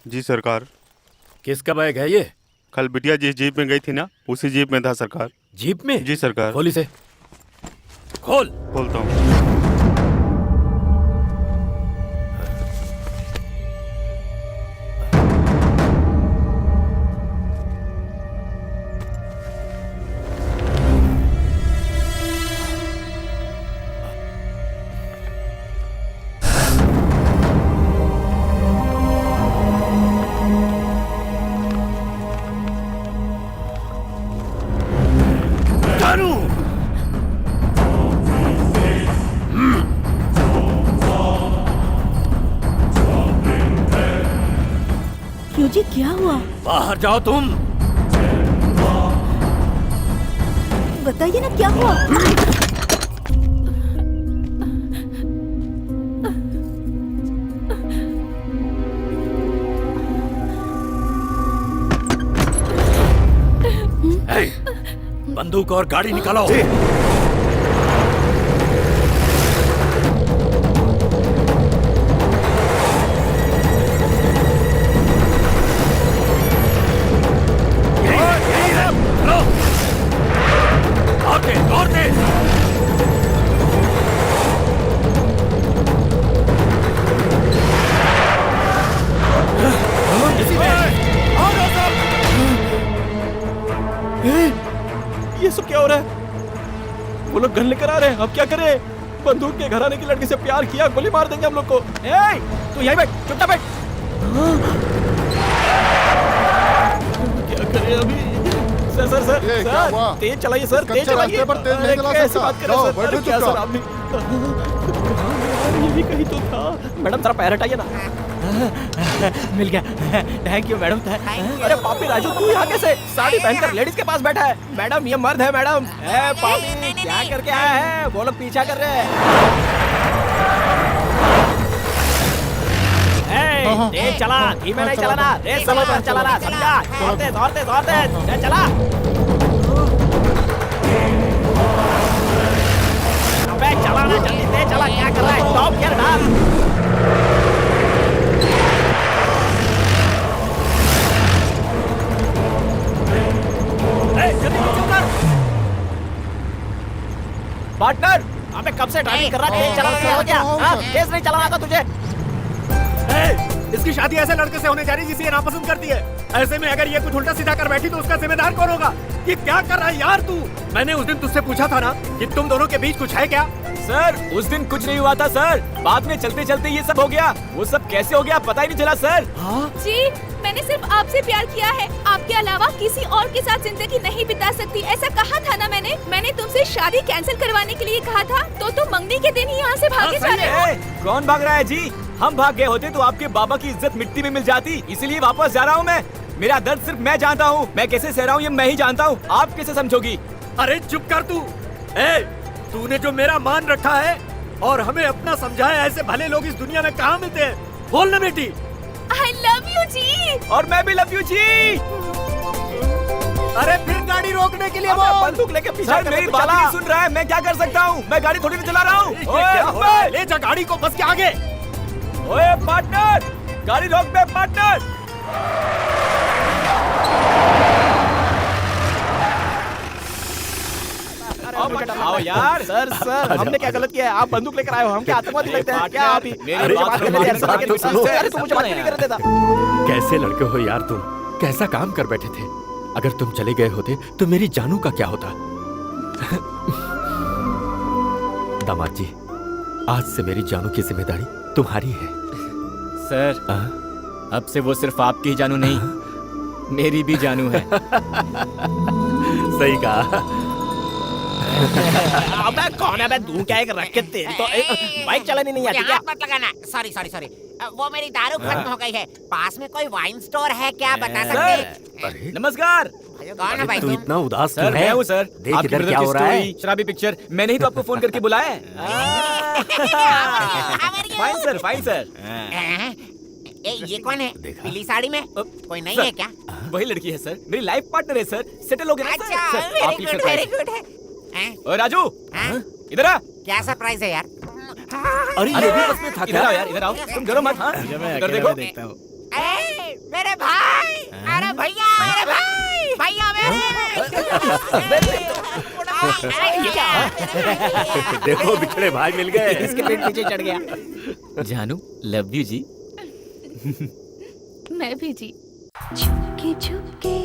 जी सरकार। किसका बैग है ये? कल बिटिया जिस जीप में गई थी ना, उसी जीप में था सरकार। जीप में? जी सरकार। खोल इसे। खोल। खोलता हूँ। क्यों जी, क्या हुआ? बाहर जाओ तुम। बताइए ना क्या हुआ? हे, बंदूक और गाड़ी निकालो। ये सब क्या हो रहा है? वो लोग गन लेकर आ रहे हैं, अब क्या करें? बंदूक के घराने की लड़की से प्यार किया, गोली मार देंगे हम लोग को। ए, तू यहीं बैठ, चुपचाप बैठ। क्या करें अभी? सर, तेज चलाइए सर, तेज चलाइए। कैसे बात कर रहे हैं सर? क्या सर आप भी? ये भी कहीं तो था। मैडम जरा पैर हटाइए ना। मिल गया, थैंक यू मैडम। अरे पापी राजू, तू यहाँ कैसे? साड़ी पहनकर लेडीज के पास बैठा है। मैडम ये मर्द है मैडम। पापी क्या करके आया है? वो लोग पीछा कर रहे हैं। तेज चला, धीमे नहीं चलाना, रेस समय पर चलाना, समझा? जोर दे, जोर दे, जोर दे, चला। अबे चलाना जल्दी, तेज चला, क्या कर रहा है? टॉप गियर डाल। पार्टनर, अबे कब से ड्राइविंग कर रहा है? तेज चला हो क्या? हाँ, तेज नहीं चलाना था तुझे? इसकी शादी ऐसे लड़के से होने जा रही जिसे ये नापसंद करती है। ऐसे में अगर ये कुछ उल्टा सीधा कर बैठी तो उसका जिम्मेदार कौन होगा? ये क्या कर रहा है यार तू? मैंने उस दिन तुझसे पूछा था ना कि तुम दोनों के बीच कुछ है क्या? सर, उस दिन कुछ नहीं हुआ था सर। बाद में चलते चलते ये सब हो गया। वो सब कैसे हो गया पता ही नहीं चला सर। जी, मैंने सिर्फ आपसे प्यार किया है, आपके अलावा किसी और के साथ जिंदगी नहीं बिता सकती, ऐसा कहा था ना मैंने तुमसे शादी कैंसिल करवाने के लिए कहा था, तो तुम मंगनी के दिन ही यहाँ से भागे जा रहे हो। कौन भाग रहा है जी? हम भाग गए होते तो आपके बाबा की इज्जत मिट्टी में मिल जाती, इसीलिए वापस जा रहा हूँ मैं। मेरा दर्द सिर्फ मैं जानता हूँ, मैं कैसे सह रहा हूँ ये मैं ही जानता हूँ, आप कैसे समझोगी? अरे चुप कर तू। तूने जो मेरा मान रखा है और हमें अपना समझा है, ऐसे भले लोग इस दुनिया में कहाँ मिलते हैं? बोल ना बेटी। I love you जी। और मैं भी लव यू जी। अरे फिर गाड़ी रोकने के लिए बोल। बंदूक लेके पीछा सर, मेरी बात नहीं सुन रहा है, मैं क्या कर सकता हूँ? मैं गाड़ी थोड़ी भी चला रहा हूँ। ले जा गाड़ी को बस के आगे। ओए पार्टनर, गाड़ी रोक दे पार्टनर। आओ यार। सर हमने क्या गलत किया है? आप बंदूक लेकर आए हो, हम क्या आतंकवादी लगते हैं क्या? आप ही अरे तुम मुझे बात नहीं कर देता। कैसे लड़के हो यार तुम? कैसा काम कर बैठे थे? अगर तुम चले गए होते तो मेरी जानू का क्या होता? दामाद जी, आज से मेरी जानू की जिम्मेदारी तुम्हारी है। सर, अब से वो सिर्फ आपकी ही जानू नहीं, मेरी भी जानू है। सही कहा। अबे कौन है बे? तू क्या एक रख के तेरी तो बाइक चलानी नहीं आती क्या? मत लगाना। सॉरी। वो मेरी दारू खत्म हो गई है। पास में कोई वाइन स्टोर है क्या, बता सकते हैं? सर नमस्कार। कौन है भाई तू तुम? इतना उदास सर क्यों है? मैं हूँ सर। देख आपकी इधर ब्रदर क्या की हो रहा है। स्टोरी, शराबी पिक्चर मैंने ही तो आपको फोन करके बुलाया है। Fine sir, fine sir. ये कौन है पीली साड़ी में? कोई नहीं सर, है क्या? वही लड़की है सर, मेरी लाइफ पार्टनर है सर। सेटल हो गए ना अच्छा, सर। वेरी आपकी गुड, surprise। वेरी गुड है। ओए राजू, इधर आ। क्या सरप्राइज है यार? अरे ये भी बस में था इधर क्या? आओ यार, इधर आओ। तुम डरो मत। हाँ इधर देखो। मेरे भाई, अरे भैया, अरे भाई, भैया देखो बिछड़े भाई मिल गए। इसके पेट पीछे चढ़ गया। जानू लव यू जी। मैं भी जी। चुपके चुपके